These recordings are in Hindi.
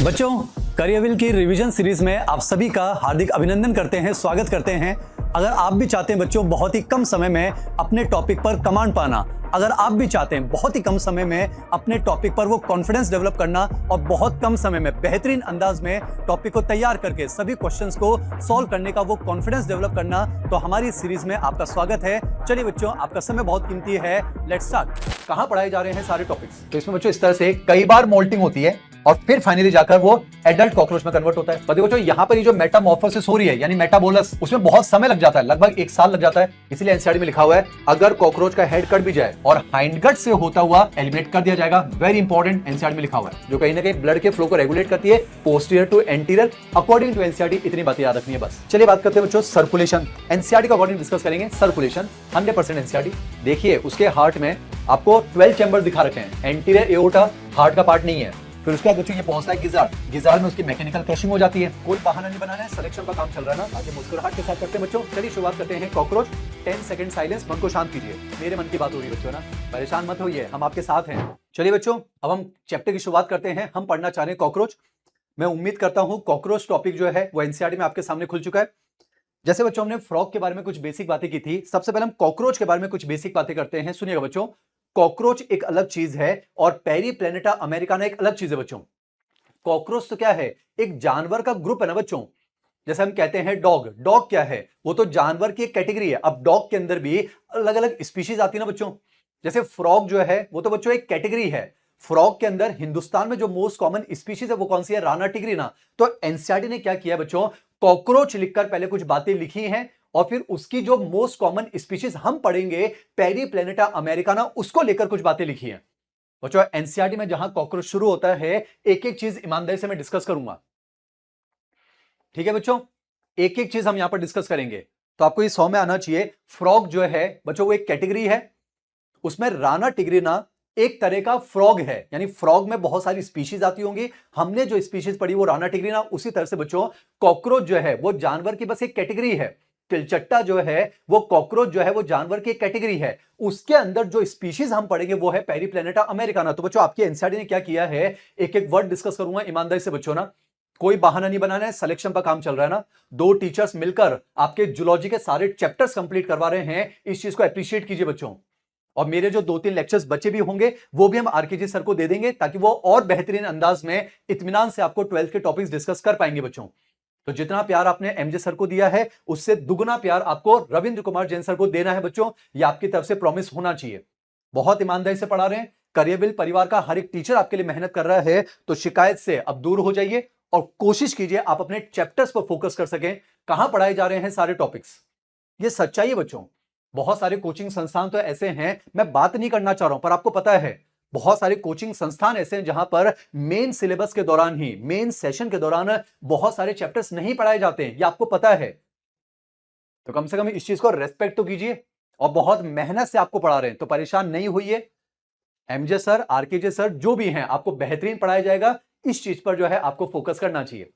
बच्चों, करियरविल की रिवीजन सीरीज में आप सभी का हार्दिक अभिनंदन करते हैं, स्वागत करते हैं। अगर आप भी चाहते हैं बच्चों बहुत ही कम समय में अपने टॉपिक पर कमांड पाना, अगर आप भी चाहते हैं बहुत ही कम समय में अपने टॉपिक पर वो कॉन्फिडेंस डेवलप करना और बहुत कम समय में बेहतरीन अंदाज में टॉपिक को तैयार करके सभी क्वेश्चंस को सॉल्व करने का वो कॉन्फिडेंस डेवलप करना, तो हमारी इस सीरीज में आपका स्वागत है। चलिए बच्चों, आपका समय बहुत कीमती है, लेट्स स्टार्ट। कहां पढ़ाए जा रहे हैं सारे टॉपिक्स? तो इसमें बच्चों इस तरह से कई बार मोल्टिंग होती है और फिर फाइनली जाकर वो एडल्ट कॉकरोच में कन्वर्ट होता है। तो देखो बच्चों, यहाँ पर ये जो मेटामॉर्फोसिस हो रही है यानी मेटाबोलस, उसमें बहुत समय लग जाता है, लगभग 1 साल लग जाता है। इसलिए एनसीईआरटी में लिखा हुआ है अगर कॉकरोच का हेड कट भी जाए और हाइंडगट से होता हुआ एलिमिनेट कर दिया जाएगा। वेरी इंपॉर्टेंट, एनसीईआरटी में लिखा हुआ है, जो कहीं ना कहीं ब्लड के फ्लो को रेगुलेट करती है posterior to anterior according to NCERT. इतनी बातें याद रखनी है बस। चलिए बात करते हैं बच्चों सर्कुलेशन। एनसीईआरटी के अकॉर्डिंग डिस्कस करेंगे सर्कुलेशन 100% एनसीईआरटी। देखिए उसके हार्ट में आपको 12 चैम्बर्स दिखा रखे हैं। एंटीरियर एओर्टा हार्ट का पार्ट नहीं है। फिर उसके बाद बच्चों ये पहुंचता है गिजार्ड। गिजार्ड में उसकी मैकेनिकल क्रशिंग हो जाती है। कोई बहाना नहीं बनाना है, सिलेक्शन का काम चल रहा है ना। आगे मुस्कुराहट के साथ करते हैं बच्चों। चलिए शुरुआत करते हैं कॉकरोच। 10 सेकंड साइलेंस, मन को शांत कीजिए। मेरे मन की बात हो रही है बच्चों ना, परेशान मत होइए, हम आपके साथ हैं। चलिए बच्चों, अब हम चैप्टर की शुरुआत करते हैं। हम पढ़ना चाह रहे हैं कॉकरोच। मैं उम्मीद करता हूं कॉकरोच टॉपिक जो है वो एनसीईआरटी में आपके सामने खुल चुका है। जैसे बच्चों हमने फ्रॉग के बारे में कुछ बेसिक बातें की थी, सबसे पहले हम कॉकरोच के बारे में कुछ बेसिक बातें करते हैं। सुनिएगा बच्चों, कॉकरोच एक अलग चीज है और पेरीप्लेनेटा अमेरिकाना एक अलग चीज है बच्चों। कॉकरोच तो क्या है? एक जानवर का ग्रुप है ना बच्चों। जैसे हम कहते हैं डॉग, डॉग क्या है? वो तो जानवर की एक कैटेगरी है। अब डॉग के अंदर भी अलग अलग स्पीशीज आती है ना बच्चों। जैसे फ्रॉग जो है वो तो बच्चों एक कैटेगरी है। फ्रॉग के अंदर हिंदुस्तान में जो मोस्ट कॉमन स्पीशीज है वो कौन सी है? राना टिग्रिना। तो एनसीईआरटी ने क्या किया बच्चों, कॉकरोच लिखकर पहले कुछ बातें लिखी हैं और फिर उसकी जो मोस्ट कॉमन स्पीशीज हम पढ़ेंगे पेरीप्लेनेटा अमेरिकाना, उसको लेकर कुछ बातें लिखी हैं बच्चों। एनसीईआरटी में जहां कॉकरोच शुरू होता है, एक एक चीज ईमानदारी से मैं डिस्कस करूंगा, ठीक है बच्चों? एक एक चीज हम यहां पर डिस्कस करेंगे तो आपको ये 100 में आना चाहिए। फ्रॉग जो है बच्चों वो एक कैटेगरी है, उसमें राना टिग्रिना एक तरह का फ्रॉग है, यानी फ्रॉग में बहुत सारी स्पीशीज आती होंगी। हमने जो स्पीशीज पढ़ी वो राना टिग्रिना। उसी तरह से बच्चों कॉकरोच जो है वो जानवर की बस एक कैटेगरी है। तिलचट्टा जो है वो कॉकरोच जो है वो जानवर की एक कैटेगरी है। उसके अंदर जो स्पीशीज हम पढ़ेंगे वो है पेरीप्लेनेटा अमेरिकाना। तो बच्चों आपकी एनसीईआरटी ने क्या किया है, एक एक वर्ड डिस्कस करूंगा ईमानदारी से बच्चों ना, कोई बहाना नहीं बनाना है, सिलेक्शन पर काम चल रहा है ना। 2 टीचर्स मिलकर आपके जूलॉजी के सारे चैप्टर्स कंप्लीट करवा रहे हैं, इस चीज को अप्रिशिएट कीजिए बच्चों। और मेरे जो 2-3 लेक्चर्स बचे भी होंगे वो भी हम आरकेजी सर को दे देंगे ताकि वो और बेहतरीन अंदाज में इत्मीनान से आपको 12th के टॉपिक्स डिस्कस कर पाएंगे बच्चों। तो जितना प्यार आपने एमजे सर को दिया है उससे दुगुना प्यार आपको रविंद्र कुमार जैन सर को देना है बच्चों। ये आपकी तरफ से प्रॉमिस होना चाहिए। बहुत ईमानदारी से पढ़ा रहे हैं, करियरविल परिवार का हर एक टीचर आपके लिए मेहनत कर रहा है, तो शिकायत से अब दूर हो जाइए और कोशिश कीजिए आप अपने चैप्टर्स पर फोकस कर सकें। कहां पढ़ाए जा रहे हैं सारे टॉपिक्स, ये सच्चाई है बच्चों। बहुत सारे कोचिंग संस्थान तो ऐसे हैं, मैं बात नहीं करना चाह रहा हूं, पर आपको पता है बहुत सारे कोचिंग संस्थान ऐसे हैं जहां पर मेन सिलेबस के दौरान ही, मेन सेशन के दौरान बहुत सारे चैप्टर्स नहीं पढ़ाए जाते हैं, ये आपको पता है। तो कम से कम इस चीज को रेस्पेक्ट तो कीजिए। और बहुत मेहनत से आपको पढ़ा रहे हैं तो परेशान नहीं होइए। एमजे सर, आरकेजे सर जो भी हैं आपको बेहतरीन पढ़ाया जाएगा, इस चीज पर जो है आपको फोकस करना चाहिए।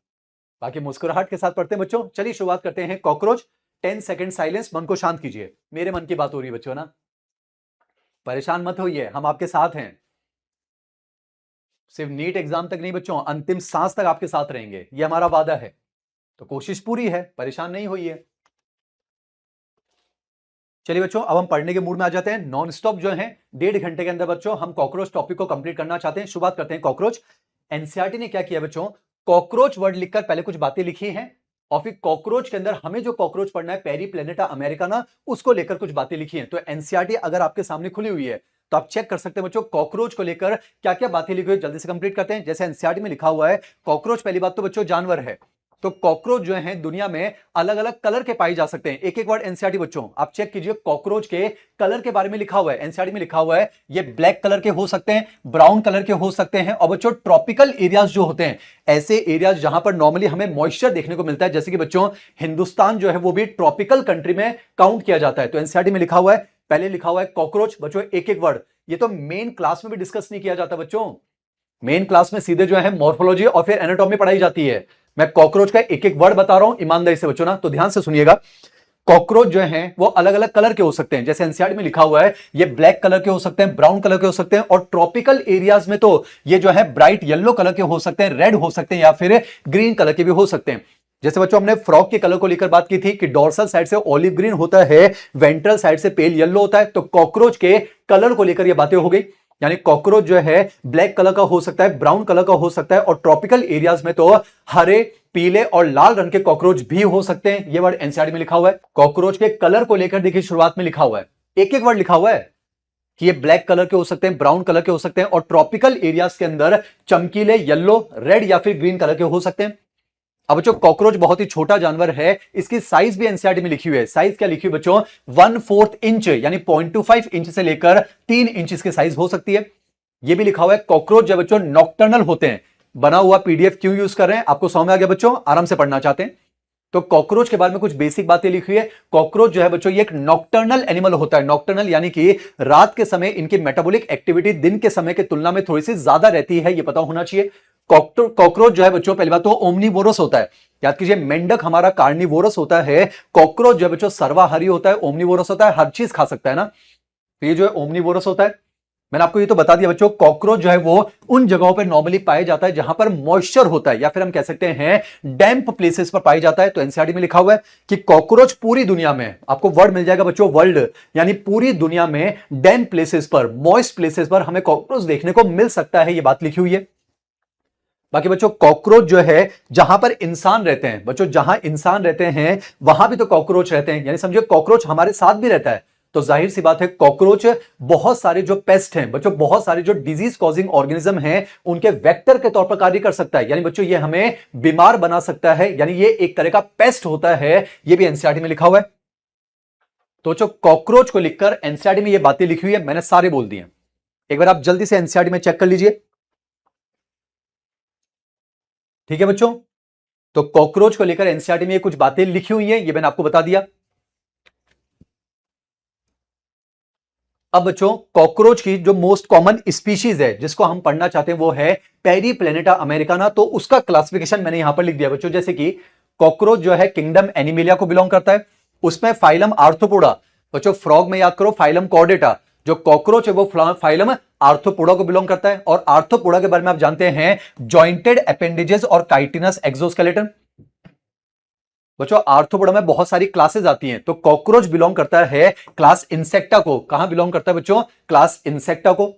बाकी मुस्कुराहट के साथ पढ़ते हैं बच्चों। चलिए शुरुआत करते हैं कॉकरोच। 10 सेकंड साइलेंस, मन को शांत कीजिए। मेरे मन की बात हो रही है बच्चों ना, परेशान मत होइए, हम आपके साथ हैं। सिर्फ नीट एग्जाम तक नहीं बच्चों, अंतिम सांस तक आपके साथ रहेंगे, ये हमारा वादा है। तो कोशिश पूरी है, परेशान नहीं होइए। चलिए बच्चों, अब हम पढ़ने के मूड में आ जाते हैं। नॉन स्टॉप जो है 1.5 घंटे के अंदर बच्चों हम कॉकरोच टॉपिक को कंप्लीट करना चाहते हैं। शुरुआत करते हैं कॉकरोच। एनसीईआरटी ने क्या किया बच्चों, कॉकरोच वर्ड लिखकर पहले कुछ बातें लिखी हैं और फिर कॉकरोच के अंदर हमें जो कॉकरोच पढ़ना है पेरीप्लेनेटा अमेरिकाना, उसको लेकर कुछ बातें लिखी हैं। तो एनसीईआरटी अगर आपके सामने खुली हुई है तो आप चेक कर सकते हैं बच्चों कॉकरोच को लेकर क्या क्या बातें लिखी हुई, जल्दी से कंप्लीट करते हैं। जैसे एनसीईआरटी में लिखा हुआ है कॉकरोच, पहली बात तो बच्चों जानवर है, तो कॉकरोच जो है दुनिया में अलग अलग कलर के पाए जा सकते हैं। एक एक वर्ड एनसीईआरटी बच्चों आप चेक कीजिए, कॉकरोच के कलर के बारे में लिखा हुआ है। एनसीईआरटी में लिखा हुआ है ये ब्लैक कलर के हो सकते हैं, ब्राउन कलर के हो सकते हैं, और बच्चों ट्रॉपिकल एरियाज जो होते हैं, ऐसे एरियाज जहां पर नॉर्मली हमें मॉइस्चर देखने को मिलता है, जैसे कि बच्चों हिंदुस्तान जो है वो भी ट्रॉपिकल कंट्री में काउंट किया जाता है। तो एनसीईआरटी में लिखा हुआ है, पहले लिखा हुआ है कॉकरोच बच्चों, एक एक वर्ड। ये तो मेन क्लास में भी डिस्कस नहीं किया जाता बच्चों, मेन क्लास में सीधे जो है मॉर्फोलॉजी और फिर एनाटॉमी पढ़ाई जाती है। मैं कॉकरोच का एक एक वर्ड बता रहा हूं ईमानदारी से बच्चों ना, तो ध्यान से सुनिएगा। कॉकरोच जो हैं वो अलग अलग कलर के हो सकते हैं, जैसे एनसीईआरटी में लिखा हुआ है ये ब्लैक कलर के हो सकते हैं, ब्राउन कलर के हो सकते हैं, और ट्रॉपिकल एरियाज में तो ये जो है ब्राइट येलो कलर के हो सकते हैं, रेड हो सकते हैं, या फिर ग्रीन कलर के भी हो सकते हैं। जैसे बच्चों हमने फ्रॉग के कलर को लेकर बात की थी कि डोर्सल साइड से ऑलिव ग्रीन होता है, वेंट्रल साइड से पेल येलो होता है, तो कॉकरोच के कलर को लेकर ये बातें हो गई। यानी कॉकरोच जो है ब्लैक कलर का हो सकता है, ब्राउन कलर का हो सकता है, और ट्रॉपिकल एरियाज में तो हरे, पीले और लाल रंग के कॉकरोच भी हो सकते हैं। ये वर्ड एनसीईआरटी में लिखा हुआ है। कॉकरोच के कलर को लेकर देखिए शुरुआत में लिखा हुआ है, एक एक वर्ड लिखा हुआ है कि ये ब्लैक कलर के हो सकते हैं, ब्राउन कलर के हो सकते हैं, और ट्रॉपिकल एरियाज के अंदर चमकीले येलो, रेड या फिर ग्रीन कलर के हो सकते हैं। अब बच्चों कॉकरोच बहुत ही छोटा जानवर है, इसकी साइज भी एनसीईआरटी में लिखी हुई है। साइज क्या लिखी हुई बच्चों? 1/4 इंच यानी 0.25 इंच से लेकर 3 इंच की साइज हो सकती है। यह भी लिखा हुआ है कॉकरोच जो बच्चों नॉक्टर्नल होते हैं। बना हुआ पीडीएफ क्यों यूज कर रहे हैं आपको समझ में आ गया बच्चों, आराम से पढ़ना चाहते हैं तो कॉकरोच के बारे में कुछ बेसिक बातें लिखी हुई है। कॉकरोच जो है बच्चों ये एक नॉक्टर्नल एनिमल होता है। नॉक्टर्नल यानी कि रात के समय इनकी मेटाबॉलिक एक्टिविटी दिन के समय की तुलना में थोड़ी सी ज्यादा रहती है, ये पता होना चाहिए। कॉकरोच जो है बच्चों पहली बात तो ओमनीवोरस होता है। याद कीजिए मेंढक हमारा कार्निवोरस होता है, कॉकरोच जो है बच्चों सर्वाहारी होता है, ओमनीवोरस होता है, हर चीज खा सकता है ना। तो ये जो है ओमनीवोरस होता है। मैंने आपको ये तो बता दिया बच्चों कॉकरोच जो है वो उन जगहों पर नॉर्मली पाया जाता है जहां पर मॉइस्चर होता है, या फिर हम कह सकते हैं डैम्प प्लेसेस पर पाया जाता है। तो एनसीईआरटी में लिखा हुआ है कि कॉकरोच पूरी दुनिया में, आपको वर्ड मिल जाएगा बच्चों वर्ल्ड, यानी पूरी दुनिया में डैम्प प्लेसेस पर, मॉइस्ट प्लेसेस पर हमें कॉकरोच देखने को मिल सकता है, ये बात लिखी हुई है। बाकी बच्चों कॉकरोच जो है जहां पर इंसान रहते हैं, बच्चों जहां इंसान रहते हैं वहां भी तो कॉकरोच रहते हैं, यानी समझो कॉकरोच हमारे साथ भी रहता है। तो जाहिर सी बात है कॉकरोच बहुत सारे जो पेस्ट हैं बच्चों, बहुत सारे जो डिजीज कॉजिंग ऑर्गेनिज्म हैं उनके वेक्टर के तौर पर कार्य कर सकता है। यानी बच्चों ये हमें बीमार बना सकता है, यानी ये एक तरह का पेस्ट होता है, ये भी एनसीईआरटी में लिखा हुआ है। तो बच्चों कॉकरोच को लिखकर एनसीईआरटी में ये बातें लिखी हुई है, मैंने सारे बोल दिए। एक बार आप जल्दी से एनसीईआरटी में चेक कर लीजिए, ठीक है बच्चों। तो कॉकरोच को लेकर एनसीईआरटी में ये कुछ बातें लिखी हुई हैं, ये मैंने आपको बता दिया। अब बच्चों कॉकरोच की जो मोस्ट कॉमन स्पीशीज है जिसको हम पढ़ना चाहते हैं वो है पेरीप्लेनेटा अमेरिकाना। तो उसका क्लासिफिकेशन मैंने यहां पर लिख दिया बच्चों, जैसे कि कॉकरोच जो है किंगडम एनिमेलिया को बिलोंग करता है, उसमें फाइलम आर्थ्रोपोडा। बच्चों फ्रॉग में याद करो फाइलम कॉर्डेटा, जो कॉकरोच है वो फाइलम आर्थ्रोपोडा को बिलोंग करता है। और आर्थ्रोपोडा के बारे में आप जानते हैं जॉइंटेड अपेंडेजेस और काइटिनस एक्सोस्केलेटन। बच्चों आर्थ्रोपोडा में बहुत सारी क्लासेस आती हैं, तो कॉकरोच बिलोंग करता है क्लास इंसेक्टा को। कहां बिलोंग करता है बच्चों? क्लास इंसेक्टा को।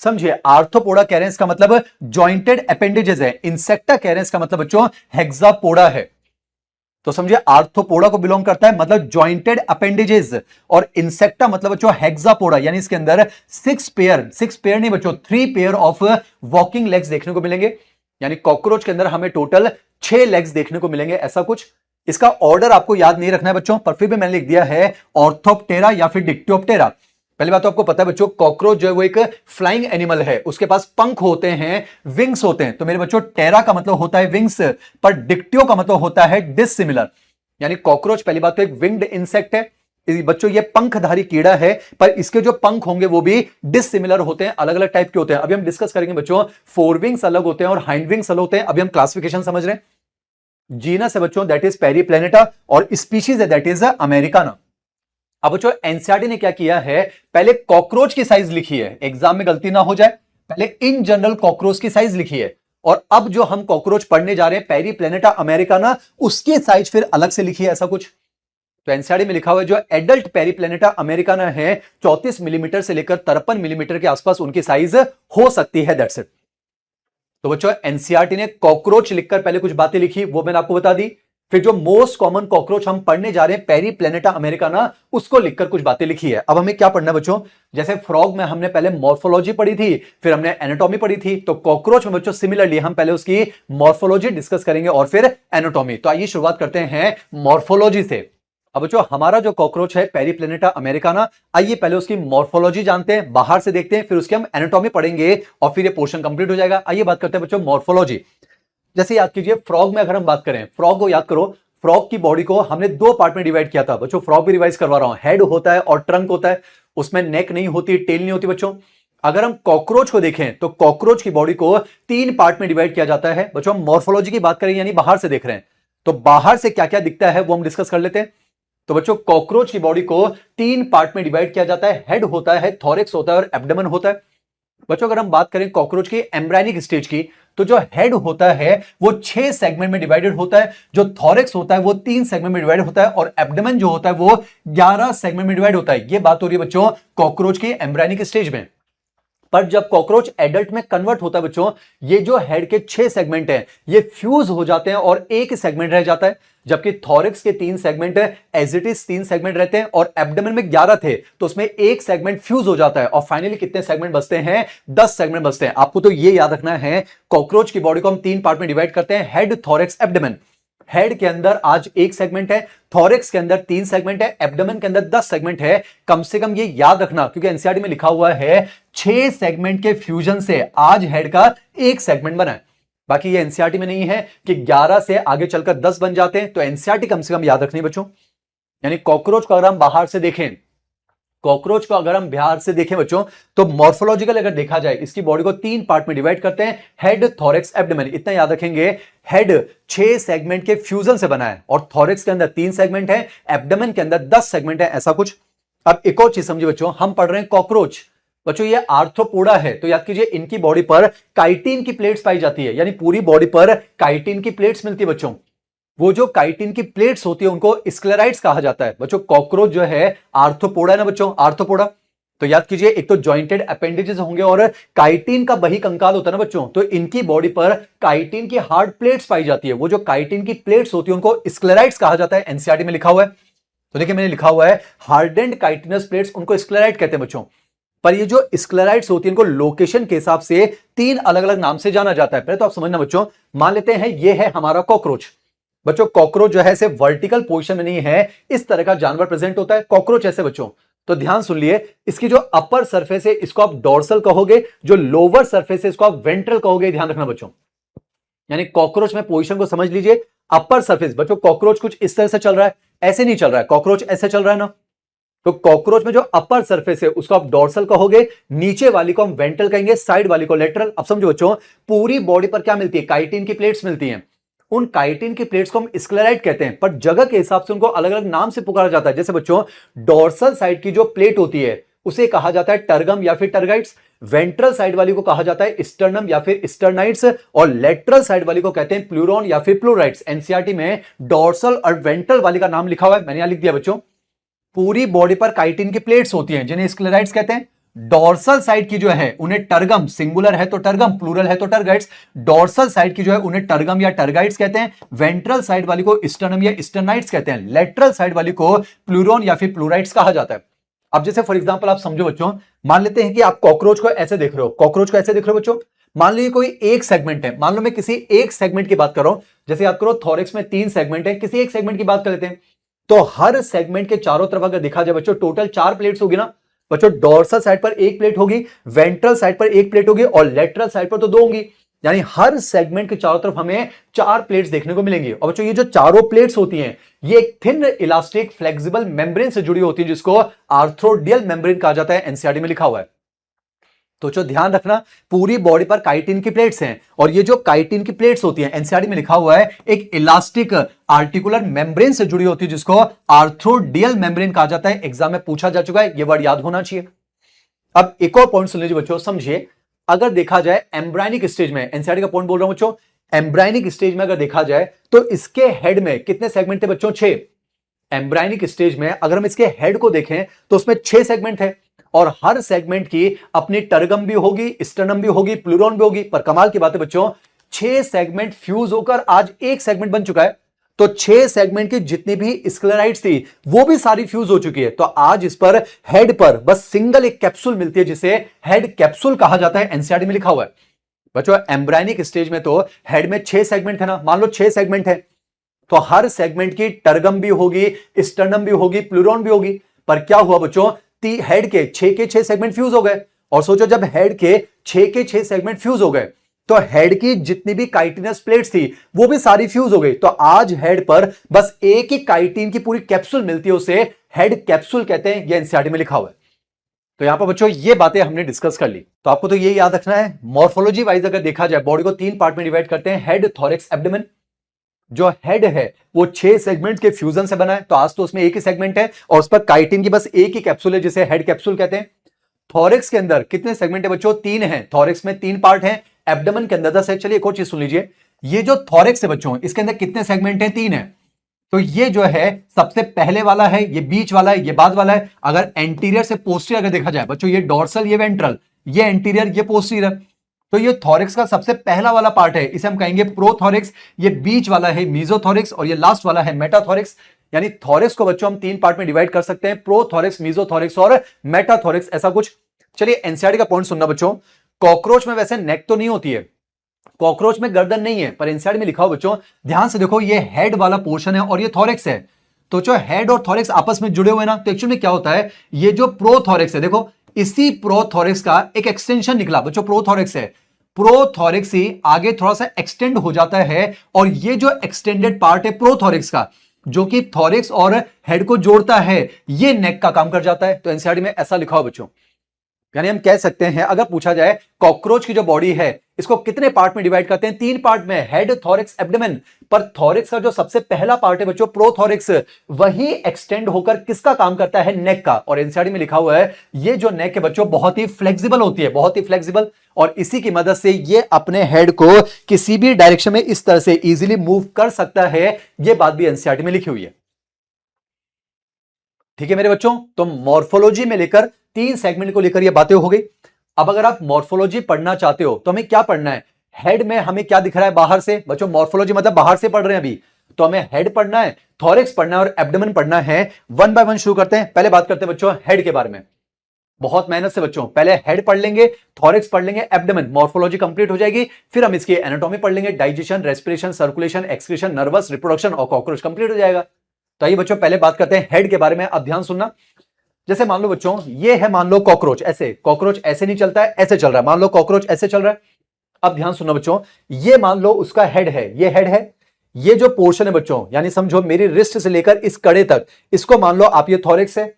समझिए आर्थ्रोपोडा कह रहे हैं इसका मतलब जॉइंटेड अपेंडेजेस है, इंसेक्टा कह रहे हैं इसका मतलब बच्चों हेक्सापोडा है। तो समझिए आर्थ्रोपोडा को बिलोंग करता है मतलब जॉइंटेड अपेंडेजेस, और इंसेक्टा मतलब बच्चों हेक्सापोडा, यानी इसके अंदर 6 पेयर नहीं बच्चों 3 पेयर ऑफ वॉकिंग लेग्स देखने को मिलेंगे। यानी कॉकरोच के अंदर हमें टोटल 6 लेग्स देखने को मिलेंगे, ऐसा कुछ। इसका ऑर्डर आपको याद नहीं रखना है बच्चों, पर फिर भी मैंने लिख दिया है ऑर्थोप्टेरा या फिर डिक्टोप्टेरा। पहली बात तो आपको पता है बच्चों कॉकरोच जो है वो एक फ्लाइंग एनिमल है, उसके पास पंख होते हैं, विंग्स होते हैं। तो मेरे बच्चों टेरा का मतलब होता है विंग्स, पर डिक्टियो का मतलब होता है डिसिमिलर। यानी कॉकरोच पहली बात तो एक विंग्ड इंसेक्ट है बच्चों, ये पंखधारी कीड़ा है, पर इसके जो पंख होंगे वो भी डिसिमिलर होते हैं, अलग अलग टाइप के होते हैं। अभी हम डिस्कस करेंगे बच्चों, फोर विंग्स अलग होते हैं और हाइंड विंग्स अलग होते हैं। अभी हम क्लासिफिकेशन समझ रहे हैं। जीनस है बच्चों दैट इज पेरीप्लेनेटा, और स्पीशीज है दैट इज अमेरिकाना। अब बच्चों एनसीईआरटी ने क्या किया है, पहले कॉकरोच की साइज लिखी है, एग्जाम में गलती ना हो जाए, पहले इन जनरल कॉकरोच की साइज लिखी है, और अब जो हम कॉकरोच पढ़ने जा रहे हैं पेरीप्लेनेटा अमेरिकाना, उसकी साइज फिर अलग से लिखी है, ऐसा कुछ। तो एनसीईआरटी में लिखा हुआ है जो एडल्ट पेरीप्लेनेटा अमेरिकाना है 34 मिलीमीटर से लेकर 53 मिलीमीटर के आसपास उनकी साइज हो सकती है, दैट्स इट। तो बच्चों एनसीईआरटी ने कॉकरोच लिखकर पहले कुछ बातें लिखी, वो मैंने आपको बता दी। फिर जो मोस्ट कॉमन कॉकरोच हम पढ़ने जा रहे हैं पेरीप्लेनेटा अमेरिकाना, उसको लिखकर कुछ बातें लिखी है। अब हमें क्या पढ़ना है बच्चों, जैसे फ्रॉग में हमने पहले मॉर्फोलॉजी पढ़ी थी, फिर हमने एनाटॉमी पढ़ी थी, तो कॉकरोच में बच्चों सिमिलरली हम पहले उसकी मॉर्फोलॉजी डिस्कस करेंगे और फिर एनाटॉमी। तो आइए शुरुआत करते हैं मॉर्फोलॉजी से। अब बच्चों हमारा जो कॉकरोच है पेरीप्लेनेटा अमेरिकाना, आइए पहले उसकी मॉर्फोलॉजी जानते हैं, बाहर से देखते हैं, फिर उसके हम एनाटॉमी पढ़ेंगे और फिर ये पोर्शन कंप्लीट हो जाएगा। आइए बात करते हैं बच्चों मॉर्फोलॉजी। जैसे याद कीजिए फ्रॉग में अगर हम बात करें, फ्रॉग को याद करो, फ्रॉग की बॉडी को हमने 2 पार्ट में डिवाइड किया था बच्चों। फ्रॉग भी रिवाइज करवा रहा हूं, हेड होता है और ट्रंक होता है, उसमें नेक नहीं होती, टेल नहीं होती बच्चों। अगर हम कॉकरोच को देखें तो कॉकरोच की बॉडी को 3 पार्ट में डिवाइड किया जाता है बच्चों। हम मॉर्फोलॉजी की बात करें यानी बाहर से देख रहे हैं, तो बाहर से क्या क्या दिखता है वो हम डिस्कस कर लेते हैं। तो बच्चों कॉकरोच की बॉडी को 3 पार्ट में डिवाइड किया जाता है, हेड होता है, थॉरैक्स होता है और एब्डोमेन होता है। बच्चों अगर हम बात करें कॉकरोच की एम्ब्रायनिक स्टेज की, तो जो हेड होता है वो 6 सेगमेंट में डिवाइडेड होता है, जो थॉरैक्स होता है वो 3 सेगमेंट में डिवाइड होता है और एब्डोमेन जो होता है वो 11 सेगमेंट में डिवाइड होता है। ये बात हो रही है बच्चों कॉकरोच की एम्ब्रायनिक स्टेज में। पर जब कॉकरोच एडल्ट में कन्वर्ट होता है बच्चों, ये जो हेड के 6 सेगमेंट हैं ये फ्यूज हो जाते हैं और एक सेगमेंट रह जाता है, जबकि थॉरैक्स के 3 सेगमेंट है, एज इट इज 3 सेगमेंट रहते हैं और एब्डोमेन में 11 थे तो उसमें एक सेगमेंट फ्यूज हो जाता है और फाइनली कितने सेगमेंट बचते हैं? 10 सेगमेंट बचते हैं। आपको तो ये याद रखना है कॉकरोच की बॉडी को हम 3 पार्ट में डिवाइड करते हैं, हेड, थॉरैक्स, एब्डोमेन। हेड के अंदर आज 1 सेगमेंट है, थॉरैक्स के अंदर 3 सेगमेंट है, एब्डोमेन के अंदर 10 सेगमेंट है। कम से कम ये याद रखना क्योंकि एनसीईआरटी में लिखा हुआ है 6 सेगमेंट के फ्यूजन से आज हेड का 1 सेगमेंट बना है। बाकी ये एनसीईआरटी में नहीं है कि 11 से आगे चलकर 10 बन जाते हैं, तो एनसीईआरटी कम से कम याद रखनी बच्चों। यानी कॉकरोच को अगर हम बाहर से देखें, कॉकरोच को अगर हम बिहार से देखें बच्चों, तो मॉर्फोलॉजिकल अगर देखा जाए इसकी बॉडी को 3 पार्ट में डिवाइड करते हैं, हेड, थॉरैक्स, एब्डोमेन। इतना याद रखेंगे, हेड 6 सेगमेंट के फ्यूजन से बना है और थॉरैक्स के अंदर 3 सेगमेंट है, एब्डोमेन के अंदर 10 सेगमेंट है, ऐसा कुछ। अब एक और चीज समझिए बच्चों, हम पढ़ रहे हैं कॉकरोच, बच्चों ये आर्थ्रोपोडा है, तो याद कीजिए इनकी बॉडी पर काइटिन की प्लेट्स पाई जाती है, यानी पूरी बॉडी पर काइटिन की प्लेट्स मिलती है बच्चों। वो जो काइटिन की प्लेट्स होती है उनको स्क्लेराइड्स कहा जाता है। बच्चों कॉकरोच जो है आर्थ्रोपोडा है ना बच्चों, आर्थ्रोपोडा। तो याद कीजिए एक तो जॉइंटेड अपेंडेजेस होंगे और काइटिन का बही कंकाल होता है ना बच्चों, तो इनकी बॉडी पर काइटिन की हार्ड प्लेट्स पाई जाती है। वो जो काइटिन की प्लेट्स होती है उनको स्क्लेराइड्स कहा जाता है, एनसीईआरटी में लिखा हुआ है। तो देखिए मैंने लिखा हुआ है हार्डेंड काइटिनस प्लेट्स, उनको स्क्लेराइड कहते हैं बच्चों। पर ये जो स्क्लेराइड्स होती है इनको लोकेशन के हिसाब से 3 अलग अलग नाम से जाना जाता है। पहले तो आप समझना बच्चों, मान लेते हैं ये है हमारा कॉकरोच। बच्चों कॉकरोच जो है सिर्फ वर्टिकल पोजीशन में नहीं है, इस तरह का जानवर प्रेजेंट होता है कॉकरोच ऐसे बच्चों। तो ध्यान सुन लिए, इसकी जो अपर सरफेस है इसको आप डोर्सल कहोगे, जो लोअर सरफेस है इसको आप वेंट्रल कहोगे। ध्यान रखना बच्चों, यानी कॉकरोच में पोजीशन को समझ लीजिए। अपर सरफेस बच्चों कॉकरोच कुछ इस तरह से चल रहा है, ऐसे नहीं चल रहा है, कॉकरोच ऐसे चल रहा है ना। तो कॉकरोच में जो अपर सरफेस है उसको आप डोर्सल कहोगे, नीचे वाली को हम वेंट्रल कहेंगे, साइड वाली को लेटरल। अब समझो बच्चों, पूरी बॉडी पर क्या मिलती है? काइटिन की प्लेट्स मिलती हैं। उन काइटिन की प्लेट्स को हम स्क्लेराइड कहते हैं, पर जगह के हिसाब से उनको अलग अलग नाम से पुकारा जाता है। जैसे बच्चों डोर्सल साइड की जो प्लेट होती है उसे कहा जाता है टर्गम या फिर टर्गाइट्स, वेंट्रल साइड वाली को कहा जाता है स्टर्नम या फिर स्टर्नाइट्स, और लेटरल साइड वाली को कहते हैं प्लूरॉन या फिर प्लूराइट्स। एनसीईआरटी में डोर्सल और वेंट्रल वाली का नाम लिखा हुआ है, मैंने यहां लिख दिया बच्चों। पूरी बॉडी पर काइटिन की प्लेट्स होती हैं जिन्हें स्क्लेराइड्स कहते हैं। डोर्सल साइड की जो है उन्हें टर्गम, सिंगुलर है तो टर्गम, प्लूरल है तो टर्गाइट्स। डोर्सल साइड की जो है उन्हें टर्गम या टर्गाइट्स कहते हैं। वेंट्रल साइड वाली को स्टर्नम या स्टर्नाइट्स कहते हैं। लेटरल साइड वाली को प्लूरॉन या फिर प्लूराइट्स कहा जाता है। अब जैसे फॉर एग्जांपल आप समझो बच्चों, मान लेते हैं कि आप कॉकरोच को ऐसे देख रहे हो, कॉकरोच को ऐसे देख रहे हो बच्चों। मान लीजिए कोई एक सेगमेंट है, मान लो मैं किसी एक सेगमेंट की बात कर रहा हूं, जैसे याद करो थॉरैक्स में 3 सेगमेंट है, किसी एक सेगमेंट की बात कर लेते हैं। तो हर सेगमेंट के चारों तरफ अगर देखा जाए बच्चों, टोटल 4 प्लेट्स होगी ना बच्चों। डोर्सल साइड पर 1 प्लेट होगी, वेंट्रल साइड पर 1 प्लेट होगी और लेटरल साइड पर तो 2 होंगी। यानी हर सेगमेंट के चारों तरफ हमें 4 प्लेट्स देखने को मिलेंगी। और बच्चों ये जो चारों प्लेट्स होती हैं ये एक थिन इलास्टिक फ्लेक्सिबल मेम्ब्रेन से जुड़ी होती है जिसको आर्थ्रोडियल मेम्ब्रेन कहा जाता है, एनसीईआरटी में लिखा हुआ है। तो जो ध्यान रखना, पूरी बॉडी पर काइटिन की प्लेट्स हैं और ये जो काइटिन की प्लेट्स होती हैं एनसीईआरटी में लिखा हुआ है एक इलास्टिक आर्टिकुलर मेम्ब्रेन से जुड़ी होती है जिसको आर्थ्रोडियल मेम्ब्रेन कहा जाता है। एग्जाम में पूछा जा चुका है, ये वर्ड याद होना चाहिए। अब एक और पॉइंट सुन लीजिए बच्चों, समझिए। अगर देखा जाए एम्ब्रायनिक स्टेज में, एनसीईआरटी का पॉइंट बोल रहा हूं बच्चों, एम्ब्रायनिक स्टेज में अगर देखा जाए तो इसके हेड में कितने सेगमेंट थे बच्चों? 6। एम्ब्रायनिक स्टेज में अगर हम इसके हेड को देखें तो उसमें 6 सेगमेंट है और हर सेगमेंट की अपनी टर्गम भी होगी, स्टर्नम भी होगी, प्लूरॉन भी होगी। पर कमाल की बात है बच्चों, 6 सेगमेंट फ्यूज होकर आज एक सेगमेंट बन चुका है। तो 6 सेगमेंट की जितनी भी स्क्लेराइड्स थी वो भी सारी फ्यूज हो चुकी है। तो आज इस पर हेड पर बस सिंगल एक कैप्सूल मिलती है जिसे हेड कैप्सूल कहा जाता है, एनसीईआरटी में लिखा हुआ है। बच्चों एम्ब्रायनिक स्टेज में तो हेड में 6 सेगमेंट है ना, मान लो 6 सेगमेंट है तो हर सेगमेंट की टर्गम भी होगी, स्टर्नम भी होगी, प्लूरॉन भी होगी। पर क्या हुआ बच्चों, हेड के 6 सेगमेंट फ्यूज हो गए। और सोचो जब हेड के 6 सेगमेंट फ्यूज हो गए तो हेड की जितनी भी काइटिनस प्लेट्स थी वो भी सारी फ्यूज हो गई। तो आज हेड पर बस एक ही काइटिन की पूरी कैप्सूल मिलती है, उसे हेड कैप्सूल कहते हैं, ये एनसीईआरटी में लिखा हुआ है। तो यहां पर बच्चों ये बातें हमने डिस्कस कर ली। तो आपको तो ये याद रखना है, मॉर्फोलॉजी वाइज अगर देखा जाए बॉडी को 3 पार्ट में डिवाइड करते हैं, हेड, थॉरैक्स, एब्डोमेन। जो हेड है वो 6 सेगमेंट के फ्यूजन से बना है, तो आज तो उसमें एक ही सेगमेंट है और उस पर काइटिन की बस एक ही कैप्सूल है जिसे हेड कैप्सूल कहते हैं। थॉरिक्स के अंदर कितने सेगमेंट है बच्चों? 3 है। थॉरिक्स में 3 पार्ट हैं, एब्डोमेन के अंदर 10 है। चलिए एक और चीज सुन लीजिए, ये जो थॉरिक्स है बच्चों, इसके अंदर कितने सेगमेंट है? 3 है। तो ये जो है सबसे पहले वाला है, ये बीच वाला है, ये बाद वाला है। अगर एंटीरियर से पोस्टीरियर अगर देखा जाए बच्चों, ये डोर्सल, ये वेंट्रल, ये एंटीरियर, ये पोस्टीरियर, तो ये थॉरिक्स का सबसे पहला वाला पार्ट है, इसे हम कहेंगे प्रोथॉरिक्स। ये बीच वाला है मीजोथॉरिक्स और ये लास्ट वाला है मेटाथॉरिक्स। यानी थॉरिक्स को बच्चों हम 3 पार्ट में डिवाइड कर सकते हैं, प्रोथॉरिक्स, मीजोथॉरिक्स और मेटाथॉरिक्स, ऐसा कुछ। चलिए एनसीईआरटी का पॉइंट सुनना बच्चों, कॉकरोच में वैसे नेक तो नहीं होती है, कॉकरोच में गर्दन नहीं है, पर एनसीईआरटी में लिखा हो बच्चों, ध्यान से देखो, ये हेड वाला पोर्शन है और ये थॉरिक्स है। तो जो हेड और थॉरिक्स आपस में जुड़े हुए ना, तो एक्चुअली में क्या होता है, ये जो प्रोथॉरिक्स है, देखो इसी प्रोथॉरिक्स का एक एक्सटेंशन निकला बच्चों, प्रोथॉरिक्स है। प्रोथॉरिक्स ही आगे थोड़ा सा एक्सटेंड हो जाता है और ये जो एक्सटेंडेड पार्ट है प्रोथॉरिक्स का, जो कि थॉरिक्स और हेड को जोड़ता है, ये नेक का काम कर जाता है। तो एनसीईआरटी में ऐसा लिखा हो बच्चों। यानी हम कह सकते हैं, अगर पूछा जाए कॉकरोच की जो बॉडी है इसको कितने पार्ट में डिवाइड करते हैं? 3 पार्ट में, हेड, थॉरिक्स, एब्डोमेन। पर थॉरिक्स का जो सबसे पहला पार्ट है बच्चों, प्रोथॉरिक्स, वही एक्सटेंड होकर किसका काम करता है? नेक का। और एनसीईआरटी में लिखा हुआ है ये जो नेक है बच्चों बहुत ही फ्लेक्सिबल होती है, बहुत ही फ्लेक्सिबल, और इसी की मदद से ये अपने हेड को किसी भी डायरेक्शन में इस तरह से इजीली मूव कर सकता है। यह बात भी एनसीईआरटी में लिखी हुई है। ठीक है मेरे बच्चों, तो मॉर्फोलॉजी में लेकर 3 सेगमेंट को लेकर ये बातें हो गई। अब अगर आप मॉर्फोलॉजी पढ़ना चाहते हो तो हमें क्या पढ़ना है? हेड में हमें क्या दिख रहा है बाहर से? बच्चों मॉर्फोलॉजी मतलब बाहर से पढ़ रहे हैं अभी, तो हमें हेड पढ़ना है, थॉरिक्स पढ़ना है और एब्डोमेन पढ़ना है। 1 बाय 1 शुरू करते हैं। पहले बात करते हैं बच्चों हेड के बारे में। बहुत मेहनत से बच्चों, पहले हेड पढ़ लेंगे, थॉरिक्स पढ़ लेंगे, एब्डोमेन, मॉर्फोलॉजी कंप्लीट हो जाएगी। फिर हम इसकी एनाटॉमी पढ़ लेंगे, digestion, respiration, circulation, excretion, nervous, reproduction और कॉकरोच कंप्लीट हो जाएगा। तो आइए बच्चों पहले बात करते हैं हेड के बारे में। अब ध्यान सुनना, जैसे मान लो बच्चों ये है, मान लो कॉकरोच, ऐसे कॉकरोच ऐसे नहीं चलता है, ऐसे चल रहा है। मान लो कॉकरोच ऐसे चल रहा है। अब ध्यान सुनना बच्चों, ये मान लो उसका हेड है, ये हेड है, ये जो पोर्शन है बच्चों, यानी समझो मेरी रिस्ट से लेकर इस कड़े तक, इसको मान लो आप ये थॉरिक्स है,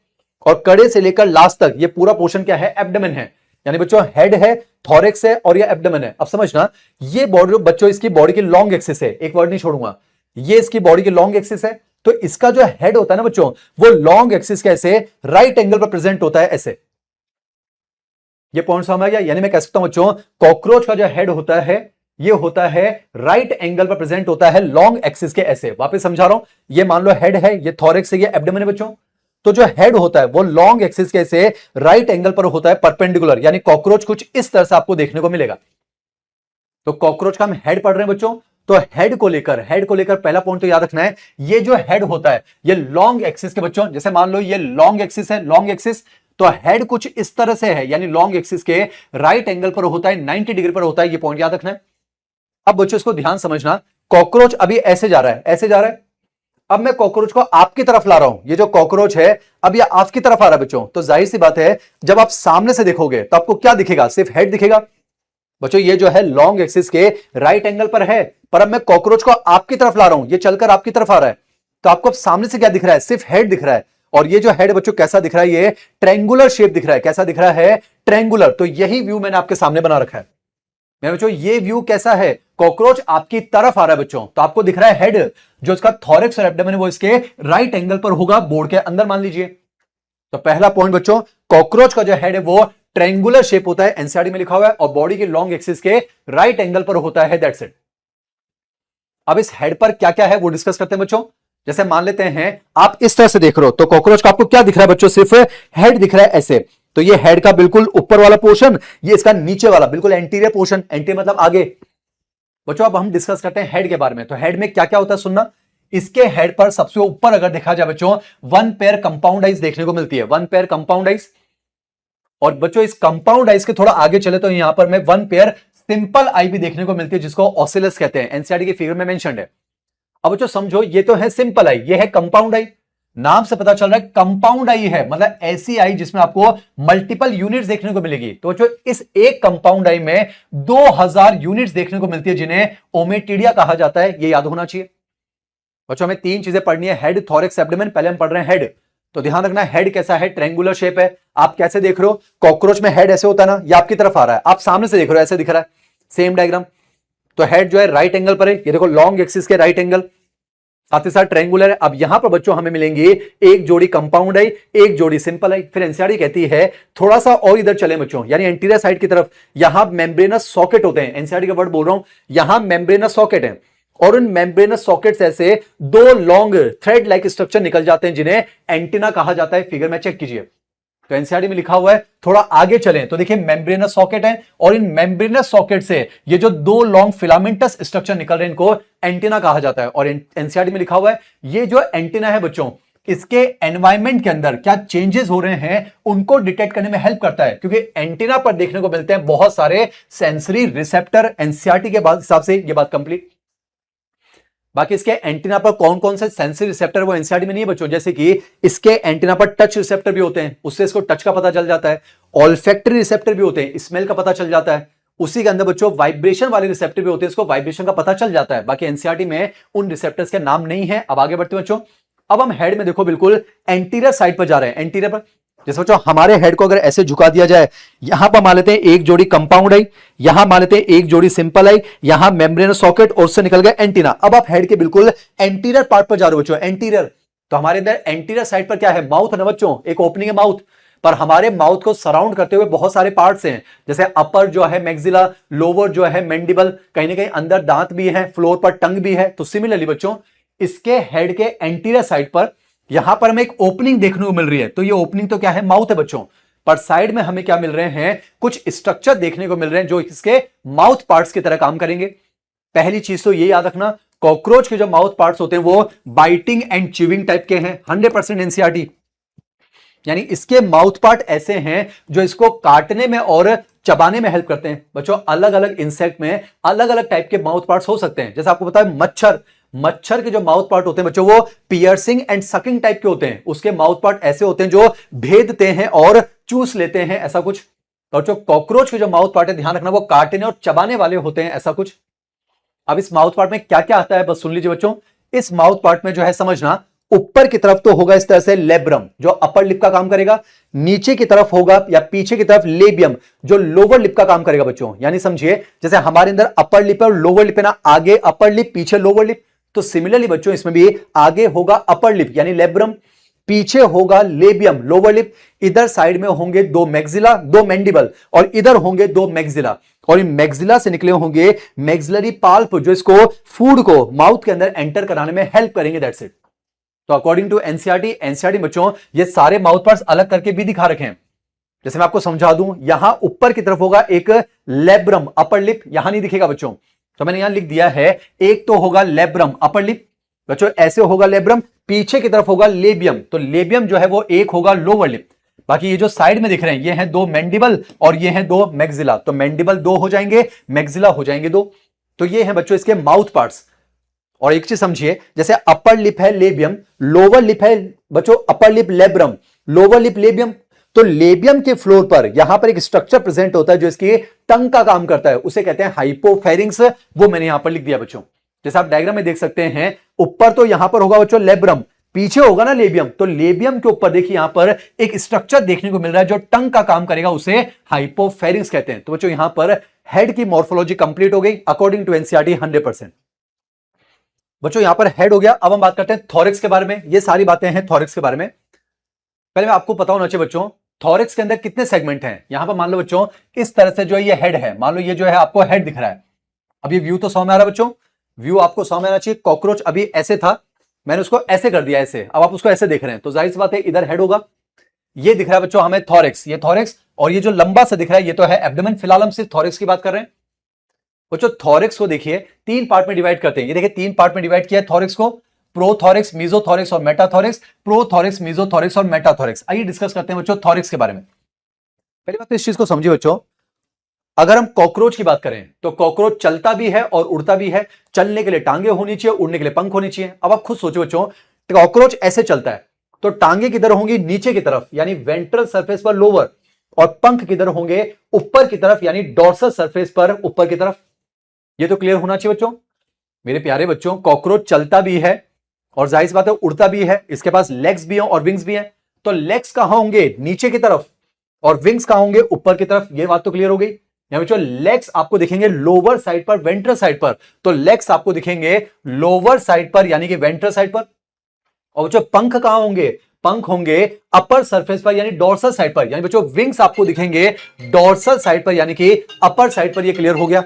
और कड़े से लेकर लास्ट तक ये पूरा पोर्शन क्या है? एब्डोमेन है। यानी बच्चों हेड है, थॉरिक्स है और ये एब्डोमेन है। अब समझना, ये बॉडी बच्चों इसकी बॉडी की लॉन्ग एक्सिस है, एक वर्ड नहीं छोड़ूंगा, ये इसकी बॉडी की लॉन्ग एक्सिस है। तो इसका जो हेड होता है ना बच्चों, वो लॉन्ग एक्सिस कैसे राइट एंगल पर प्रेजेंट होता है, ऐसे। ये पॉइंट समझ आ गया? यानी मैं कह सकता हूं बच्चों, कॉकरोच का जो हेड होता है ये होता है राइट एंगल पर प्रेजेंट होता है, लॉन्ग एक्सिस के ऐसे। वापस समझा रहा हूं, ये मान लो हेड है, ये थॉरिक्स है, ये एब्डोमेन है बच्चों। तो जो हेड होता है वो लॉन्ग एक्सिस के ऐसे राइट एंगल पर होता है, परपेंडिकुलर। यानी कॉकरोच कुछ इस तरह से आपको देखने को मिलेगा। तो कॉकरोच का हम हेड पढ़ रहे हैं बच्चों। तो हेड को लेकर पहला पॉइंट तो याद रखना है, ये जो हेड होता है ये लॉन्ग एक्सिस के बच्चों, जैसे मान लो ये लॉन्ग एक्सिस है, लॉन्ग एक्सिस, तो हेड कुछ इस तरह से है, यानी लॉन्ग एक्सिस के राइट एंगल पर होता है, 90 डिग्री पर होता है। ये पॉइंट याद रखना है। अब बच्चों इसको ध्यान समझना, कॉकरोच अभी ऐसे जा रहा है, ऐसे जा रहा है। अब मैं कॉकरोच को आपकी तरफ ला रहा हूं, ये जो कॉकरोच है अब ये आपकी तरफ आ रहा है बच्चों। तो जाहिर सी बात है, जब आप सामने से देखोगे तो आपको क्या दिखेगा? सिर्फ हेड दिखेगा बच्चों। ये जो है लॉन्ग एक्सिस के राइट एंगल पर है, पर अब मैं कॉकरोच को आपकी तरफ ला रहा हूं, ये चलकर आपकी तरफ आ रहा है। तो आपको अब सामने से क्या दिख रहा है? सिर्फ हेड दिख रहा है। और ये जो हेड बच्चों कैसा दिख रहा है? ये ट्रायंगुलर शेप दिख रहा है। कैसा दिख रहा है? ट्रायंगुलर। तो यही व्यू मैंने आपके सामने बना रखा है। मैं बच्चों ये व्यू कैसा है? कॉकरोच आपकी तरफ आ रहा है बच्चों, तो आपको दिख रहा है हेड, जो इसका थॉरिक्स और एब्डोमेन है वो इसके राइट एंगल पर होगा, बोर्ड के अंदर मान लीजिए। तो पहला पॉइंट बच्चों, कॉकरोच का जो हेड है वो ट्रायंगुलर शेप होता है, एनसीईआरटी में लिखा हुआ है, और बॉडी के लॉन्ग एक्सिस के राइट एंगल पर होता है, दैट्स इट। अब इस हेड पर क्या क्या है वो डिस्कस करते हैं बच्चों। जैसे मान लेते हैं आप इस तरह से देख रहे हो, तो कॉकरोच का आपको क्या दिख रहा है बच्चों? सिर्फ हेड दिख रहा है ऐसे। तो ये हेड का बिल्कुल ऊपर वाला पोर्शन, ये इसका नीचे वाला बिल्कुल एंटीरियर पोर्शन, एंटीरियर मतलब आगे। बच्चों अब हम डिस्कस करते हैं हेड के बारे में। तो हेड में क्या क्या होता है सुनना। इसके हेड पर सबसे ऊपर अगर देखा जाए बच्चों, 1 पेयर कंपाउंड आइज देखने को मिलती है, 1 पेयर कंपाउंड आइज। और बच्चों इस कंपाउंड आइज के थोड़ा आगे चले तो यहां पर मैं 1 पेयर सिंपल आई भी देखने को मिलती है, जिसको ऑसिलस कहते हैं, एनसीईआरटी की फिगर में मेंशन्ड है। अब बच्चों समझो, ये तो है सिंपल आई, ये है कंपाउंड आई। नाम से पता चल रहा है कंपाउंड आई है, मतलब ऐसी आई जिसमें आपको मल्टीपल यूनिट्स देखने को मिलेगी। तो बच्चों इस एक कंपाउंड आई में 2000 यूनिट्स देखने को मिलती है, जिन्हें ओमेटिडिया कहा जाता है। ये याद होना चाहिए बच्चों। हमें 3 चीजें पढ़नी है, हेड, थॉरिक्स, एब्डोमेन। पहले हम पढ़ रहे हैं हेड। तो ध्यान रखना, हेड कैसा है? ट्रायंगुलर शेप है। आप कैसे देख रहे हो? कॉकरोच में हेड ऐसे होता है ना, ये आपकी तरफ आ रहा है, आप सामने से देख रहे हो, ऐसे दिख रहा है, सेम डायग्राम। तो हेड जो है राइट एंगल पर है, ये देखो लॉन्ग एक्सिस के राइट एंगल। साथ ही साथ ट्रायंगुलर है। अब यहां पर बच्चों हमें मिलेंगे एक जोड़ी कंपाउंड आई, एक जोड़ी सिंपल आई। फिर एनसीईआरटी कहती है थोड़ा सा और इधर चले बच्चों, यानी एंटीरियर साइड की तरफ, यहां मेम्ब्रेनस सॉकेट होते हैं। एनसीईआरटी का वर्ड बोल रहा हूं, यहां मेम्ब्रेनस सॉकेट है और उन मेम्ब्रेनस सॉकेट ऐसे दो लॉन्ग थ्रेड लाइक स्ट्रक्चर निकल जाते हैं जिन्हें एंटीना कहा जाता है। फिगर में चेक कीजिए, तो एनसीईआरटी में लिखा हुआ है, थोड़ा आगे चलें तो देखिए मेम्ब्रेनस सॉकेट है और इन मेम्ब्रेनस सॉकेट से ये जो दो लॉन्ग फिलामेंटस स्ट्रक्चर निकल रहे हैं इनको एंटीना कहा जाता है। और एनसीईआरटी में लिखा हुआ है ये जो एंटीना है बच्चों, इसके एनवायरमेंट के अंदर क्या चेंजेस हो रहे हैं उनको डिटेक्ट करने में हेल्प करता है, क्योंकि एंटीना पर देखने को मिलते हैं बहुत सारे सेंसरी रिसेप्टर। एनसीईआरटी के हिसाब से ये बात कंप्लीट। बाकी इसके एंटीना पर कौन कौन से सेंसरी रिसेप्टर वो एनसीईआरटी में नहीं बच्चों, जैसे कि इसके एंटीना पर टच रिसेप्टर भी होते हैं, उससे इसको टच का पता चल जाता है। ऑल्फैक्टरी रिसेप्टर भी होते हैं, स्मेल का पता चल जाता है। उसी के अंदर बच्चों वाइब्रेशन वाले रिसेप्टर भी होते हैं, इसको वाइब्रेशन का पता चल जाता है। बाकी एनसीईआरटी में उन रिसेप्टर्स के नाम नहीं है। अब आगे बढ़ते बच्चों, अब हम हेड में देखो बिल्कुल एंटीरियर साइड पर जा रहे हैं। एंटीरियर पर जैसे बच्चों हमारे हेड को अगर ऐसे झुका दिया जाए, यहां पर मान लेते हैं एक जोड़ी कंपाउंड आई, यहां मान लेते हैं एक जोड़ी सिंपल आई, यहां मेम्ब्रेनस सॉकेट और उससे निकल गया एंटीना। अब आप हेड के बिल्कुल एंटीरियर पार्ट पर जा रहे हो बच्चों। एंटीरियर तो हमारे अंदर एंटीरियर साइड पर क्या है, माउथ है ना बच्चों, एक ओपनिंग है माउथ पर। हमारे माउथ को सराउंड करते हुए बहुत सारे पार्ट्स हैं, जैसे अपर जो है मैक्सिला, लोअर जो है मैंडिबल, कहीं ना कहीं अंदर दांत भी है, फ्लोर पर टंग भी है। तो सिमिलरली बच्चों इसके हेड के एंटीरियर साइड पर यहां पर हमें एक ओपनिंग देखने को मिल रही है। तो ये ओपनिंग तो क्या है, माउथ है बच्चों, पर साइड में हमें क्या मिल रहे हैं, कुछ स्ट्रक्चर देखने को मिल रहे हैं जो इसके माउथ पार्ट्स की तरह काम करेंगे। पहली चीज तो ये याद रखना, कॉकरोच के जो माउथ पार्ट्स होते हैं वो बाइटिंग एंड च्यूइंग टाइप के हैं। 100% एनसीईआरटी, यानी इसके माउथ पार्ट ऐसे हैं जो इसको काटने में और चबाने में हेल्प करते हैं। बच्चों अलग अलग इंसेक्ट में अलग अलग टाइप के माउथ पार्ट्स हो सकते हैं। जैसे आपको पता है मच्छर के जो माउथ पार्ट होते हैं बच्चों वो पियर्सिंग एंड सकिंग टाइप के होते हैं। उसके माउथ पार्ट ऐसे होते हैं जो भेदते हैं और चूस लेते हैं, ऐसा कुछ। और जो कॉकरोच के जो माउथ पार्ट है, ध्यान रखना, वो काटने और चबाने वाले होते हैं, ऐसा कुछ। अब इस माउथ पार्ट में क्या क्या आता है बस सुन लीजिए बच्चों। इस माउथ पार्ट में जो है समझना, ऊपर की तरफ तो होगा इस तरह से लेब्रम जो अपर लिप का काम करेगा, नीचे की तरफ होगा या पीछे की तरफ लेबियम जो लोअर लिप का काम करेगा बच्चों। यानी समझिए जैसे हमारे अंदर अपर लिप और लोअर लिप है ना, आगे अपर लिप पीछे लोअर लिप, तो सिमिलरली बच्चों इसमें भी आगे होगा अपर लिप यानी लेब्रम, पीछे होगा लेबियम लोअर लिप, इधर साइड में होंगे दो मैक्सिला, दो मैंडिबल, और इधर होंगे दो मैक्सिला, और इन मैक्सिला से निकले होंगे मैक्सिलरी पाल्प जो इसको फूड को माउथ के अंदर एंटर कराने में हेल्प करेंगे। That's it. तो अकॉर्डिंग टू एनसीईआरटी बच्चों ये सारे माउथ पार्ट्स अलग करके भी दिखा रखे हैं। जैसे मैं आपको समझा दूं, यहां ऊपर की तरफ होगा एक लेब्रम अपर लिप, यहां नहीं दिखेगा बच्चों, तो मैंने यहां लिख दिया है एक तो होगा लेब्रम अपर लिप बच्चों, ऐसे होगा लेब्रम, पीछे की तरफ होगा लेबियम, तो लेबियम जो है वो एक होगा लोअर लिप। बाकी ये जो साइड में दिख रहे हैं ये हैं दो मैंडिबल और ये हैं दो मैक्सिला, तो मैंडिबल दो हो जाएंगे, मैक्सिला हो जाएंगे दो। तो ये हैं बच्चों इसके माउथ पार्ट्स। और एक चीज समझिए, जैसे अपर लिप है लेबियम, लोअर लिप है बच्चों upper lip labrum, lower lip labium, तो लेबियम के फ्लोर पर यहां पर एक स्ट्रक्चर प्रेजेंट होता है जो इसकी टंग का काम करता है, उसे कहते हैं हाइपोफेरिंक्स, वो मैंने यहां पर लिख दिया बच्चों। जैसे आप डायग्राम में देख सकते हैं, ऊपर तो यहां पर होगा बच्चों लेब्रम, पीछे होगा ना लेबियम, तो लेबियम के ऊपर देखिए यहां पर एक स्ट्रक्चर देखने को मिल रहा है जो टंग का काम करेगा, उसे हाइपोफेरिंक्स कहते हैं। तो बच्चों यहां पर हेड की मॉर्फोलॉजी कंप्लीट हो गई अकॉर्डिंग टू एनसीईआरटी 100%। बच्चों यहां पर हेड हो गया। अब हम बात करते हैं थॉरिक्स के बारे में। ये सारी बातें हैं थॉरिक्स के बारे में। पहले मैं आपको पता होना चाहिए बच्चों थॉरिक्स के अंदर कितने सेगमेंट हैं। यहां पर मान लो बच्चों इस तरह से जो है ये हेड है, मान लो ये जो है आपको हेड दिख रहा है। अब ये व्यू तो समझ में आ रहा है बच्चों, व्यू आपको समझ में आना चाहिए। कॉकरोच अभी ऐसे था, मैंने उसको ऐसे कर दिया ऐसे, अब आप उसको ऐसे देख रहे हैं, तो जाहिर सी बात है इधर हेड होगा। ये दिख रहा है बच्चों हमें थॉरिक्स, ये थॉरिक्स, और ये जो लंबा सा दिख रहा है ये तो है एब्डोमेन। फिलहाल हम सिर्फ थॉरिक्स की बात कर रहे हैं बच्चों। थॉरिक्स को देखिए तीन पार्ट में डिवाइड करते हैं, ये देखिए तीन पार्ट में डिवाइड किया है थॉरिक्स को, प्रोथॉरिक्स, मीजोथॉरिक्स और मेटाथॉरिक्स। प्रोथॉरिक्स, मीजोथॉरिक्स और मेटाथॉरिक्स। आइए डिस्कस करते हैं बच्चों थॉरिक्स के बारे में। पहली बात तो इस चीज को समझिए बच्चों, अगर हम कॉकरोच की बात करें तो कॉकरोच चलता भी है और उड़ता भी है। चलने के लिए टांगे होनी चाहिए, उड़ने के लिए पंख होनी चाहिए। अब आप खुद सोचो बच्चों, कॉकरोच ऐसे चलता है तो टांगे किधर होंगी, नीचे की तरफ यानी वेंट्रल सरफेस पर लोअर, और पंख किधर होंगे, ऊपर की तरफ यानी डॉर्सल सरफेस पर ऊपर की तरफ। ये तो क्लियर होना चाहिए बच्चों। मेरे प्यारे बच्चों कॉकरोच चलता भी है और जाहिर सी बात है उड़ता भी है, इसके पास लेग्स भी हैं और विंग्स भी हैं। तो लेग्स कहां होंगे, नीचे की तरफ, और विंग्स कहां होंगे, ऊपर की तरफ। ये बात तो क्लियर हो गई। यहां बच्चों लेग्स आपको दिखेंगे लोअर साइड पर, वेंट्रल साइड पर, तो लेग्स आपको दिखेंगे लोअर साइड पर यानी कि वेंट्रल साइड पर। और बच्चों पंख कहां होंगे? पंख होंगे अपर सरफेस पर यानी डोर्सल साइड पर, यानी बच्चों विंग्स आपको दिखेंगे डोर्सल साइड पर यानी कि अपर साइड पर। ये क्लियर हो गया,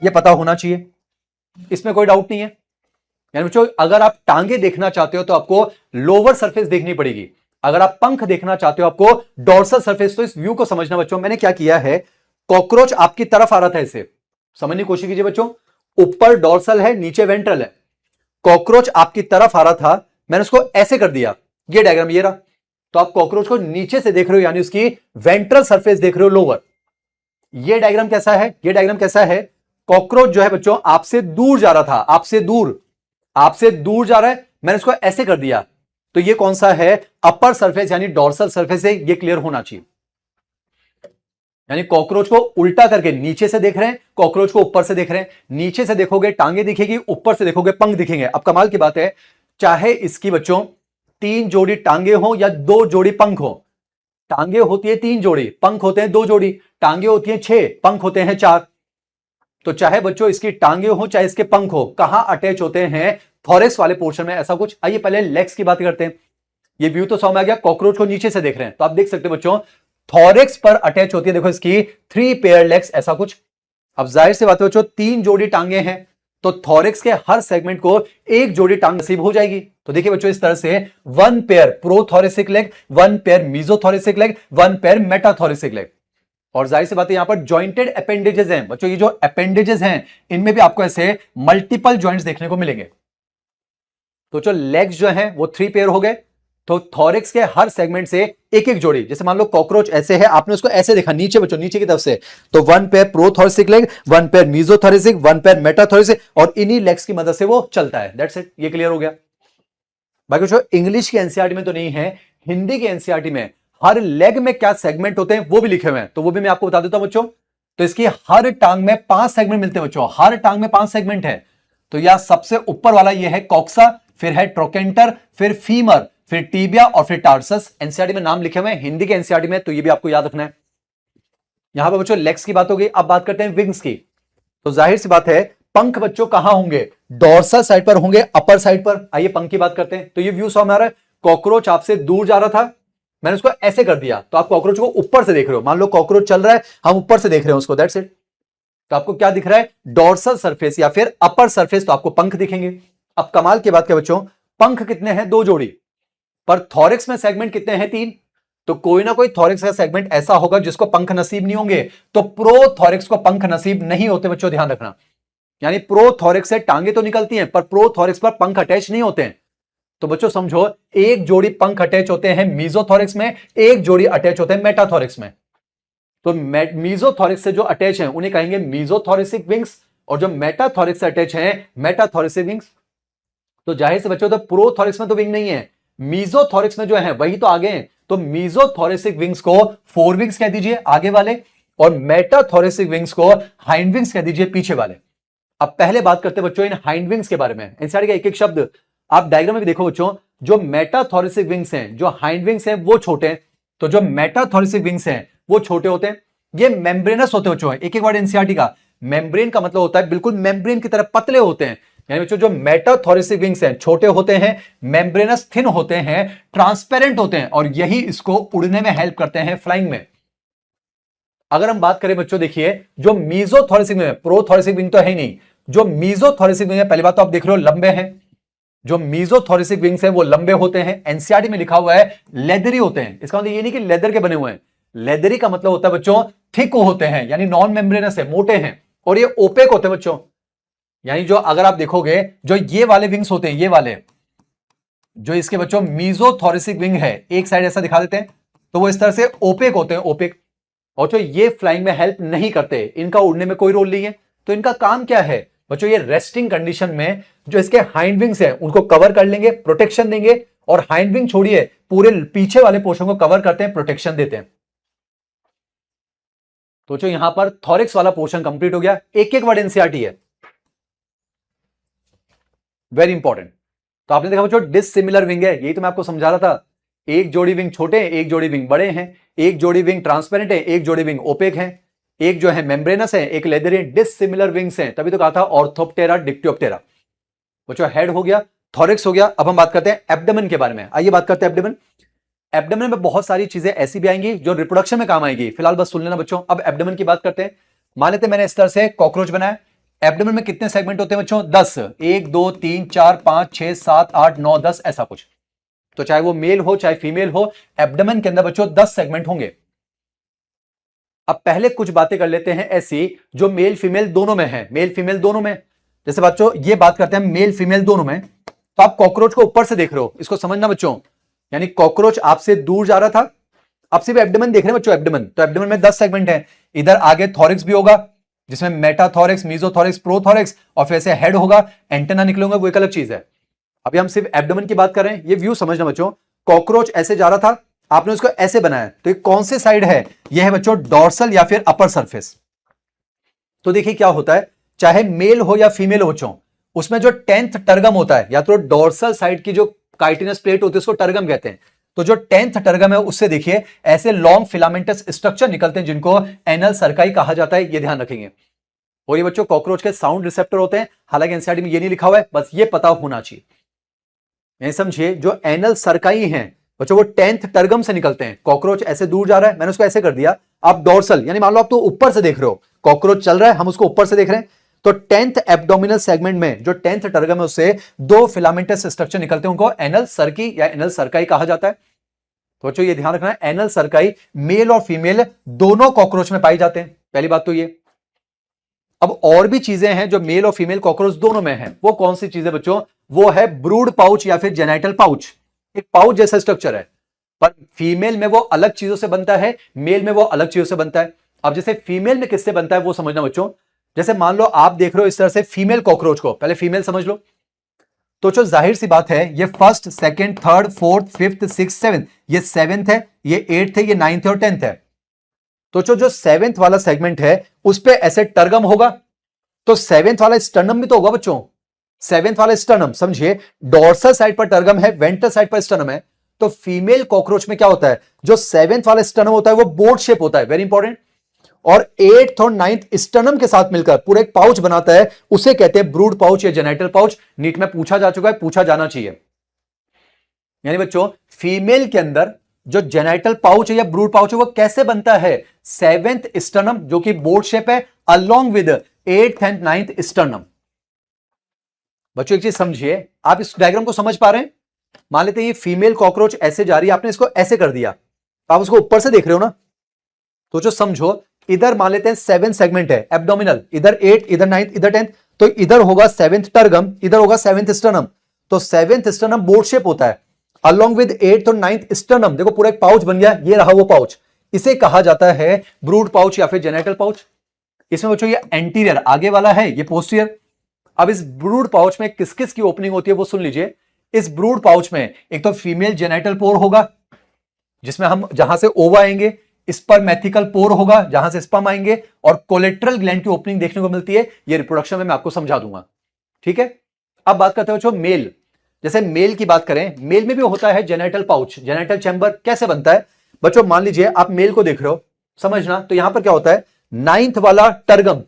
ये पता होना चाहिए, इसमें कोई डाउट नहीं है। यानी बच्चों अगर आप टांगे देखना चाहते हो तो आपको लोअर सरफेस देखनी पड़ेगी, अगर आप पंख देखना चाहते हो आपको डोर्सल सरफेस। तो इस व्यू को समझना बच्चों, मैंने क्या किया है, कॉकरोच आपकी तरफ आ रहा था, इसे समझने की कोशिश कीजिए बच्चों। ऊपर डोर्सल है, नीचे वेंट्रल है, कॉकरोच आपकी तरफ आ रहा था, मैंने उसको ऐसे कर दिया, ये डायग्राम ये रहा। तो आप कॉकरोच को नीचे से देख रहे हो यानी उसकी वेंट्रल सरफेस देख रहे हो, लोअर। ये डायग्राम कैसा है? ये डायग्राम कैसा है? कॉकरोच जो है बच्चों आपसे दूर जा रहा था, आपसे दूर जा रहा है, मैंने इसको ऐसे कर दिया। तो ये कौन सा है? अपर सरफेस यानी डोर्सल सरफेस है, ये क्लियर होना चाहिए। यानी कॉकरोच को उल्टा करके नीचे से देख रहे हैं, कॉकरोच को ऊपर से देख रहे हैं। नीचे से देखोगे टांगे दिखेगी, ऊपर से देखोगे पंख दिखेंगे। अब कमाल की बात है, चाहे इसकी बच्चों 3 जोड़ी टांगे हो या 2 जोड़ी पंख हो, टांगे होती है 3 जोड़ी, पंख होते हैं 2 जोड़ी, टांगे होती है 6, पंख होते हैं 4। तो चाहे बच्चों इसकी टांगे हो चाहे इसके पंख हो, कहां अटैच होते हैं? थॉरेक्स वाले पोर्शन में, ऐसा कुछ। आइए पहले लेग्स की बात करते हैं। ये व्यू तो समझ में आ गया, कॉकरोच को नीचे से देख रहे हैं, तो आप देख सकते हो बच्चों थॉरेक्स पर अटैच होती है, देखो इसकी 3 पेयर लेग्स, ऐसा कुछ। अब जाहिर सी बात है बच्चों 3 जोड़ी टांगे हैं, तो थॉरेक्स के हर सेगमेंट को 1 जोड़ी टांग नसीब हो जाएगी। तो देखिए बच्चों इस तरह से 1 pair prothoracic leg, 1 pair mesothoracic leg, 1 pair metathoracic leg. और जाहिर सी बात है यहां पर जॉइंटेड अपेंडेजेस हैं बच्चों, ये जो अपेंडेजेस हैं इनमें भी आपको ऐसे मल्टीपल जॉइंट्स देखने को मिलेंगे। तो जो लेग्स जो हैं वो 3 पेयर हो गए, तो थॉरेक्स के हर सेगमेंट से 1-1 जोड़ी। जैसे मान लो कॉकरोच ऐसे है, आपने उसको ऐसे देखा नीचे बच्चों, नीचे की तरफ से, तो 1 pair prothoracic leg, 1 pair mesothoracic, 1 pair metathoracic, और इन्हीं लेग्स की मदद से वो चलता है। दैट्स इट, ये क्लियर हो गया। बाकी जो इंग्लिश की एनसीईआरटी में तो नहीं है, हिंदी की एनसीईआरटी में हर लेग में क्या सेगमेंट होते हैं वो भी लिखे हुए हैं, तो वो भी मैं आपको बता देता हूं बच्चों। तो इसकी हर टांग में 5 सेगमेंट मिलते हैं बच्चों, हर टांग में 5 सेगमेंट है। तो यह सबसे ऊपर वाला ये है कॉक्सा, फिर है ट्रोकेंटर, फिर फीमर, फिर टीबिया और फिर टार्सस। एनसीईआरटी में नाम लिखे हुए हैं, हिंदी के एनसीईआरटी में, तो ये भी आपको याद रखना है। यहां पर बच्चों लेग्स की बात हो गई, अब बात करते हैं विंग्स की। तो जाहिर सी बात है पंख बच्चों कहां होंगे? डोर्सल साइड पर होंगे, अपर साइड पर। आइए पंख की बात करते हैं। तो ये व्यू समझ में आ रहा है, कॉकरोच आपसे दूर जा रहा था, मैंने उसको ऐसे कर दिया, तो आप कॉकरोच को ऊपर से देख रहे हो। मान लो कॉकरोच चल रहा है, हम ऊपर से देख रहे हैं उसको, दैट्स इट। तो आपको क्या दिख रहा है? डोर्सल सरफेस या फिर अपर सरफेस, तो आपको पंख दिखेंगे। अब कमाल की बात क्या बच्चों, पंख कितने हैं? 2 जोड़ी, पर थॉरेक्स में सेगमेंट कितने हैं? 3। तो कोई ना कोई थॉरेक्स का सेगमेंट ऐसा होगा जिसको पंख नसीब नहीं होंगे, तो प्रोथॉरेक्स को पंख नसीब नहीं होते बच्चों, ध्यान रखना। यानी प्रोथॉरेक्स से टांगे तो निकलती हैं, पर प्रोथॉरेक्स पर पंख अटैच नहीं होते हैं। तो बच्चों समझो 1 जोड़ी पंख अटैच होते हैं मीजोथॉरेक्स में, 1 जोड़ी अटैच होते हैं मेटाथॉरेक्स में। तो मीजोथॉरेक्स से जो अटैच हैं उन्हें कहेंगे मीजोथॉरेसिक विंग्स, और जो मेटाथॉरेक्स से अटैच हैं मेटाथॉरेसिक विंग्स। तो जाहिर से बच्चों तो प्रोथॉरेक्स में तो विंग नहीं है, मीजोथॉरेक्स में जो है वही तो आगे हैं। तो मीजोथॉरेसिक विंग्स को फोर विंग्स कह दीजिए, आगे वाले, और मेटाथॉरेसिक विंग्स को हाइंड विंग्स कह दीजिए, पीछे वाले। अब पहले बात करते हैं बच्चों इन हाइंड विंग्स के बारे में। एनसीईआरटी का एक-एक शब्द आप डायग्राम में भी देखो बच्चों। जो मेटाथॉरेसिक विंग्स हैं, जो हाइंड विंग्स हैं वो छोटे हैं, तो जो मेटाथॉरेसिक विंग्स हैं वो छोटे होते हैं। ये मेम्ब्रेनस होते हैं बच्चों, एक एक वर्ड एनसीईआरटी का। मेम्ब्रेन का मतलब होता है बिल्कुल मेम्ब्रेन की तरह पतले होते हैं। यानी बच्चों जो मेटाथॉरेसिक विंग्स हैं छोटे होते हैं, मेम्ब्रेनस थिन होते हैं, ट्रांसपेरेंट होते हैं, और यही इसको उड़ने में हेल्प करते हैं, फ्लाइंग में। अगर हम बात करें बच्चों, देखिए जो मीजोथॉरेसिक विंग है, प्रोथॉरेसिक विंग तो है ही नहीं, जो मीजोथॉरेसिक विंग है, पहली बात तो आप देख रहे हो लंबे हैं। जो मीजोथॉरेसिक विंग्स हैं वो लंबे होते हैं। एनसीईआरटी में लिखा हुआ है लेदरी होते हैं। इसका मतलब ये नहीं कि लेदर के बने हुए हैं, लेदरी का मतलब होता है बच्चों थिक होते हैं, यानी नॉन मेम्ब्रेनस है, मोटे हैं, और ये ओपेक होते हैं बच्चों। यानी जो अगर आप देखोगे जो ये वाले विंग्स होते हैं, ये वाले जो इसके बच्चों मीजोथॉरेसिक विंग है, एक साइड ऐसा दिखा देते हैं, तो वो इस तरह से ओपेक होते हैं, ओपेक। और जो ये फ्लाइंग में हेल्प नहीं करते, इनका उड़ने में कोई रोल नहीं है। तो इनका काम क्या है बच्चों? ये रेस्टिंग कंडीशन में जो इसके हाइंड विंग्स हैं उनको कवर कर लेंगे, प्रोटेक्शन देंगे, और हाइंड विंग छोड़िए पूरे पीछे वाले पोर्शन को कवर करते हैं, प्रोटेक्शन देते हैं। तो जो यहां पर थॉरेक्स वाला पोर्शन कंप्लीट हो गया। एक एक वर्ड एनसीईआरटी है, वेरी इंपॉर्टेंट। तो आपने देखा बच्चों डिसिमिलर विंग है, यही तो मैं आपको समझा रहा था। एक जोड़ी विंग छोटे हैं, एक जोड़ी विंग बड़े हैं, एक जोड़ी विंग ट्रांसपेरेंट है, एक जोड़ी विंग ओपेक है। एक जो है मेम्ब्रेनस है, एक लेदरी, डिसिमिलर विंग्स हैं, तभी तो कहा था ऑर्थोप्टेरा डिक्टियोप्टेरा। बच्चों हेड हो गया, थॉरिक्स हो गया। अब हम बात करते हैं एब्डोमेन के बारे में। आइए बात करते हैं एब्डोमेन। एब्डोमेन में बहुत सारी चीजें ऐसी भी आएंगी जो रिप्रोडक्शन में काम आएगी, फिलहाल बस सुन लेना बच्चों। अब एब्डोमेन की बात करते हैं। मान लेते हैं मैंने इस तरह से कॉकरोच बनाया। एब्डोमेन में कितने सेगमेंट होते हैं बच्चों? 10। 1 2 3 4 5 6 7 8 9 10 ऐसा कुछ। तो चाहे वो मेल हो चाहे फीमेल हो, एब्डोमेन के अंदर बच्चों 10 सेगमेंट होंगे। अब पहले कुछ बातें कर लेते हैं ऐसी जो मेल फीमेल दोनों में है। मेल फीमेल दोनों में, जैसे बच्चों ये बात करते हैं मेल फीमेल दोनों में, तो आप कॉकरोच को ऊपर से देख रहे हो, इसको समझना बच्चों। यानी कॉकरोच आपसे दूर जा रहा था, आप सिर्फ एब्डोमेन देख रहे हैं बच्चों। एब्डोमेन, तो एब्डोमेन में 10 सेगमेंट है। इधर आगे थॉरिक्स भी होगा, जिसमें मेटाथॉरिक्स, मीजोथॉरिक्स, प्रोथॉरिक्स, और फिर से हेड होगा, एंटेना निकलेंगे, वो एक अलग चीज है। अभी हम सिर्फ एब्डोमेन की बात कर रहे हैं। ये व्यू समझना बच्चों। कॉकरोच ऐसे जा रहा था, आपने उसको ऐसे बनाया, तो ये कौन से साइड है? यह है बच्चों डोर्सल या फिर अपर सरफेस। तो देखिए क्या होता है, चाहे मेल हो या फीमेल हो बच्चों, उसमें जो 10th टर्गम होता है, या तो डोर्सल साइड की जो काइटिनस प्लेट होती है उसको टर्गम कहते हैं। तो जो 10th टर्गम है उससे देखिए ऐसे लॉन्ग फिलामेंटस स्ट्रक्चर निकलते हैं जिनको एनल सर्काई कहा जाता है, ये ध्यान रखेंगे। और ये बच्चों कॉकरोच के साउंड रिसेप्टर होते हैं, हालांकि एनसीईआरटी में ये नहीं लिखा हुआ है, बस ये पता होना चाहिए। नहीं समझिए, जो एनल सर्काई हैं बच्चों वो 10th टर्गम से निकलते हैं। कॉकरोच ऐसे दूर जा रहा है, मैंने उसको ऐसे कर दिया। आप डोर्सल, यानी मान लो आप तो ऊपर से देख रहे हो, कॉकरोच चल रहा है, हम उसको ऊपर से देख रहे हैं, तो 10th एब्डोमिनल सेगमेंट में जो 10th टर्गम है उससे 2 फिलामेंटस स्ट्रक्चर निकलते हैं, उनको एनल सर्की या एनल सर्काई कहा जाता है। तो बच्चों ये ध्यान रखना है, एनल सर्काई मेल और फीमेल दोनों कॉकरोच में पाई जाते हैं। पहली बात तो ये। अब और भी चीजें हैं जो मेल और फीमेल कॉकरोच दोनों में हैं। वो कौन सी चीजें बच्चों? वो है ब्रूड पाउच या फिर जेनाइटल पाउच। एक पाउच जैसा स्ट्रक्चर है, पर फीमेल में वो अलग चीजों से बनता है, मेल में वो अलग चीजों से बनता है। अब जैसे फीमेल में किससे बनता है वो समझना बच्चों। जैसे मान लो आप देख रहे हो इस तरह से फीमेल कॉकरोच को, पहले फीमेल समझ लो। तो जो जाहिर सी बात है, ये first, second, third, fourth, fifth, six, seventh, ये 7th है, ये 8th है, ये 9th है और 10th है। तो जो 7th वाला सेगमेंट है उस पे ऐसे टर्गम होगा, तो 7th वाला स्टर्नम भी तो होगा बच्चों। 7th वाला स्टर्नम समझिए, डोर्सल साइड पर टर्गम है, वेंट्रल साइड पर स्टर्नम है। तो फीमेल कॉकरोच में क्या होता है, जो 7th वाला स्टर्नम होता है वो बोट शेप होता है, वेरी इंपॉर्टेंट, और 8th और 9th स्टर्नम के साथ मिलकर पूरा एक पाउच बनाता है, उसे कहते हैं ब्रूड पाउच या जेनाइटल पाउच। नीट में पूछा जा चुका है, पूछा जाना चाहिए। यानी बच्चों फीमेल के अंदर जो जेनाइटल पाउच है या ब्रूड पाउच है वो कैसे बनता है? 7th स्टर्नम जो कि बोट शेप है, along with 8th and 9th sternum. बच्चों एक चीज समझिए, आप इस डायग्राम को समझ पा रहे हैं? मान लेते हैं ये फीमेल कॉकरोच ऐसे जा रही है, आपने इसको ऐसे कर दिया, आप उसको ऊपर से देख रहे हो ना, तो जो समझो इधर मान लेते हैं 7 सेगमेंट है एब्डोमिनल, इधर 8, इधर 9, इधर 10, तो इधर होगा 7th टर्गम, इधर होगा 7th स्टर्नम। तो 7th स्टर्नम बोट शेप होता है, अलोंग विद 8th और 9th स्टर्नम। देखो पूरा एक पाउच बन गया, ये रहा वो पाउच, इसे कहा जाता है ब्रूड पाउच या फिर जेनाइटल पाउच। इसमें बच्चों ये एंटीरियर आगे वाला है, ये पोस्टीरियर। अब इस ब्रूड पाउच में किस किस की ओपनिंग होती है वो सुन लीजिए। इस ब्रूड पाउच में एक तो फीमेल जेनाइटल पोर होगा, जिसमें हम जहां से ओवा आएंगे, स्पर्मेथिकल पोर होगा जहां से स्पर्म आएंगे, और कोलेट्रल ग्लैंड की ओपनिंग देखने को मिलती है। ये रिप्रोडक्शन में मैं आपको समझा दूंगा, ठीक है। अब बात करते हैं बच्चों मेल। जैसे मेल की बात करें, मेल में भी होता है जेनाइटल पाउच, जेनाइटल चैम्बर। कैसे बनता है बच्चों? मान लीजिए आप मेल को देख रहे हो, समझना, तो यहां पर क्या होता है, 9th वाला टर्गम,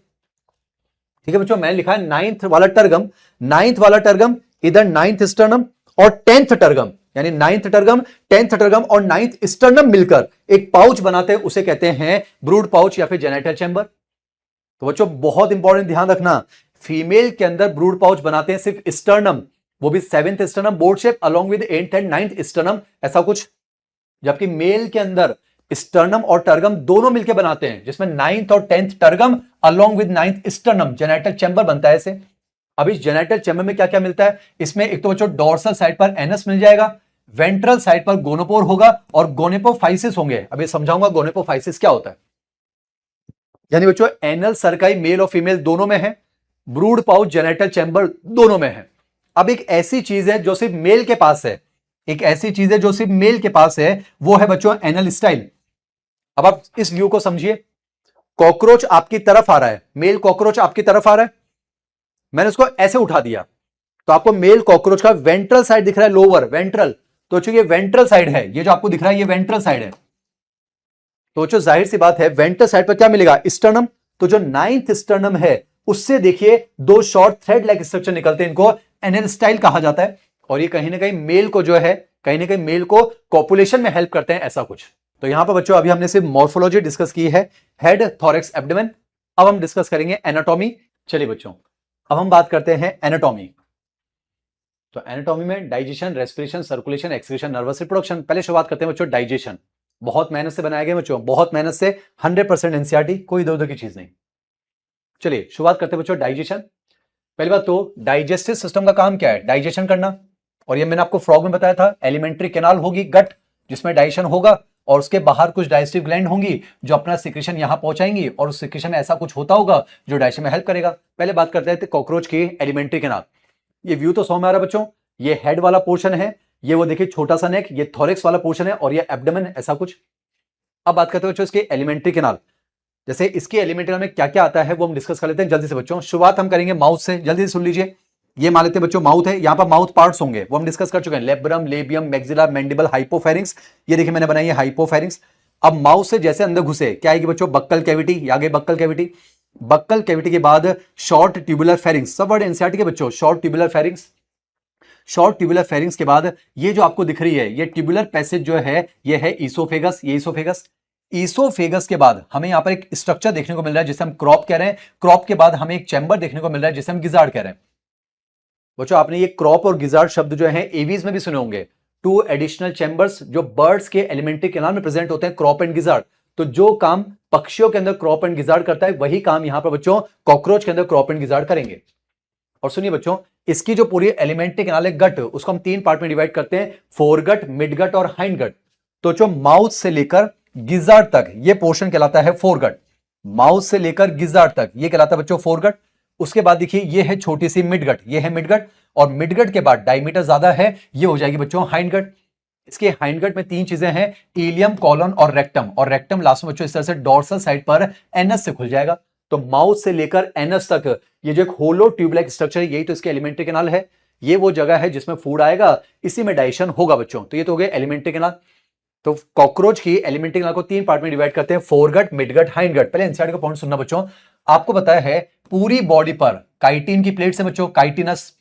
ठीक है बच्चों, मैंने लिखा है 9th वाला टर्गम, 9th वाला टर्गम, इधर 9th स्टर्नम और 10th टर्गम, यानी 9th टर्गम, 10th टर्गम और 9th स्टर्नम मिलकर एक पाउच बनाते हैं, उसे कहते हैं ब्रूड पाउच या फिर जेनाइटल चैम्बर। तो बच्चों बहुत इंपॉर्टेंट ध्यान रखना, फीमेल के अंदर ब्रूड पाउच बनाते हैं सिर्फ स्टर्नम, वो भी 7th sternum board shape along with 8th and 9th sternum, ऐसा कुछ। जबकि मेल के अंदर स्टर्नम और टर्गम दोनों मिलकर बनाते हैं, जिसमें 9th और 10th tergum along with 9th sternum, genital chamber बनता है इसे। अब इस जेनाइटल चैम्बर में क्या क्या मिलता है? इसमें एक तो बच्चों डोर्सल साइड पर एनस मिल जाएगा, वेंट्रल साइड पर गोनोपोर होगा और गोनेपोफाइसिस होंगे। अभी समझाऊंगा गोनेपोफाइसिस क्या होता है। यानी बच्चों एनल सर्काई मेल और फीमेल दोनों में है, ब्रूड पाउच जेनाइटल चैम्बर दोनों में है। अब एक ऐसी चीज है जो सिर्फ मेल के पास है, एक ऐसी चीज है जो सिर्फ मेल के पास है, वो है बच्चों एनल स्टाइल। अब आप इस व्यू को समझिए, कॉकरोच आपकी तरफ आ रहा है, मेल कॉकरोच आपकी तरफ आ रहा है, मैंने उसको ऐसे उठा दिया, तो आपको मेल कॉकरोच का वेंट्रल साइड दिख रहा है, लोअर वेंट्रल, तो चूंकि ये वेंट्रल साइड है, ये जो आपको दिख रहा है ये वेंट्रल साइड है। तो बच्चों जाहिर सी बात है वेंट्रल साइड पर क्या मिलेगा, स्टर्नम। तो जो 9th स्टर्नम है उससे देखिए दो शॉर्ट थ्रेड लाइक स्ट्रक्चर निकलते हैं, इनको एनएल स्टाइल कहा जाता है। और ये कहीं ना कहीं मेल को जो है, कहीं ना कहीं मेल को कॉपुलेशन में हेल्प करते हैं, ऐसा कुछ। तो यहां पर बच्चों अभी हमने सिर्फ मॉर्फोलॉजी डिस्कस की है, हेड, थॉरैक्स, एब्डोमेन। अब हम डिस्कस करेंगे एनाटॉमी। चलिए बच्चों अब हम बात करते हैं एनाटॉमी। तो एनाटॉमी में digestion, respiration, circulation, excretion, nervous reproduction. पहले शुरुआत करते हैं बच्चों डाइजेशन। बहुत मेहनत से बनाया गया बच्चों, बहुत मेहनत से, 100% एनसीईआरटी, कोई इधर उधर की चीज नहीं। चलिए शुरुआत करते हैं बच्चों डाइजेशन। पहली बात तो डाइजेस्टिव सिस्टम का काम क्या है, डाइजेशन करना। और ये मैंने आपको फ्रॉग में बताया था, एलिमेंट्री कैनाल होगी, गट, जिसमें डाइजेशन होगा, और उसके बाहर कुछ डाइजेस्टिव ग्लैंड होंगी जो अपना सिक्रेशन यहां पहुंचाएंगी, और उस सिक्रेशन में ऐसा कुछ होता होगा जो डाइजेशन में हेल्प करेगा। पहले बात करते हैं कॉकरोच की एलिमेंट्री कैनाल। ये व्यू तो समझ में आ रहा है बच्चों, ये हेड वाला पोर्शन है, ये वो देखिए छोटा सा नेक, ये थोरेक्स वाला पोर्शन है, और ये एब्डोमेन, ऐसा कुछ। अब बात करते हैं बच्चों इसके एलिमेंट्री कैनाल। जैसे इसके एलिमेंट्री कैनाल में क्या क्या आता है वो हम डिस्कस कर लेते हैं जल्दी से बच्चों। शुरुआत हम करेंगे माउथ से, जल्दी से सुन लीजिए। ये मान लेते हैं बच्चों माउथ है, यहां पर माउथ पार्ट्स होंगे, वो हम डिस्कस कर चुके हैं, लेब्रम, लेबियम, मैक्सिला, मैंडिबल, हाइपोफेरिंक्स। ये देखिए मैंने बनाई है हाइपोफेरिंक्स। अब माउथ से जैसे अंदर घुसे क्या आएगी बच्चों, बक्कल कैविटी, आगे बक्कल कैविटी। बक्कल कैविटी के बाद शॉर्ट ट्यूबुलर फेरिंग्स, सब वर्ड एनसीईआरटी के बच्चों, short tubular pharynx. Short tubular pharynx के बाद ये जो आपको दिख रही है ये ट्यूबुलर पैसेज जो है, ये है ईसोफेगस, ये ईसोफेगस। ईसोफेगस के बाद हमें यहां पर एक स्ट्रक्चर देखने को मिल रहा है जिसे हम क्रॉप कह रहे हैं। क्रॉप के बाद हमें एक चैम्बर देखने को मिल रहा है जिसे हम गिजार्ड कह रहे हैं। बच्चों आपने ये क्रॉप और गिजार्ड शब्द जो है एवीज में भी सुने होंगे, टू एडिशनल चैम्बर्स जो बर्ड्स के एलिमेंट्री कैनाल में प्रेजेंट होते हैं, क्रॉप एंड गिजार्ड। तो जो काम पक्षियों के अंदर क्रॉप एंड गिजार्ड करता है, वही काम यहां पर बच्चों कॉकरोच के अंदर क्रॉप एंड गिजार्ड करेंगे। और सुनिए बच्चों, इसकी जो पूरी एलिमेंट्री कैनाल है गट, उसको हम 3 पार्ट में डिवाइड करते हैं, फोरगट, मिडगट और हाइंडगट। तो जो माउथ से लेकर गिजार्ड तक ये पोर्शन कहलाता है फोरगट। माउथ से लेकर गिजार्ड तक ये कहलाता है बच्चों फोरगट। उसके बाद देखिए ये है छोटी सी मिडगट, ये है मिडगट। और मिडगट के बाद डायमीटर ज्यादा है, ये हो जाएगी बच्चों हाइंडगट। इसके हाइंडगट में 3 चीजें हैं, इलियम, कॉलन और रेक्टम। और रेक्टम लास्ट में बच्चों इस तरह से डोर्सल साइड पर एनस से खुल जाएगा। तो माउथ से लेकर एनस तक ये जो एक होलो ट्यूब लाइक स्ट्रक्चर है, यही तो इसके एलिमेंट्री कैनाल है। ये वो जगह है जिसमें फूड आएगा, इसी में डाइजेशन होगा बच्चों। तो ये तो हो गए एलिमेंट्री कैनाल। तो कॉकरोच की एलिमेंट्री कैनाल को 3 पार्ट में डिवाइड करते हैं, फोरगट, मिडगट, हाइंडगट। पहले एनसीईआरटी का पॉइंट सुनना बच्चों। आपको बताया है पूरी बॉडी पर काइटिन की प्लेट्स है बच्चों, काइटिनस।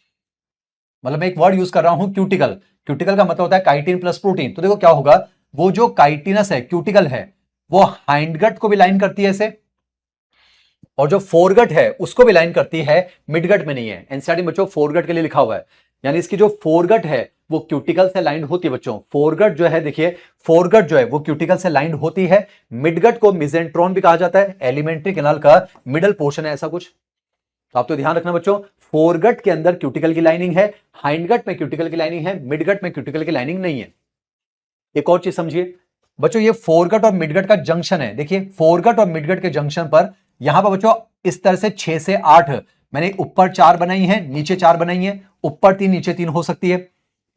मतलब मैं एक वर्ड यूज कर रहा हूं क्यूटिकल। क्यूटिकल का मतलब होता है काइटिन प्लस प्रोटीन। तो देखो क्या होगा, वो जो काइटिनस है, क्यूटिकल है, वो हाइंडगट को भी लाइन करती है ऐसे, और जो फोरगट है उसको भी लाइन करती है, मिडगट में नहीं है। एनसीईआरटी में बच्चों फोरगट के लिए लिखा हुआ है, यानी इसकी जो फोरगट है वो क्यूटिकल से लाइंड होती है बच्चों। फोरगट जो है देखिए, फोरगट जो है वो क्यूटिकल से लाइंड होती है। मिडगट को मिजेंट्रॉन भी कहा जाता है, एलिमेंट्री कैनाल का मिडल पोर्शन है, ऐसा कुछ। तो आप तो ध्यान रखना बच्चों, फोरगट के अंदर क्यूटिकल की लाइनिंग है, हाइंडगट में क्यूटिकल की लाइनिंग है, मिडगट में क्यूटिकल की लाइनिंग नहीं है। एक और चीज समझिए बच्चों, ये फोरगट और मिडगट का जंक्शन है। देखिए फोरगट और मिडगट के जंक्शन पर यहां पर बच्चों इस तरह से 6 से 8, मैंने ऊपर 4 बनाई है, नीचे 4 बनाई है, ऊपर 3 नीचे 3 हो सकती है।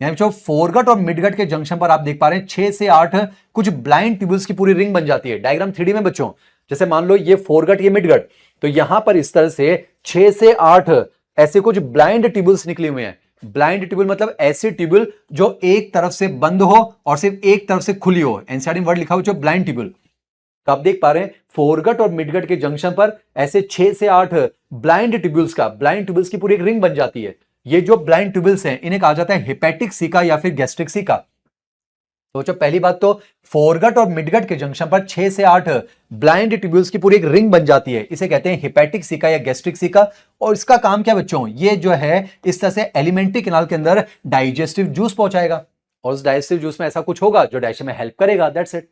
यानी बच्चों फोरगट और मिडगट के जंक्शन पर आप देख पा रहे हैं 6 से 8 कुछ ब्लाइंड ट्यूबल्स की पूरी रिंग बन जाती है। डायग्राम 3D में बच्चों, जैसे मान लो ये फोरगट, ये मिडगट, तो यहां पर इस तरह से 6 से 8 ऐसे कुछ ब्लाइंड ट्यूबल्स निकले हुए हैं। ब्लाइंड ट्यूबल मतलब ऐसी ट्यूबल जो एक तरफ से बंद हो और सिर्फ एक तरफ से खुली हो। एनसीईआरटी में वर्ड लिखा हुआ जो ब्लाइंड ट्यूबल। तो आप देख पा रहे हैं फोरगट और मिडगट के जंक्शन पर ऐसे 6 से 8 ब्लाइंड ट्यूबल्स की पूरी एक रिंग बन जाती है। ये जो ब्लाइंड ट्यूबल्स हैं इन्हें कहा जाता है हेपेटिक सिका या फिर गैस्ट्रिक सिका। तो जो पहली बात तो फोरगट और मिडगट के जंक्शन पर 6 से 8 ब्लाइंड ट्यूबल्स की पूरी एक रिंग बन जाती है, इसे कहते हैं हेपेटिक सिका या गैस्ट्रिक सिका। और इसका काम क्या बच्चों, ये जो है इस तरह से एलिमेंट्री कैनाल के अंदर डाइजेस्टिव जूस पहुंचाएगा, और उस डाइजेस्टिव जूस में ऐसा कुछ होगा जो डाइजेशन में हेल्प करेगा, दैट्स इट।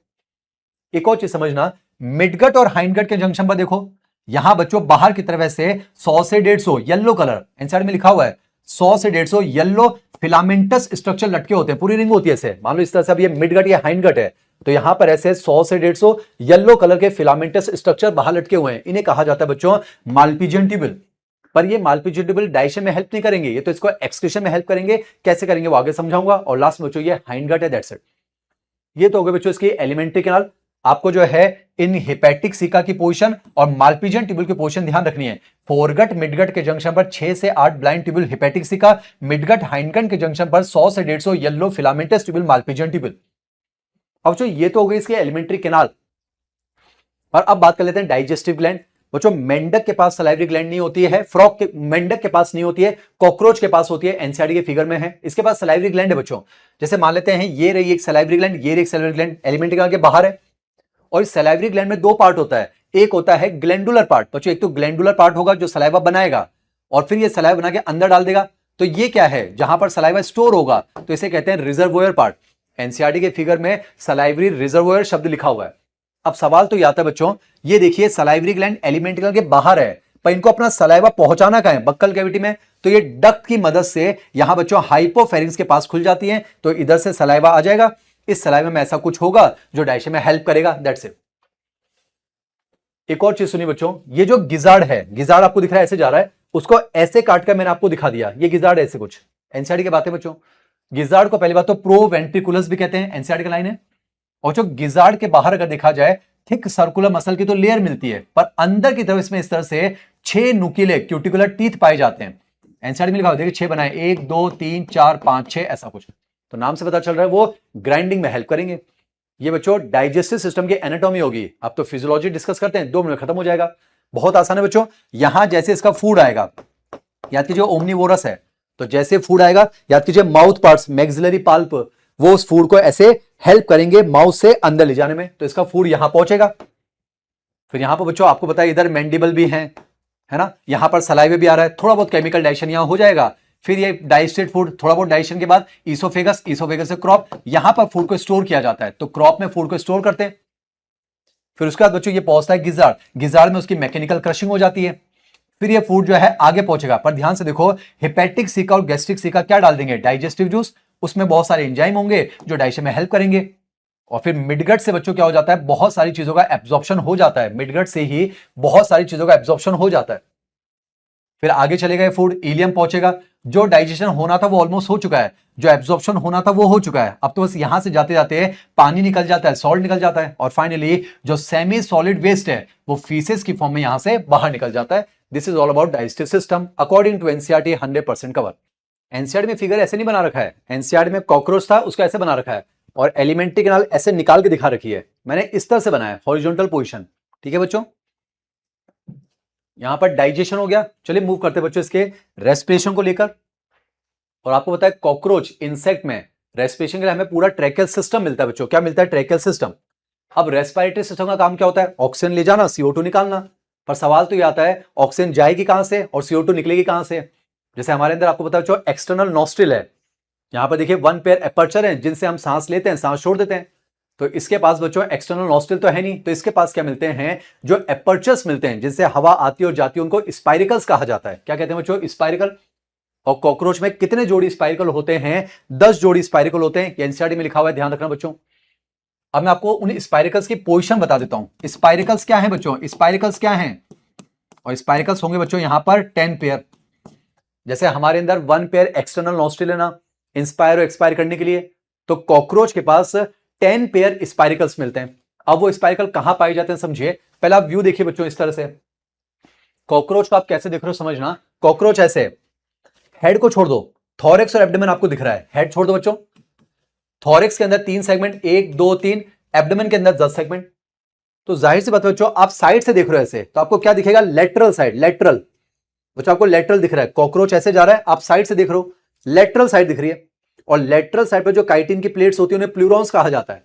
एक और चीज समझना, मिडगट और हाइंडगट के जंक्शन पर देखो, यहां बच्चों बाहर की तरफ से 100 से 150 येलो कलर, एनसीईआरटी में लिखा हुआ है 100 से 150 येलो फिलामेंटस स्ट्रक्चर लटके होते हैं, पूरी रिंग होती है ऐसे। मान लो इस तरह से अब ये मिडगट या हाइंडगट है, तो यहां पर ऐसे 100 से 150 येलो कलर के फिलामेंटस स्ट्रक्चर बाहर लटके हुए हैं, इन्हें कहा जाता है बच्चों मालपीजियन ट्यूबल। पर ये मालपीजियन ट्यूबल डाइजेशन में हेल्प नहीं करेंगे, ये तो इसको एक्सक्रीशन में हेल्प करेंगे। कैसे करेंगे वो आगे समझाऊंगा। और लास्ट में बच्चों ये हाइंडगट है, दैट्स इट। ये तो हो गए बच्चों इसकी एलिमेंट्री कैनाल। आपको जो है इन हेपेटिक सिका की पोजीशन और मालपीजियन ट्यूबल की पोजीशन ध्यान रखनी है। फोरगट मिडगट के जंक्शन पर 6 से 8 blind tubule hepatic caeca, midgut hindgut के जंक्शन पर 100 से 150 yellow filamentous tubule Malpighian tubule. अब जो ये तो हो गई इसकी एलिमेंट्री कैनाल। और अब बात कर लेते हैं डाइजेस्टिव ग्लैंड। बच्चों मेंढक के पास सलाइवरी ग्लैंड नहीं होती है, फ्रॉग के मेंढक के पास नहीं होती है, कॉकरोच के पास होती है, एनसीईआरटी के फिगर में है। इसके पास सलाइवरी ग्लैंड है बच्चों। जैसे मान लेते हैं ये रही एक सलाइवरी ग्लैंड, ये रही एक सलाइवरी ग्लैंड, एलिमेंट्री ग्लैंड के बाहर है। और इस सलाइवरी ग्लैंड में दो पार्ट होता है, एक होता है ग्लैंडुलर पार्ट। बच्चों एक तो ग्लैंडुलर पार्ट होगा जो सलाइवा बनाएगा और फिर ये सलाइवा बना के अंदर डाल देगा। तो ये क्या है, जहां पर सलाइवा स्टोर होगा, तो इसे कहते हैं रिजर्वोयर पार्ट। एनसीईआरटी के फिगर में सलाइवरी रिजर्वोयर शब्द लिखा हुआ है। अब सवाल तो ये आता है बच्चों, ये देखिए सलाइवरी ग्लैंड एलिमेंट्री ग्लैंड के बाहर है, पर इनको अपना सलाइवा पहुंचाना कहां है, बक्कल कैविटी में। तो ये डक्ट की मदद से यहां बच्चों हाइपोफेरिंक्स के पास खुल जाती है, तो इधर से सलाइवा आ जाएगा। इस सलाइवा में ऐसा कुछ होगा जो डाइजेशन में हेल्प करेगा, दैट्स इट। एक और चीज सुनिए बच्चों, ये जो गिजार्ड है, गिजार्ड आपको दिख रहा है ऐसे जा रहा है, उसको ऐसे काट कर मैंने आपको दिखा दिया, ये गिजार्ड ऐसे कुछ। एनसीईआरटी की बात है बच्चों, गिजार्ड को पहली बात तो प्रोवेंट्रिकुलस भी कहते हैं, एनसीईआरटी का लाइन है। और जो गिजार्ड के बाहर अगर देखा जाए, थिक सर्कुलर मसल की तो लेयर मिलती है, पर अंदर की तरफ इसमें इस तरह से 6 नुकीले क्यूटिकुलर टीथ पाए जाते हैं। एनसीईआरटी में लिखा हुआ देखिए 6 बनाए, 1 2 3 4 5 6 ऐसा कुछ। तो नाम से पता चल रहा है वो ग्राइंडिंग में हेल्प करेंगे। ये बच्चों डाइजेस्टिव सिस्टम की एनाटॉमी होगी। आप तो फिजियोलॉजी डिस्कस करते हैं, 2 मिनट में खत्म हो जाएगा, बहुत आसान है बच्चों। यहां जैसे इसका फूड आएगा, याद कीजिए ओमनीवोरस है, तो जैसे फूड आएगा याद कीजिए माउथ पार्ट्स, मैक्सिलरी पल्प, वो उस फूड को ऐसे हेल्प करेंगे माउथ से अंदर ले जाने में, तो इसका फूड यहां पहुंचेगा। फिर यहां पर बच्चों आपको पता है इधर मैंडिबल भी है ना, यहां पर सलाइवे भी आ रहा है, थोड़ा बहुत केमिकल डाइजेशन यहां हो जाएगा। फिर ये डाइजेस्टेड फूड, थोड़ा बहुत डाइजेशन के बाद ईसोफेगस, ईसोफेगस से क्रॉप, यहां पर फूड को स्टोर किया जाता है, तो क्रॉप में फूड को स्टोर करते हैं। फिर उसके बाद बच्चों ये पहुंचता है गिजार्ड, गिजार्ड में उसकी मैकेनिकल क्रशिंग हो जाती है। फिर ये फूड जो है आगे पहुंचेगा, पर ध्यान से देखो हेपेटिक सिका और गैस्ट्रिक सिका क्या डाल देंगे, डाइजेस्टिव जूस, उसमें बहुत सारे एंजाइम होंगे जो डाइजेशन में हेल्प करेंगे। और फिर मिडगट से बच्चों क्या हो जाता है, बहुत सारी चीजों का एब्जॉर्प्शन हो जाता है, मिडगट से ही बहुत सारी चीजों का एब्जॉर्प्शन हो जाता है। फिर आगे चलेगा ये फूड, इलियम पहुंचेगा, जो डाइजेशन होना था वो ऑलमोस्ट हो चुका है, जो एब्जॉर्प्शन होना था वो हो चुका है, अब तो बस यहां से जाते जाते पानी निकल जाता है, सॉल्ट निकल जाता है, और फाइनली जो सेमी सॉलिड वेस्ट है वो फीसेस की फॉर्म में यहां से बाहर निकल जाता है। This is all about digestive system according to NCERT 100% cover. NCERT में फिगर ऐसे नहीं बना रखा है, एनसीईआरटी में कॉकरोच था उसका ऐसे बना रखा है, और एलिमेंट्री कैनाल ऐसे निकाल के दिखा रखी है, मैंने इस तरह से बनाया हॉरिजॉन्टल पोजीशन। ठीक है बच्चों, यहां पर डाइजेशन हो गया। चलिए मूव करते हैं बच्चों इसके रेस्पिरेशन को लेकर। और आपको पता है कॉकरोच इंसेक्ट में रेस्पिरेशन के लिए हमें पूरा ट्रैकियल सिस्टम मिलता है बच्चों। क्या मिलता है, ट्रैकियल सिस्टम। अब रेस्पिरेटरी सिस्टम का काम क्या होता है, ऑक्सीजन ले जाना, CO2 निकालना। पर सवाल तो ये आता है ऑक्सीजन जाएगी कहां से और CO2 निकलेगी कहां से। जैसे हमारे अंदर आपको पता है बच्चों एक्सटर्नल नॉस्ट्रिल है, यहां पर देखिए 1 पेयर एपर्चर है जिनसे हम सांस लेते हैं, सांस छोड़ देते हैं। तो इसके पास बच्चों एक्सटर्नल नॉस्ट्रिल तो है नहीं, तो इसके पास क्या मिलते हैं, जो एपर्चर्स मिलते हैं जिनसे हवा आती है और जाती है, उनको स्पाइरिकल्स कहा जाता है। क्या कहते हैं बच्चों, स्पाइरिकल। और कॉकरोच में कितने जोड़ी स्पाइरिकल होते हैं, 10 जोड़ी स्पाइरिकल होते हैं, एनसीईआरटी में लिखा हुआ है, ध्यान रखना बच्चों। अब मैं आपको उन स्पाइरिकल्स की पोजीशन बता देता हूं। स्पाइरिकल्स क्या है बच्चों, स्पाइरिकल्स क्या है, और स्पाइरिकल्स होंगे बच्चों यहां पर 10 पेयर। जैसे हमारे अंदर 1 पेयर एक्सटर्नल नॉस्ट्रिल है ना, इंस्पायर और एक्सपायर करने के लिए, तो कॉकरोच के पास 10 पेयर स्पाइरिकल्स मिलते हैं। अब वो स्पाइरिकल कहां पाए जाते हैं समझिए। पहला व्यू देखिए बच्चों इस तरह से, कॉकरोच को आप कैसे देख रहे हो समझना। कॉकरोच ऐसे, हेड को छोड़ दो, थॉरेक्स और एब्डोमेन आपको दिख रहा है, हेड छोड़ दो बच्चों। थॉरेक्स के अंदर 3 सेगमेंट, 1 2 3, एब्डोमेन के अंदर 10 सेगमेंट। तो जाहिर सी बात है बच्चों, आप साइड से देख रहे हो ऐसे, तो आपको क्या दिखेगा, लेटरल साइड, लेटरल। बच्चों आपको लेटरल दिख रहा है, कॉकरोच ऐसे जा रहा है, आप साइड से देख रहे हो, लेटरल साइड दिख रही है। और लेटरल साइड पर जो काइटिन की प्लेट्स होती है उन्हें प्लूरॉन्स कहा जाता है।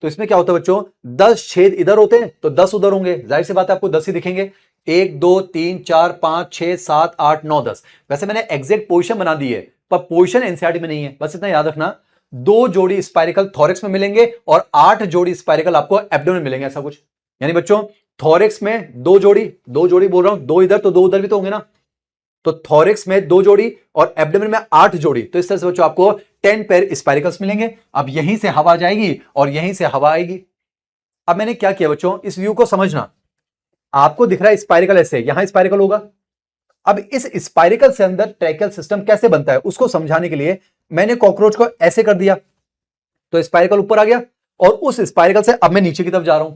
तो इसमें क्या होता है बच्चों, 10 छेद इधर होते हैं तो 10 उधर होंगे, जाहिर सी बात है आपको 10 ही दिखेंगे। 1 2 3 4 5 6 7 8 9 10। वैसे मैंने एग्जैक्ट पोजीशन बना दी है, पर पोजीशन एनसीईआरटी में नहीं है, बस इतना याद रखना। 2 जोड़ी स्पाइरिकल थॉरेक्स में मिलेंगे और 8 जोड़ी स्पाइरिकल आपको एब्डोमेन में मिलेंगे, ऐसा कुछ। यानी बच्चों थॉरेक्स में 2 जोड़ी, 2 जोड़ी बोल रहा हूं, 2 इधर तो 2 उधर भी तो होंगे ना। तो थॉरेक्स में 2 जोड़ी और एब्डोमेन में 8 जोड़ी। तो इस तरह से बच्चों आपको 10 पेयर स्पाइरिकल्स मिलेंगे। अब यहीं से हवा जाएगी और यहीं से हवा आएगी। अब मैंने क्या किया बच्चों, इस व्यू को समझना। आपको दिख रहा है स्पाइरिकल ऐसे, यहां स्पाइरिकल होगा। अब इस स्पाइरिकल से अंदर ट्रैकियल सिस्टम कैसे बनता है उसको समझाने के लिए मैंने कॉकरोच को ऐसे कर दिया, तो स्पाइरिकल ऊपर आ गया, और उस स्पाइरिकल से अब मैं नीचे की तरफ जा रहा हूं।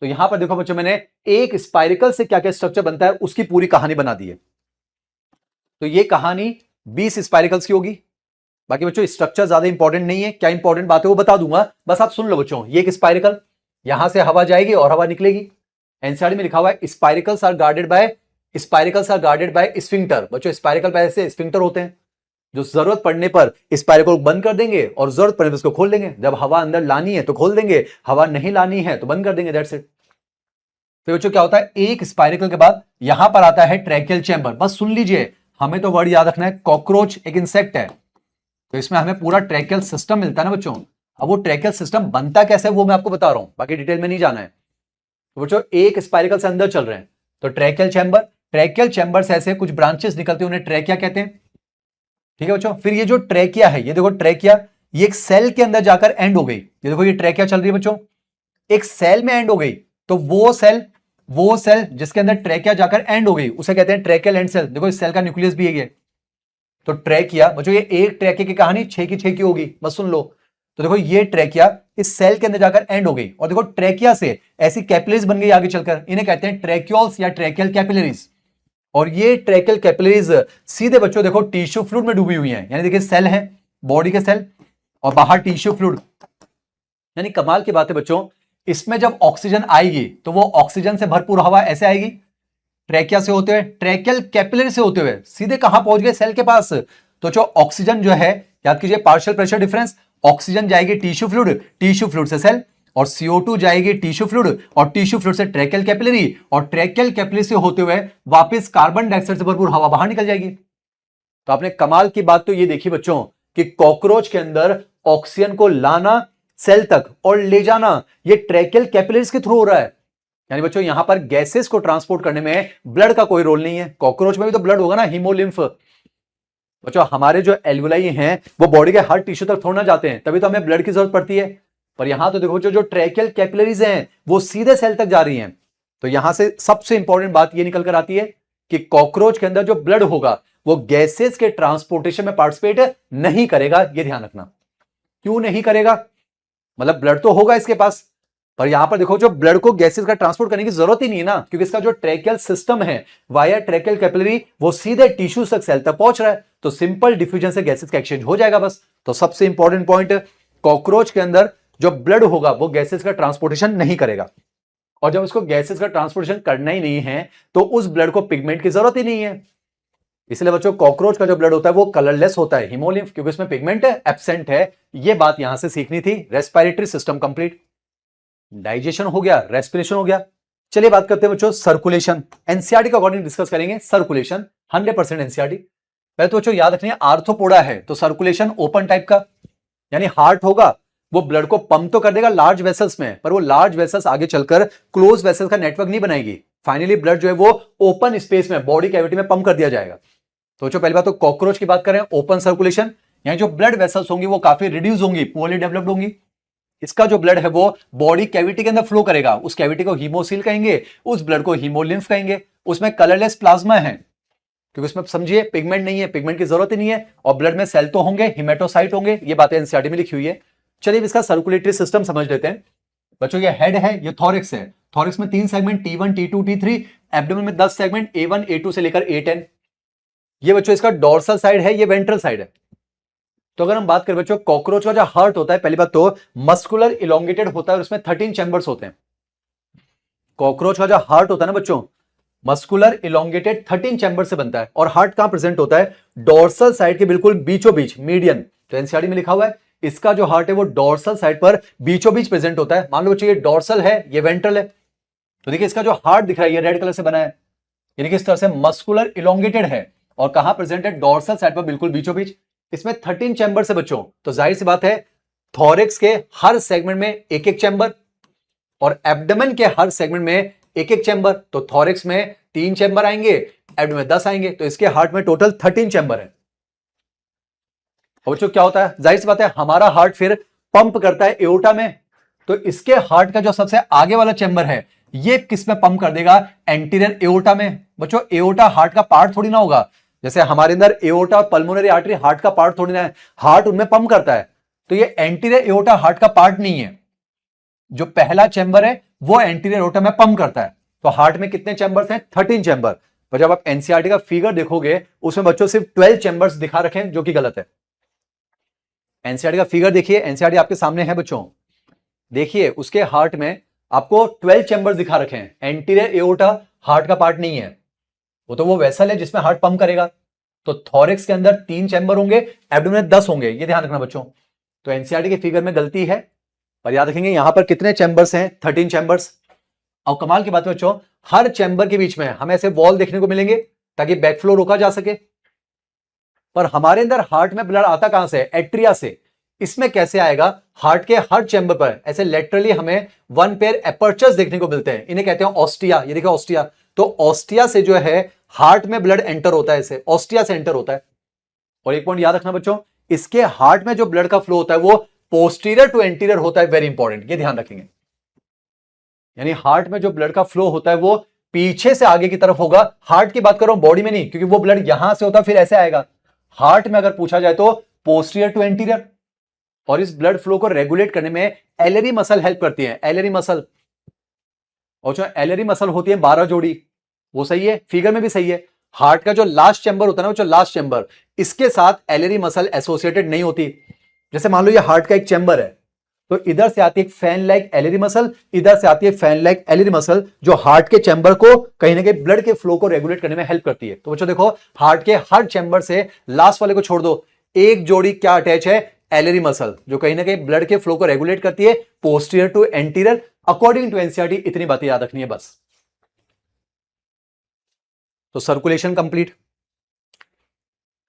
तो यहां पर देखो बच्चों, मैंने एक स्पाइरिकल से क्या क्या स्ट्रक्चर बनता है उसकी पूरी कहानी बना दी है। तो ये कहानी 20 स्पाइरिकल्स की होगी। बाकी बच्चों स्ट्रक्चर ज्यादा इंपॉर्टेंट नहीं है, क्या इंपॉर्टेंट बात है वो बता दूंगा, बस आप सुन लो बच्चों। ये एक स्पाइरिकल, यहां से हवा जाएगी और हवा निकलेगी। एनसीईआरटी में लिखा हुआ है spiracles are guarded by sphincter. बच्चों स्पाइरिकल ऐसे स्फिंक्टर होते हैं जो जरूरत पड़ने पर स्पाइरिकल को बंद कर देंगे और जरूरत पड़ने पर उसको खोल देंगे। जब हवा अंदर लानी है तो खोल देंगे, हवा नहीं लानी है तो बंद कर देंगे, दैट्स इट। फिर बच्चों क्या होता है, एक स्पाइरिकल के बाद यहां पर आता है ट्रैकियल चैम्बर। बस सुन लीजिए, हमें तो वर्ड याद रखना है, कॉकरोच एक इंसेक्ट है तो इसमें हमें पूरा ट्रैकियल सिस्टम मिलता है ना बच्चों। अब वो ट्रैकियल सिस्टम बनता कैसे है वो मैं आपको बता रहा हूं, बाकी डिटेल में नहीं जाना है। तो बच्चों एक स्पाइरिकल से अंदर चल रहे हैं तो ट्रैकियल चैम्बर से ऐसे कुछ ब्रांचेस निकलते हैं, उन्हें ट्रैकिया कहते हैं, ठीक है बच्चों। फिर ये जो ट्रैकिया है, ये देखो ट्रैकिया, ये एक सेल के अंदर जाकर एंड हो गई। ये देखो ये ट्रैकिया चल रही है बच्चों, एक सेल में एंड हो गई। तो वो सेल जिसके अंदर ट्रैकिया जाकर एंड हो गई उसे कहते हैं ट्रैकियल एंड सेल। देखो इस सेल का न्यूक्लियस भी है ये। तो ट्रैकिया बच्चों, ये एक ट्रैकिया की कहानी 6 की होगी, बस सुन लो। तो देखो ये ट्रैकिया इस सेल के अंदर जाकर एंड हो गई और देखो ट्रैकिया से ऐसी कैपिलरीज बन गई आगे चलकर, इन्हें कहते हैं ट्रैक्यूल्स या ट्रैकियल कैपिलरीज। और ये ट्रैकियल कैपिलरीज सीधे बच्चों देखो टिश्यू फ्लूइड में डूबी हुई हैं, यानी देखिए सेल है, बॉडी के सेल और बाहर टिश्यू फ्लूइड। यानी कमाल की बात है बच्चों, इसमें जब ऑक्सीजन आएगी तो वो ऑक्सीजन से भरपूर हवा ऐसे आएगी, ट्रैकिया से होते हुए, ट्रैकियल कैपिलरी से होते हुए सीधे कहां पहुंच गए, सेल के पास। तो जो ऑक्सीजन जो है, याद कीजिए पार्शियल प्रेशर डिफरेंस, ऑक्सीजन जाएगी टिश्यू फ्लूइड से सेल, और CO2 जाएगी टिश्यू फ्लूइड, और टिश्यू फ्लूइड से ट्रैकियल कैपिलरी, और ट्रैकियल कैपिलरी से होते हुए वापस कार्बन डाइऑक्साइड से भरपूर हवा बाहर निकल जाएगी। तो आपने कमाल की बात तो ये देखी बच्चों कि कॉकरोच के अंदर ऑक्सीजन को लाना सेल तक और ले जाना ये ट्रैकियल कैपिलरीज के थ्रू हो रहा है। यानी बच्चों यहां पर गैसेस को ट्रांसपोर्ट करने में ब्लड का कोई रोल नहीं है। कॉकरोच में भी तो ब्लड होगा ना, हीमोलिम्फ। बच्चों हमारे जो एल्वुलाई हैं वो बॉडी के हर टिश्यू तक थोड़ा ना जाते हैं, तभी तो हमें ब्लड की जरूरत पड़ती है। पर यहां तो देखो जो ट्रैकियल कैपिलरीज हैं वो सीधे सेल तक जा रही हैं। तो यहां से सबसे इंपॉर्टेंट बात ये निकल कर आती है कि कॉकरोच के अंदर जो ब्लड होगा वो गैसेस के ट्रांसपोर्टेशन में पार्टिसिपेट नहीं करेगा, ये ध्यान रखना। क्यों नहीं करेगा, मतलब ब्लड तो होगा इसके पास, पर यहां पर देखो जो ब्लड को गैसेस का ट्रांसपोर्ट करने की जरूरत ही नहीं है ना, क्योंकि इसका जो ट्रैकियल सिस्टम है वाया ट्रैकियल कैपिलरी वो सीधे टिश्यू तक सेल तक पहुंच रहा है, तो सिंपल डिफ्यूजन से गैसेस का एक्सचेंज हो जाएगा बस। तो सबसे इंपॉर्टेंट पॉइंट, कॉकरोच के अंदर जो ब्लड होगा वो गैसेस का ट्रांसपोर्टेशन नहीं करेगा, और जब उसको गैसेस का ट्रांसपोर्टेशन करना ही नहीं है तो उस ब्लड को पिगमेंट की जरूरत ही नहीं है। इसलिए बच्चों कॉकरोच का जो ब्लड होता है वो कलरलेस होता है, हीमोलिम्फ, क्योंकि उसमें पिगमेंट एब्सेंट है। ये बात यहां से सीखनी थी। रेस्पिरेटरी सिस्टम कंप्लीट, डाइजेशन हो गया, रेस्पिरेशन हो गया। चलिए बात करते हैं बच्चों सर्कुलेशन। एनसीईआरटी के अकॉर्डिंग डिस्कस करेंगे सर्कुलेशन, 100% एनसीईआरटी। पहले तो बच्चों याद रखनी है, आर्थ्रोपोडा है तो सर्कुलेशन ओपन टाइप का, यानी हार्ट होगा वो ब्लड को पंप तो कर देगा लार्ज वेसल्स में, पर वो लार्ज वेसल्स आगे चलकर क्लोज वेसल्स का नेटवर्क नहीं बनाएगी। फाइनली ब्लड जो है वो ओपन स्पेस में बॉडी कैविटी में पंप कर दिया जाएगा। तो जो पहली बात तो कॉकरोच की बात करें, ओपन सर्कुलेशन, यानी जो ब्लड वेसल्स होंगी वो काफी रिड्यूस होंगी, पुअरली डेवलप्ड होंगी। इसका जो ब्लड है वो बॉडी कैविटी के अंदर फ्लो करेगा, उस कैविटी को हीमोसील कहेंगे, उस ब्लड को हीमोलिम्फ कहेंगे। उसमें कलरलेस प्लाज्मा है, क्योंकि उसमें समझिए पिगमेंट नहीं है, पिगमेंट की जरूरत ही नहीं है, और ब्लड में सेल तो होंगे, हिमेटोसाइट होंगे, ये बातें एनसीईआरटी में लिखी हुई है। चलिए इसका सर्कुलेटरी सिस्टम समझ लेते हैं बच्चों। ये हेड है, ये थॉरिक्स है, थॉरिक्स में 3 segment T1 T2 T3, abdomen में 10 सेगमेंट A1 A2 से लेकर A10। ये बच्चों इसका डोर्सल साइड है, ये वेंट्रल साइड है। तो अगर हम बात करें बच्चों कॉकरोच का जो हार्ट होता है, पहली बात तो मस्कुलर इलोंगेटेड होता है और उसमें 13 चैम्बर्स होते हैं। कॉकरोच का जो हार्ट होता है ना बच्चों, मस्कुलर इलोंगेटेड 13 चैम्बर से बनता है, और हार्ट कहां प्रेजेंट होता है, डोर्सल साइड के बिल्कुल बीचों बीच, मीडियन। तो एनसीईआरटी में लिखा हुआ है इसका जो हार्ट है वो डोर्सल साइड पर बीचों बीच प्रेजेंट होता है। मान लो बच्चों ये डोर्सल है, ये वेंट्रल है, तो देखिए इसका जो हार्ट दिख रहा है ये रेड कलर से बना है, यानी कि इस तरह से मस्कुलर इलोंगेटेड है और कहां प्रेजेंट है, डोर्सल साइड पर बिल्कुल बीचों बीच। इसमें 13 चैम्बर से बच्चों, तो जाहिर सी बात है थॉरिक्स के हर सेगमेंट में एक एक चैम्बर, और एब्डोमेन के हर सेगमेंट में एक एक चैम्बर। तो थॉरिक्स में 3 चैम्बर आएंगे, एब्डोमेन में 10 आएंगे, तो इसके हार्ट में टोटल 13 चैम्बर है। और बच्चों क्या होता है, जाहिर सी बात है हमारा हार्ट फिर पंप करता है एओर्टा में, तो इसके हार्ट का जो सबसे आगे वाला चैम्बर है ये किस में पंप कर देगा, एंटीरियर एओर्टा में। बच्चों एओर्टा हार्ट का पार्ट थोड़ी ना होगा, जैसे हमारे अंदर एओर्टा और पल्मोनरी आर्टरी हार्ट का पार्ट थोड़ी ना है, हार्ट उनमें पंप करता है। तो ये एंटीरियर एओर्टा हार्ट का पार्ट नहीं है, जो पहला चैम्बर है वो एंटीरियर एओर्टा में पंप करता है। तो हार्ट में कितने चैम्बर्स हैं, 13 चैम्बर। पर जब आप एनसीईआरटी का फिगर देखोगे उसमें बच्चों सिर्फ 12 चैम्बर्स दिखा रखे हैं, जो कि गलत है। एनसीईआरटी का फिगर देखिए, एनसीईआरटी आपके सामने है बच्चों, देखिए उसके हार्ट में आपको 12 चैम्बर दिखा रखे हैं। एंटीरियर एओर्टा हार्ट का पार्ट नहीं है, वो तो वो वेसल है जिसमें हार्ट पंप करेगा। तो थॉरिक्स के अंदर 3 चैम्बर होंगे, एब्डोमेन में 10 होंगे, ये ध्यान रखना बच्चों। तो एनसीईआरटी के फिगर में गलती है, पर याद रखेंगे यहां पर कितने चैम्बर्स हैं, 13 चैम्बर्स। और कमाल की बात है बच्चों, हर चैम्बर के बीच में हमें ऐसे वॉल देखने को मिलेंगे ताकि बैकफ्लो रोका जा सके। पर हमारे अंदर हार्ट में ब्लड आता कहां से, एट्रिया से। इसमें कैसे आएगा, हार्ट के हर चैम्बर पर ऐसे लेटरली हमें 1 पेयर एपर्चर्स देखने को मिलते हैं, इन्हें कहते हैं ऑस्टिया। ये देखो ऑस्टिया, तो ऑस्टिया से जो है हार्ट में ब्लड एंटर होता है, इसे ऑस्टिया से एंटर होता है। और एक पॉइंट याद रखना बच्चों, इसके हार्ट में जो ब्लड का फ्लो होता है वो पोस्टीरियर टू एंटीरियर होता है, वेरी इंपॉर्टेंट, ये ध्यान रखेंगे। यानी हार्ट में जो ब्लड का फ्लो होता है वो पीछे से आगे की तरफ होगा। हार्ट की बात कर रहा हूं, बॉडी में नहीं, क्योंकि वो ब्लड यहां से होता है फिर ऐसे आएगा। हार्ट में अगर पूछा जाए तो पोस्टीरियर टू एंटीरियर। और इस ब्लड फ्लो को रेगुलेट करने में एलरी मसल हेल्प करती है, एलरी मसल। और जो एलरी मसल होती है 12 जोड़ी, वो सही है, फिगर में भी सही है। हार्ट का जो लास्ट चैम्बर होता है ना, जो लास्ट चैम्बर, इसके साथ एलरी मसल एसोसिएटेड नहीं होती। जैसे मान लो ये हार्ट का एक चैम्बर है, तो इधर से आती है एक फैन लाइक एलरी मसल, इधर से आती है फैन लाइक एलरी मसल, जो हार्ट के चैम्बर को कहीं ना कहीं ब्लड के फ्लो को रेगुलेट करने में हेल्प करती है। तो बच्चों देखो, हार्ट के हर चैम्बर से लास्ट वाले को छोड़ दो, एक जोड़ी क्या अटैच है, एलरी मसल, जो कहीं ना कहीं ब्लड के फ्लो को रेगुलेट करती है posterior to anterior, according to NCERT. इतनी बातें याद रखनी है बस। तो सर्कुलेशन कंप्लीट,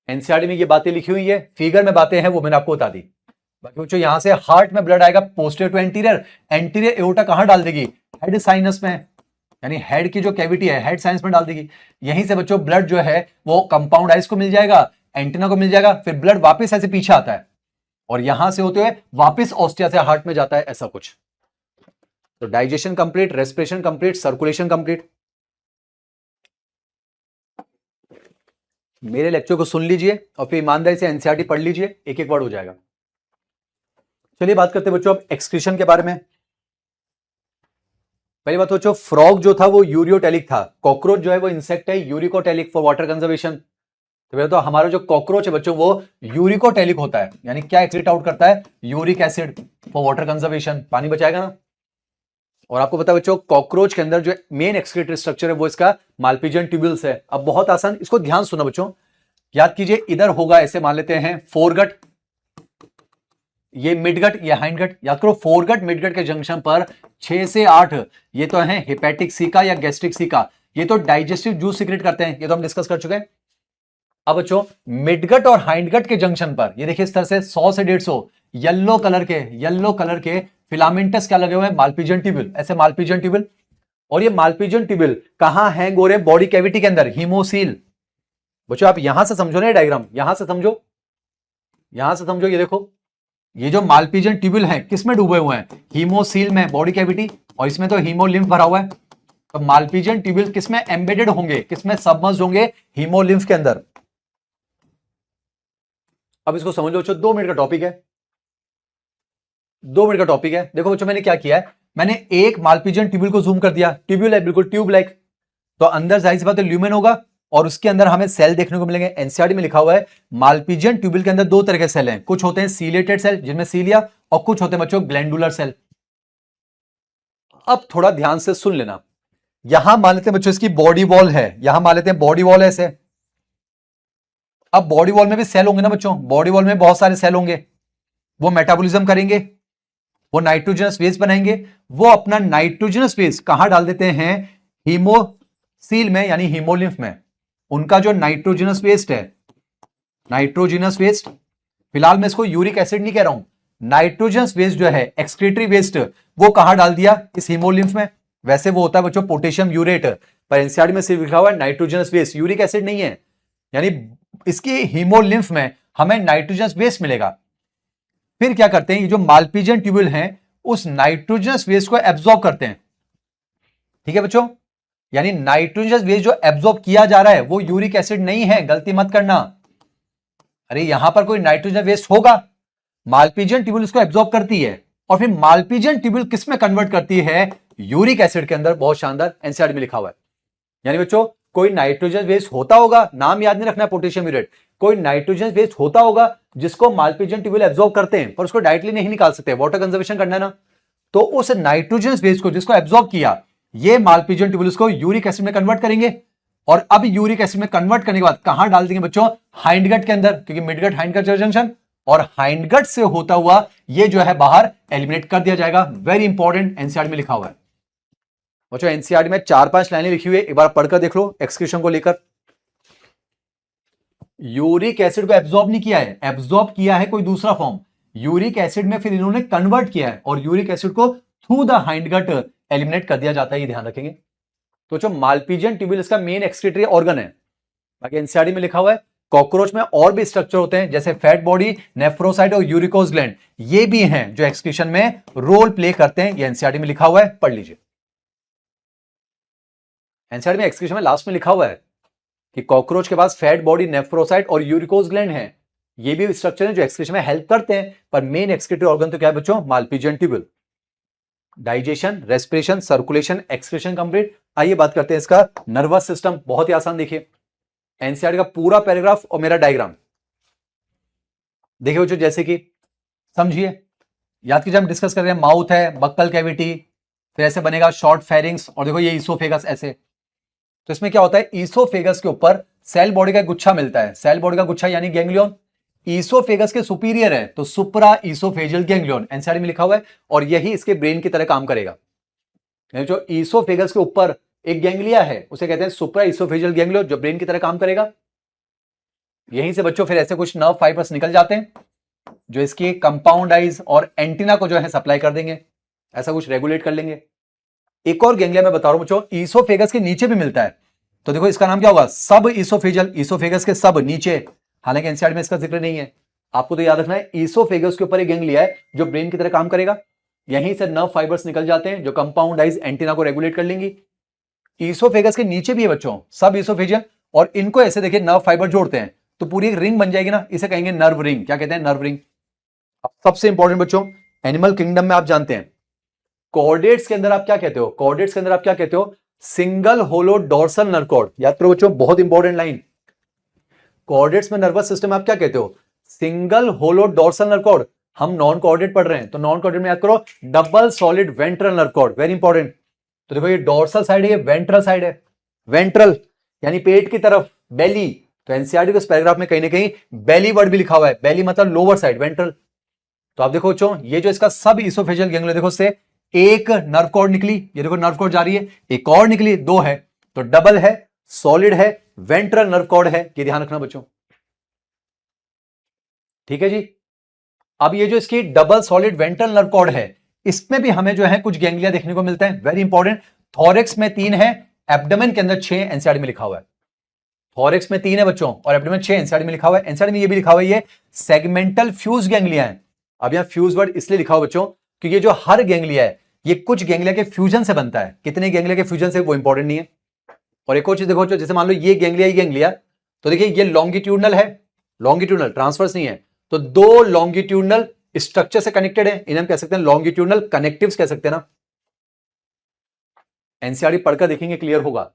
एनसीईआरटी में ये बातें लिखी हुई है, फिगर में बातें हैं वो मैंने आपको बता दी। बाकी बच्चों यहां से हार्ट में ब्लड आएगा posterior to anterior, anterior aorta कहां डाल देगी, हेड साइनस में, यानी हेड की जो कैविटी है हेड साइनस में डाल देगी। यहीं से बच्चों ब्लड जो है वो कंपाउंड आइस को मिल जाएगा, एंटीना को मिल जाएगा, फिर ब्लड वापस ऐसे पीछे आता है और यहां से होते हुए वापस ऑस्टिया से हार्ट में जाता है, ऐसा कुछ। तो digestion complete, respiration complete, circulation complete. मेरे लेक्चर को सुन लीजिए और फिर ईमानदारी से एनसीईआरटी पढ़ लीजिए, एक एक वर्ड हो जाएगा। चलिए बात करते हैं बच्चों अब एक्सक्रीशन के बारे में। पहली बात बच्चों, फ्रॉग जो था वो यूरियोटेलिक था, कॉकरोच जो है वो इंसेक्ट है यूरिकोटेलिक फॉर वाटर कंजर्वेशन। तो हमारा जो कॉकरोच है बच्चों वो यूरिकोटेलिक होता है, यानी क्या एक्सक्रीट आउट करता है, uric acid for water conservation, पानी बचाएगा ना। और आपको पता है बच्चों, कॉकरोच के अंदर जो मेन एक्सक्रीटरी स्ट्रक्चर है वो इसका माल्पीजियन ट्यूब्यूल्स है। अब बहुत आसान, इसको ध्यान सुनो बच्चों, याद कीजिए, इधर होगा ऐसे मान लेते हैं फोरगट, ये मिडगट, ये हाइंडगट। याद करो, फोरगट मिडगट के जंक्शन पर 6 से 8 ये तो है हेपेटिक सीका या गैस्ट्रिक सीका, ये तो डाइजेस्टिव जूस सीक्रेट करते हैं, ये तो हम डिस्कस कर चुके हैं। अब बच्चों मिडगट और हाइंडगट के जंक्शन पर ये देखिए इस तरह से 100 से 150 येलो कलर के फिलामेंटस क्या लगे हुए हैं, माल्पीजियन ट्यूब्यूल, ऐसे माल्पीजियन ट्यूब्यूल। और ये माल्पीजियन ट्यूब्यूल कहां है गोरे, बॉडी कैविटी के अंदर, हीमोसील। बच्चों आप यहां से समझो ना डायग्राम, यहां से समझो, ये देखो, ये जो माल्पीजियन ट्यूब्यूल है किसमें डूबे हुए हैं, हीमोसील में, बॉडी कैविटी, और इसमें तो हीमोलिम्फ भरा हुआ है। तो माल्पीजियन ट्यूब्यूल किसमें एम्बेडेड होंगे, किसमें सबमर्ज्ड होंगे, हीमोलिम्फ के अंदर। अब इसको समझ लो बच्चों, 2 मिनट का टॉपिक है, 2 मिनट का टॉपिक है। देखो बच्चों मैंने क्या किया है, मैंने एक माल्पीजियन ट्यूब्यूल को जूम कर दिया, ट्यूब्यूल है बिल्कुल ट्यूब लाइक, तो अंदर जाहिर सी बात है ल्यूमेन होगा और उसके अंदर हमें सेल देखने को मिलेंगे। एनसीईआरटी में लिखा हुआ है माल्पीजियन ट्यूब्यूल के अंदर 2 तरह के सेल हैं, कुछ होते हैं सीलेटेड सेल जिनमें सीलिया, और कुछ होते हैं बच्चों ग्लैंडुलर सेल। अब थोड़ा ध्यान से सुन लेना, यहां मान लेते हैं बच्चों इसकी बॉडी वॉल है, यहां मान लेते हैं बॉडी वॉल है ऐसे। अब बॉडी वॉल में भी सेल होंगे ना बच्चों, बॉडी वॉल में बहुत सारे सेल होंगे, वो मेटाबॉलिज्म करेंगे, वो नाइट्रोजनस वेस्ट बनाएंगे, वो अपना नाइट्रोजनस वेस्ट कहां डाल देते हैं, हीमोसील में यानी हीमोलिम्फ में। उनका जो नाइट्रोजनस वेस्ट है, नाइट्रोजनस वेस्ट, फिलहाल मैं इसको यूरिक एसिड नहीं कह रहा हूं, नाइट्रोजनस वेस्ट जो है एक्सक्रीटरी वेस्ट, वो कहां डाल दिया, इस हीमोलिम्फ में। वैसे वो होता है बच्चों पोटेशियम यूरेट, पर एनसीईआरटी में सिर्फ लिखा हुआ है नाइट्रोजनस वेस्ट, यूरिक एसिड नहीं है। यानी इसकी हीमोलिम्फ में हमें नाइट्रोजनस वेस्ट मिलेगा। फिर क्या करते हैं, ये जो माल्पीजियन ट्यूब्यूल हैं उस नाइट्रोजनस वेस्ट को एब्जॉर्ब करते हैं, ठीक है बच्चों। यानी नाइट्रोजनस वेस्ट जो एब्जॉर्ब किया जा रहा है वो यूरिक एसिड नहीं है, गलती मत करना। अरे यहां पर कोई नाइट्रोजन वेस्ट होगा, माल्पीजियन ट्यूब्यूल इसको एब्जॉर्ब करती है और फिर माल्पीजियन ट्यूब्यूल किस में कन्वर्ट करती है, यूरिक एसिड के अंदर। बहुत शानदार, एनसीईआरटी में लिखा हुआ है। यानी बच्चों कोई नाइट्रोजन वेस्ट होता होगा, नाम याद नहीं रखना पोटेशियम यूरेट, कोई नाइट्रोजन वेस्ट होता होगा जिसको माल्पीजियन ट्यूब्यूल एब्जॉर्ब करते हैं, पर उसको डायरेक्टली नहीं निकाल सकते, वाटर कंजर्वेशन करना है ना। तो उस नाइट्रोजन बेस को जिसको एब्जॉर्ब किया, ये मालपीजियन ट्यूबुलस को यूरिक एसिड में कन्वर्ट करेंगे, और अब यूरिक एसिड में कन्वर्ट करने के बाद कहां डाल देंगे बच्चों? हाइंडगट के अंदर, क्योंकि मिडगट हाइंडगट जंक्शन, और हाइंडगट से होता हुआ ये जो है बाहर एलिमिनेट कर दिया जाएगा। वेरी इंपॉर्टेंट, एनसीईआरटी में लिखा हुआ है बच्चों। एनसीईआरटी में 4-5 लाइनें लिखी हुई है, एक बार पढ़कर देख लो एक्सक्रीशन को लेकर। यूरिक एसिड को एब्जॉर्ब नहीं किया है, एब्जॉर्ब किया है कोई दूसरा फॉर्म, यूरिक एसिड में फिर इन्होंने कन्वर्ट किया है, और यूरिक एसिड को थ्रू द हाइंडगट एलिमिनेट कर दिया जाता है, ये ध्यान रखेंगे। तो जो मालपीजियन ट्यूबुलस का मेन एक्सक्रीटरी ऑर्गन है, बाकी एनसीईआरटी में लिखा हुआ है। कॉकरोच में और भी स्ट्रक्चर होते हैं, जैसे फैट बॉडी, नेफ्रोसाइट और यूरिकोज ग्लैंड, ये भी हैं जो एक्सक्रीशन में रोल प्ले करते हैं। ये एनसीईआरटी में लिखा हुआ है, पढ़ लीजिए। एनसीईआरटी में एक्सक्रीशन में लास्ट में लिखा हुआ है कि कॉकरोच के पास फैट बॉडी, नेफ्रोसाइट और यूरिकोज ग्लैंड है। ये भी स्ट्रक्चर है जो एक्सक्रीशन में हेल्प करते हैं, पर मेन एक्सक्रीटरी ऑर्गन तो क्या है बच्चों? Malpighian tubule. Digestion, respiration, circulation, excretion complete. आइए बात करते हैं इसका नर्वस सिस्टम। बहुत ही आसान, देखिए एनसीईआरटी का पूरा पैराग्राफ और मेरा डायग्राम देखिए बच्चों, जैसे कि समझिए, याद कीजिए हम डिस्कस कर रहे हैं माउथ है, बक्कल कैविटी, फिर ऐसे बनेगा शॉर्ट फेरिंग्स, और देखो ये ईसोफेगस ऐसे। तो इसमें क्या होता है, ईसोफेगस के ऊपर सेल बॉडी का गुच्छा मिलता है, सेल बॉडी का गुच्छा यानी गैंग्लियन। ईसोफेगस के सुपीरियर है तो सुप्रा ईसोफेजियल गैंग्लियन, एनसीईआरटी में लिखा हुआ है, और यही इसके ब्रेन की तरह काम करेगा। जो ईसोफेगस के ऊपर एक गैंग्लिया है उसे कहते हैं सुप्रा ईसोफेजियल गैंग्लियन, जो ब्रेन की तरह काम करेगा। यहीं से बच्चों फिर ऐसे कुछ नर्व फाइबर्स निकल जाते हैं जो इसकी कंपाउंड आइज और एंटीना को जो है सप्लाई कर देंगे, ऐसा कुछ रेगुलेट कर लेंगे। एक और गैंग्लिया मैं बता रहा हूं बच्चों, ईसोफेगस के नीचे भी मिलता है, तो देखो इसका नाम क्या होगा? सब ईसोफेजियल, ईसोफेगस के सब नीचे। हालांकि एनसीईआरटी में इसका जिक्र नहीं है, आपको तो याद रखना है ईसोफेगस के ऊपर एक गैंग्लिया है जो ब्रेन की तरह काम करेगा। यहीं से नर्व फाइबर्स निकल जाते हैं जो कंपाउंड आइज एंटीना को रेगुलेट कर लेंगी। ईसोफेगस के नीचे भी है बच्चों सब ईसोफेजियल, और इनको ऐसे देखिए नर्व फाइबर जोड़ते हैं तो पूरी एक रिंग बन जाएगी ना, इसे कहेंगे नर्व रिंग। क्या कहते हैं? Nerve ring. सबसे इंपॉर्टेंट बच्चों, एनिमल किंगडम में आप जानते हैं कॉर्डेट्स के अंदर आप क्या कहते हो? कॉर्डेट्स के अंदर आप क्या कहते हो? Single hollow dorsal nerve cord. याद करो बच्चों, बहुत इंपॉर्टेंट लाइन। कॉर्डेट्स में नर्वस सिस्टम आप क्या कहते हो? Single hollow dorsal nerve cord. हम नॉन कॉर्डेट पढ़ रहे हैं तो नॉन कॉर्डेट में याद करो double solid ventral nerve cord, very important. तो देखो ये डोर्सल साइड है, ये वेंट्रल साइड है। वेंट्रल यानी पेट की तरफ, बेली। तो एनसीईआरटी के इस पैराग्राफ में कहीं ना कहीं बेली वर्ड भी लिखा हुआ है, बेली मतलब लोअर साइड, वेंट्रल। तो आप देखो बच्चों, ये जो इसका सब ईसोफेजियल गैंग्लिया, देखो इससे एक नर्व कॉर्ड निकली, ये देखो नर्व कॉर्ड जा रही है, एक और निकली, दो है, तो डबल है, सॉलिड है, वेंट्रल नर्व कॉर्ड है, ये ध्यान रखना बच्चों। ठीक है जी। अब ये जो इसकी double solid ventral nerve cord है, इसमें भी हमें जो है कुछ गैंग्लिया देखने को मिलते हैं, वेरी इंपॉर्टेंट। थॉरेक्स में 3 है, एब्डोमेन के अंदर 6, एनसीईआरटी में लिखा हुआ है। थॉरेक्स में 3 है बच्चों और एब्डोमेन 6, एनसीईआरटी में लिखा हुआ है। एनसीईआरटी में ये भी लिखा हुआ है ये सेगमेंटल फ्यूज गैंग्लिया है। अब यहां फ्यूज वर्ड इसलिए लिखा हुआ बच्चों क्योंकि ये जो हर गैंग्लिया है ये कुछ गैंग्लिया के फ्यूजन से बनता है। कितने गैंग्लिया के फ्यूजन से वो इंपॉर्टेंट नहीं है। और एक और चीज देखो, जैसे मान लो ये गैंग्लिया, तो देखिए ये लॉन्गिट्यूडनल है, लॉन्गिट्यूडनल, ट्रांसवर्स नहीं है, तो 2 लॉन्गिट्यूडनल स्ट्रक्चर से कनेक्टेड है, इन्हें हम कह सकते हैं लॉन्गिट्यूडनल कनेक्टिव्स कह सकते हैं ना। एनसीईआरटी पढ़कर देखेंगे, क्लियर होगा।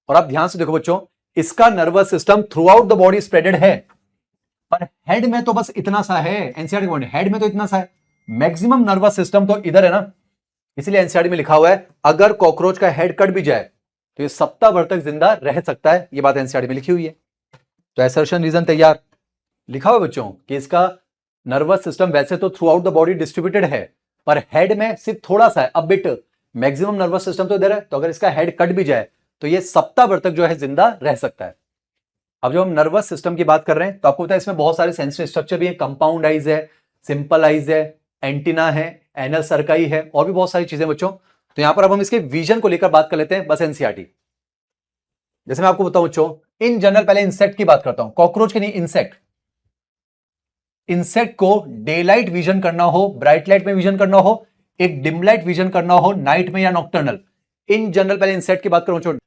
और आप ध्यान से देखो बच्चों, इसका nervous system through out the body spreaded है, पर हेड में तो बस इतना सा है। एनसीईआरटी पॉइंट, हेड में तो इतना सा है, मैक्सिमम नर्वस सिस्टम तो इधर है ना। इसलिए एनसीईआरटी में लिखा हुआ है अगर कॉकरोच का हेड कट भी जाए तो ये सप्ताह भर तक जिंदा रह सकता है। ये बात एनसीईआरटी में लिखी हुई है। तो एसर्शन रीजन तैयार। लिखा हुआ बच्चों कि इसका नर्वस सिस्टम वैसे तो through out the body distributed है, पर हेड में सिर्फ थोड़ा सा है, अब बिट। मैक्सिमम नर्वस सिस्टम तो इधर है, तो अगर इसका हेड कट भी जाए तो ये सप्ताह भर तक जो है जिंदा रह सकता है। अब जब हम नर्वस सिस्टम की बात कर रहे हैं तो आपको पता है इसमें बहुत सारे सेंसरी स्ट्रक्चर भी है, कंपाउंड आइज है, सिंपल आइज है, एंटीना है, एनल सर्काई है, और भी बहुत सारी चीजें बच्चों। तो यहां पर अब हम इसके विजन को लेकर बात कर लेते हैं, बस एनसीईआरटी। जैसे मैं आपको बताऊं बच्चों, इन जनरल पहले इंसेक्ट की बात करता हूं, कॉकरोच के नहीं, इंसेक्ट। इंसेक्ट को डे लाइट विजन करना हो, ब्राइट लाइट में विजन करना हो, एक डिम लाइट विजन करना हो, नाइट में या नॉक्टर्नल, इन जनरल पहले इंसेक्ट की बात करूं बच्चों।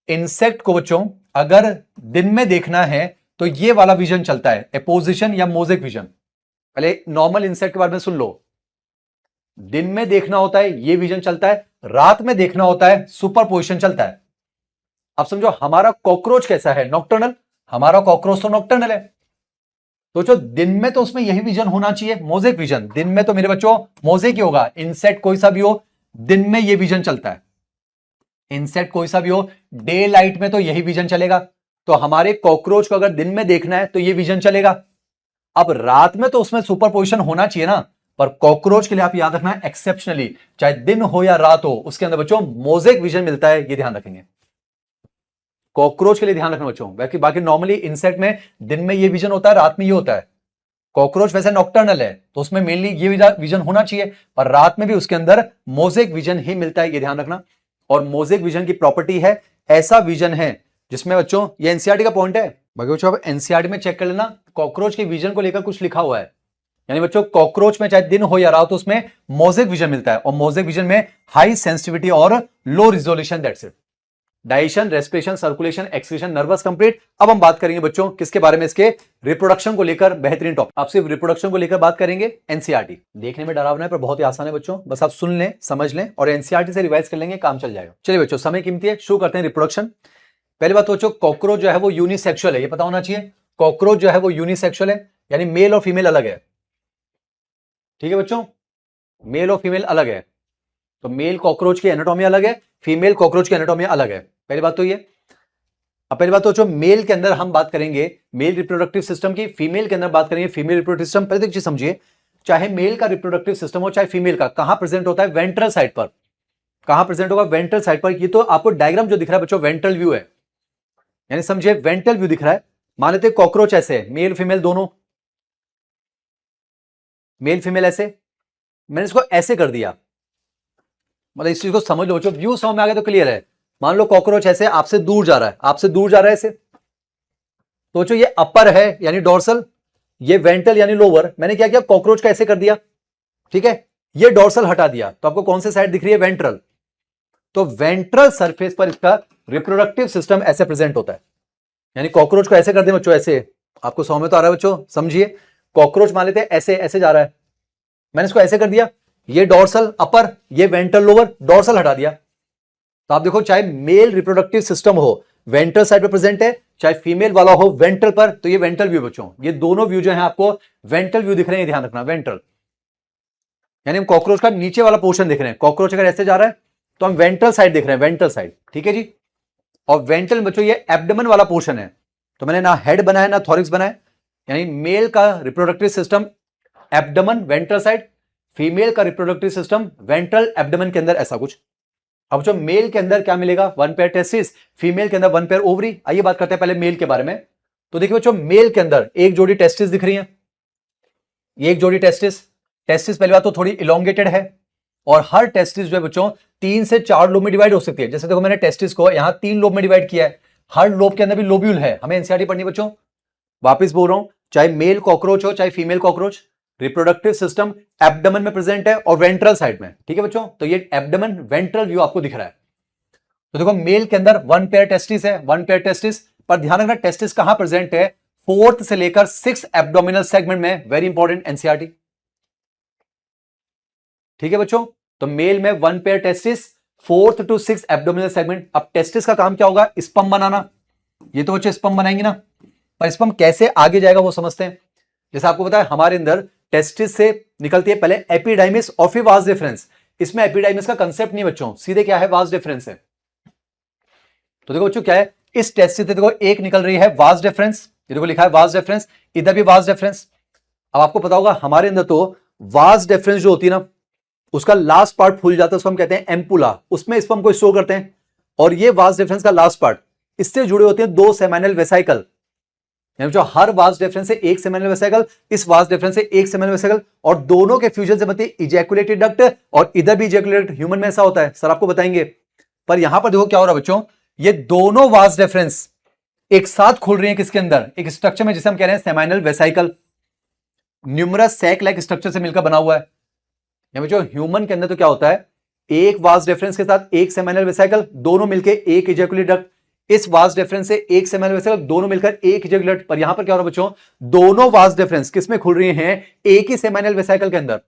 इंसेक्ट को बच्चों अगर दिन में देखना है तो ये वाला विजन चलता है, एपोजिशन या मोजेक विजन। पहले नॉर्मल इंसेक्ट के बारे में सुन लो। दिन में देखना होता है ये विजन चलता है, रात में देखना होता है सुपरपोजिशन चलता है। अब समझो हमारा कॉकरोच कैसा है, नॉक्टर्नल। हमारा कॉकरोच तो नॉक्टर्नल है। तो जो दिन में तो उसमें यही विजन होना चाहिए, मोजेक विजन। दिन में तो मेरे बच्चों मोजेक ही होगा, इंसेक्ट कोई सा भी हो दिन में ये विजन चलता है, इंसेक्ट कोई सा भी हो डे लाइट में तो यही विजन चलेगा। तो हमारे कॉकरोच को अगर दिन में देखना है तो ये विजन चलेगा। अब रात में तो उसमें सुपरपोजिशन होना चाहिए ना, पर कॉकरोच के लिए आप याद रखना एक्सेप्शनली, चाहे दिन हो या रात हो, उसके अंदर बच्चों मोजेक विजन मिलता है, ये ध्यान रखेंगे। कॉकरोच के लिए ध्यान रखना बच्चों, बाकी नॉर्मली इंसेक्ट में दिन में ये विजन होता है, रात में ये होता है। कॉकरोच वैसे नॉक्टर्नल है तो उसमें मेनली ये विजन होना चाहिए, पर रात में भी उसके अंदर मोजेक विजन ही मिलता है, ये ध्यान रखना। और मोजेक विजन की प्रॉपर्टी है, ऐसा विजन है जिसमें बच्चों, ये एनसीईआरटी का पॉइंट है, बाकी बच्चों आप एनसीईआरटी में चेक कर लेना, कॉकरोच के विजन को लेकर कुछ लिखा हुआ है। यानी बच्चों कॉकरोच में चाहे दिन हो या रात हो उसमें मोजेक विजन मिलता है, और मोजेक विजन में हाई सेंसिटिविटी और low resolution, that's it. Digestion, respiration, circulation, excretion, nervous complete. अब हम बात करेंगे बच्चों किसके बारे में, इसके रिप्रोडक्शन को लेकर, बेहतरीन टॉपिक। आप सिर्फ रिप्रोडक्शन को लेकर बात करेंगे। एनसीईआरटी देखने में डरावना है पर बहुत ही आसान है बच्चों, बस आप सुन लें, समझ लें और एनसीईआरटी से रिवाइज कर लेंगे, काम चल जाएगा। चलिए बच्चों, समय कीमती है, शुरू करते हैं रिप्रोडक्शन। पहली बात तो बच्चों, कॉकरोच जो है वो यूनिसेक्सुअल है, ये पता होना चाहिए। कॉकरोच जो है वो यूनिसेक्सुअल है, यानी मेल और फीमेल अलग है। ठीक है बच्चों, मेल और फीमेल अलग है। तो मेल कॉकरोच की एनाटॉमी अलग है, फीमेल कॉकरोच की एनाटॉमी अलग है। पहली बात तो ये। अब पहली बात तो जो मेल के अंदर हम बात करेंगे मेल रिप्रोडक्टिव सिस्टम की, फीमेल के अंदर बात करेंगे फीमेल रिप्रोडक्टिव सिस्टम। पहले तो एक चीज समझिए, चाहे मेल का रिप्रोडक्टिव सिस्टम हो चाहे फीमेल का, कहां प्रेजेंट होता है, वेंट्रल साइड पर। कहां प्रेजेंट होगा, वेंट्रल साइड पर। ये तो आपको डायग्राम जो दिख रहा है बच्चों वेंट्रल व्यू है, यानी समझिए वेंट्रल व्यू दिख रहा है। मान लेते कॉकरोच ऐसे है, मेल फीमेल दोनों, मेल फीमेल ऐसे, मैंने इसको ऐसे कर दिया, मतलब इस चीज को समझ लो बच्चों, व्यू समझ में आ गया तो क्लियर है। मान लो कॉकरोच ऐसे आपसे दूर जा रहा है, आपसे दूर जा रहा है ऐसे, तो बच्चों ये अपर है यानी डोर्सल, ये वेंट्रल यानी लोअर। मैंने क्या किया, कॉकरोच का ऐसे कर दिया, ठीक है, ये डोर्सल हटा दिया, तो आपको कौन सी साइड दिख रही है, वेंट्रल। तो वेंट्रल सरफेस पर इसका रिप्रोडक्टिव सिस्टम ऐसे प्रेजेंट होता है। यानी कॉकरोच को ऐसे कर दे बच्चों, ऐसे, आपको समझ में तो आ रहा है बच्चों, समझिए। कॉकरोच मान लेते हैं ऐसे ऐसे जा रहा है, मैंने इसको ऐसे कर दिया, ये डोर्सल अपर, ये वेंट्रल लोअर, डोर्सल हटा दिया। तो आप देखो, चाहे मेल रिप्रोडक्टिव सिस्टम हो वेंट्रल साइड पे प्रेजेंट है, चाहे फीमेल वाला हो वेंट्रल पर, तो ये वेंट्रल व्यू बच्चों, ये दोनों व्यू जो है आपको वेंट्रल व्यू दिख रहे हैं, ध्यान रखना वेंट्रल। यानी हम कॉकरोच का नीचे वाला पोर्शन देख रहे हैं, कॉकरोच अगर ऐसे जा रहा है तो हम वेंट्रल साइड देख रहे हैं, वेंट्रल साइड, ठीक है जी। और वेंट्रल बच्चों ये एब्डोमेन वाला पोर्शन है, तो मैंने ना हेड बनाया ना थॉरिक्स बनाया, यानी मेल का reproductive system abdomen ventral side, female का रिप्रोडक्टिव सिस्टम वेंट्रल एब्डोमेन के अंदर, ऐसा कुछ। अब जो मेल के अंदर क्या मिलेगा, वन पेयर टेस्टिस, फीमेल के अंदर वन पेयर ओवरी। आइए बात करते हैं पहले मेल के बारे में। तो देखिए बच्चों, मेल के अंदर एक जोड़ी टेस्टिस दिख रही है, एक जोड़ी टेस्टिस। टेस्टिस पहली बात तो थोड़ी इलोंगेटेड है, और हर टेस्टिस जो है बच्चों 3 से 4 लोब में डिवाइड हो सकती है। जैसे देखो मैंने टेस्टिस को यहां 3 लोब में डिवाइड किया है, हर लोब के अंदर भी लोब्यूल है। हमें एनसीईआरटी पढ़नी बच्चों, वापिस बोल रहा हूं, चाहे मेल कॉकरोच हो चाहे female cockroach, reproductive system abdomen में प्रेजेंट है और वेंट्रल साइड में, ठीक है बच्चों। तो ये एब्डोमेन वेंट्रल व्यू आपको दिख रहा है। तो देखो मेल के अंदर वन पेयर टेस्टिस है, वन पेयर टेस्टिस, पर ध्यान रखना टेस्टिस कहां प्रेजेंट है, 4th से लेकर 6th एब्डोमिनल सेगमेंट में, वेरी इंपॉर्टेंट एनसीईआरटी, ठीक है बच्चों। तो मेल में one pair testis, 4th to 6th abdominal segment. अब टेस्टिस का काम क्या होगा, स्पर्म बनाना। ये तो बच्चे स्पर्म बनाएंगे ना, पर स्पर्म कैसे आगे जाएगा वो समझते हैं। जैसे आपको पता है हमारे अंदर टेस्टिस से निकलती है पहले एपिडाइमिस और फिर वास डिफरेंस। इसमें एपिडाइमिस का कंसेप्ट नहीं बच्चों, सीधे क्या है, वास डिफरेंस है। तो देखो बच्चों क्या है, इस टेस्टिस से देखो एक निकल रही है वास डिफरेंस, ये देखो लिखा है वास डिफरेंस, इधर भी वास डिफरेंस। अब आपको पता होगा हमारे अंदर तो वास डिफरेंस जो होती है ना, उसका लास्ट पार्ट फूल जाता है, उसको हम कहते हैं एम्पुला, उसमें स्पर्म को स्टोर करते हैं। और ये वास डिफरेंस का लास्ट पार्ट, इससे जुड़े होते हैं 2 सेमिनल वेसाइकल, जो हर वास डिफरेंस से एक सेमिनल वेसिकल, इस वास डिफरेंस से एक सेमिनल वेसिकल, और दोनों के फ्यूजन से बनती है इजैकुलेटेड डक्ट, और इधर भी इजैकुलेटेड। ह्यूमन में ऐसा होता है, सर आपको बताएंगे। पर यहां पर देखो क्या हो रहा है बच्चों, ये दोनों वास डिफरेंस एक साथ खुल रही है किसके अंदर, एक स्ट्रक्चर में जिसे हम कह रहे हैं seminal vesicle, numerous sac like structure से मिलकर बना हुआ है। बच्चों ह्यूमन के अंदर तो क्या होता है, एक वास डिफरेंस के साथ एक सेमिनल वेसिकल, दोनों मिलकर एक इजैकुलेटेड डक्ट। इस वास डिफरेंस से एक सेमिनल वेसिकल, दोनों मिलकर एक इजैकुलेट। पर यहां पर क्या हो रहा है बच्चों, दोनों वास डिफरेंस किसमें खुल रही हैं, एक ही सेमिनल वेसिकल के अंदर।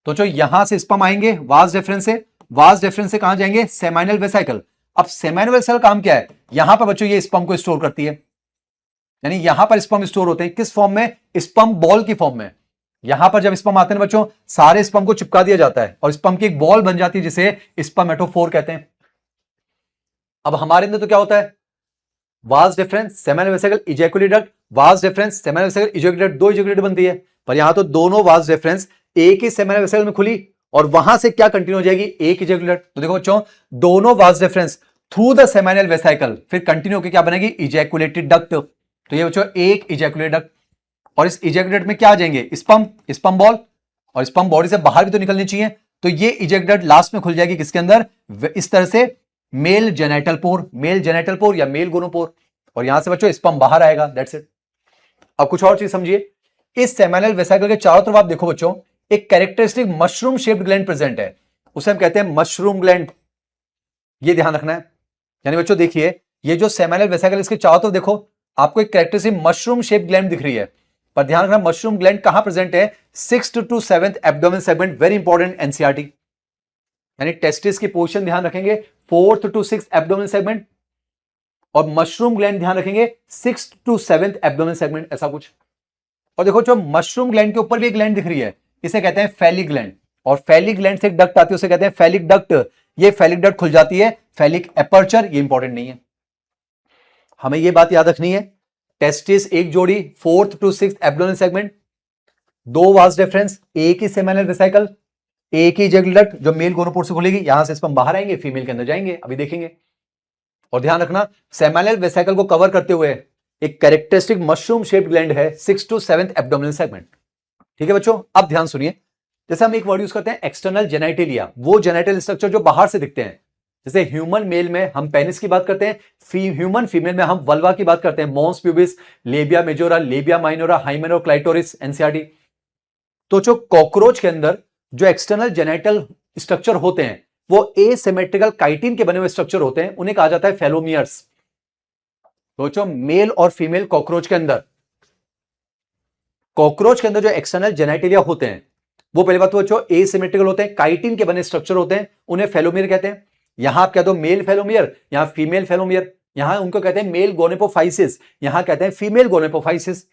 तो जो यहां से स्पर्म आएंगे वास डिफरेंस से, वास डिफरेंस से कहां जाएंगे, सेमिनल वेसिकल। अब सेमिनल वेसिकल काम क्या है, यहां पर बच्चों ये स्पर्म को स्टोर करती है। यानी यहां पर स्पर्म स्टोर होते हैं किस फॉर्म में, स्पर्म बॉल की फॉर्म में। यहां पर जब स्पर्म आते हैं बच्चों, सारे स्पर्म को चिपका दिया जाता है और स्पर्म की एक बॉल बन जाती है जिसे स्पर्मेटोफोर कहते हैं। अब हमारे अंदर तो क्या होता है, vas deferens seminal vesicle ejaculate duct, vas deferens seminal vesicle ejaculate, दो इजैकुलेट बनती है, पर यहां तो दोनों वास डिफरेंस एक ही सेमिनल वेसिकल में खुली और वहां से क्या कंटिन्यू हो जाएगी, एक इजैकुलेट। तो देखो बच्चों, दोनों vas deferens through the seminal vesicle फिर कंटिन्यू होकर क्या बनेगी, इजैकुलेटेड डक्ट। तो ये बच्चों एक इजैकुलेट डक्ट, और इस इजैकुलेट में क्या आ जाएंगे, स्पर्म, स्पर्म बॉल, और स्पर्म बॉडी से बाहर भी तो निकलनी चाहिए। तो ये इजैकुलेट लास्ट में खुल जाएगी किसके अंदर, इस तरह से मेल जेनेटल पोर, मेल जेनेटल पोर या मेल गोनोपोर, और यहां से बच्चों स्पर्म बाहर आएगा, दैट्स इट। अब कुछ और चीज समझिए, इस सेमिनल वेसिकल के चारों तरफ आप देखो बच्चों, एक characteristic mushroom shaped gland present है, उसे हम कहते हैं मशरूम ग्लैंड। ये ध्यान रखना है। यानी बच्चों देखिए, ये जो सेमिनल वेसिकल इसके चारों तरफ देखो, आपको एक कैरेक्टरिस्टिक मशरूम शेप्ड ग्लैंड दिख रही है, पर ध्यान रखना मशरूम ग्लैंड कहां प्रेजेंट है, 6th to 7th abdomen segment, very important NCERT. यानी टेस्टिस की पोजीशन ध्यान रखेंगे 4th to 6th abdomen segment, और मशरूम ग्लैंड ध्यान रखेंगे 6th to 7th abdomen segment, ऐसा कुछ। और देखो जो मशरूम ग्लैंड के ऊपर भी एक ग्लैंड दिख रही है, इसे कहते हैं फैलिक ग्लैंड, और फैलिक ग्लैंड से एक डक्ट आती है, उसे कहते हैं फैलिक डक्ट। ये फैलिक डक्ट खुल जाती है, फैलिक एपर्चर, ये इंपॉर्टेंट नहीं है, हमें ये बात याद रखनी है। टेस्टिस एक जोड़ी, 4th to 6th abdomen segment, दो वास डिफरेंस, एक ही सेमिनल वेसिकल, एक ही इजैकुलेट डक्ट जो मेल गोनोपोर से खुलेगी, यहां से स्पर्म बाहर आएंगे, फीमेल के अंदर जाएंगे, अभी देखेंगे। और ध्यान रखना, सेमिनल वेसिकल को कवर करते हुए एक कैरेक्टरिस्टिक मशरूम शेप्ड ग्लैंड है 6th to 7th abdominal segment. ठीक है बच्चों, अब ध्यान सुनिए, जैसे हम एक वर्ड यूज करते हैं एक्सटर्नल जेनाइटेलिया, वो जेनाइटल स्ट्रक्चर जो बाहर से दिखते हैं, जैसे ह्यूमन मेल में हम पेनिस की बात करते हैं, ह्यूमन फीमेल में हम वल्वा की बात करते हैं, mons pubis, labia majora, labia minora, hymen और क्लाइटोरिस, एनसीईआरटी। तो जो कॉकरोच के अंदर जो एक्सटर्नल जेनाइटल स्ट्रक्चर होते हैं वो एसिमेट्रिकल काइटिन के बने हुए स्ट्रक्चर होते हैं, उन्हें कहा जाता है फेलोमियर्स। तो मेल और फीमेल कॉकरोच के अंदर जो एक्सटर्नल जेनाइटेलिया होते हैं वो पहली बात तो बच्चों एसिमेट्रिकल होते हैं, काइटिन के बने स्ट्रक्चर होते हैं, उन्हें फेलोमियर कहते हैं। यहां आप कह दो मेल फेलोमियर, यहां फीमेल फेलोमियर, यहां उनको कहते हैं मेल गोनेपोफाइसिस, यहां कहते हैं फीमेल गोनेपोफाइसिस।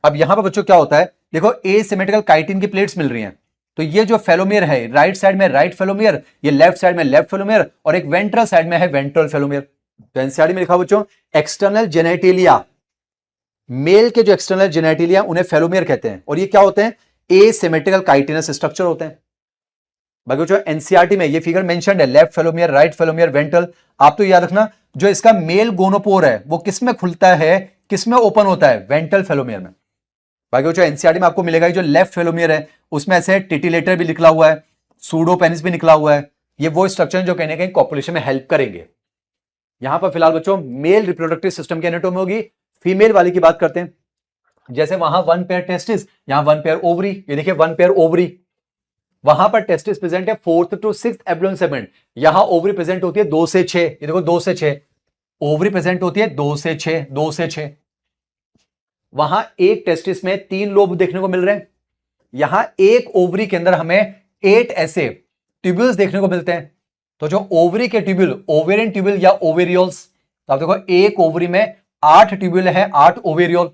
अब यहां पर बच्चों क्या होता है, देखो एसिमेट्रिकल काइटिन की प्लेट्स मिल रही हैं, तो ये जो फेलोमियर है राइट साइड में राइट फेलोमियर, ये लेफ्ट साइड में लेफ्ट फेलोमियर, और एक वेंट्रल साइड में है वेंट्रल फेलोमियर। तो एनसीईआरटी में लिखा बच्चों एक्सटर्नल जेनेटिलिया, मेल के जो एक्सटर्नल जेनेटिलिया उन्हें फेलोमियर कहते हैं, और ये क्या होते हैं, एसिमेट्रिकल काइटिनस स्ट्रक्चर होते हैं। बाकी जो एनसीईआरटी में ये फिगर मेंशन्ड है, लेफ्ट फेलोमियर, राइट फेलोमियर, वेंट्रल। आप तो याद रखना, जो इसका मेल गोनोपोर है वो किस में खुलता है, किस में ओपन होता है, वेंट्रल फेलोमियर में। बाकी जो एनसीईआरटी में आपको मिलेगा, जो लेफ्ट फेलोमियर है उसमें ऐसे टिटिलेटर भी निकला हुआ है, सूडोपेनिस भी निकला हुआ है, ये वो स्ट्रक्चर जो कहने कहीं कॉपुलेशन में हेल्प करेंगे। यहां पर फिलहाल बच्चों मेल रिप्रोडक्टिव सिस्टम की एनाटॉमी होगी, फीमेल वाली की बात करते हैं। जैसे वहां 1 पेयर टेस्टिस, यहां 1 पेयर ओवरी, ये देखिए 1 पेयर ओवरी, वहां पर टेस्टिस प्रेजेंट है 4th to 6th abdomen segment, यहां ओवरी प्रेजेंट होती है 2 से 6, ये देखो 2 से 6 ओवरी प्रेजेंट होती है, 2 से 6, 2 से 6। वहां एक टेस्टिस में 3 लोब देखने को मिल रहे हैं, यहां एक ओवरी के अंदर हमें 8 ऐसे ट्यूब्यूल्स देखने को मिलते हैं। तो जो ओवरी के ट्यूब्यूल, ओवेरियन ट्यूब्यूल या ओवेरियोल्स, तो आप देखो एक ओवरी में 8 ट्यूब्यूल है, 8 ओवेरियोल।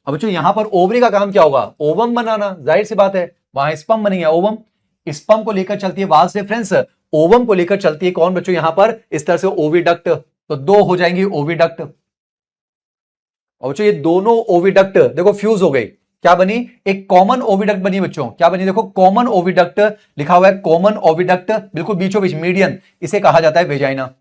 अब बच्चों यहां पर ओवरी का काम क्या होगा, ओवम बनाना, जाहिर सी बात है, वहां स्पर्म बनी है ओवम, स्पर्म को लेकर चलती है वास डिफरेंस, ओवम को लेकर चलती है कौन बच्चों, यहां पर इस तरह से ओविडक्ट, तो 2 हो जाएंगी ओविडक्ट। और बच्चों ये दोनों ओविडक्ट देखो फ्यूज हो गई, क्या बनी, एक कॉमन ओविडक्ट बनी बच्चों, क्या बनी, देखो कॉमन ओविडक्ट लिखा हुआ है, कॉमन ओविडक्ट बिल्कुल बीचों बीच मीडियन, इसे कहा जाता है वेजाइना।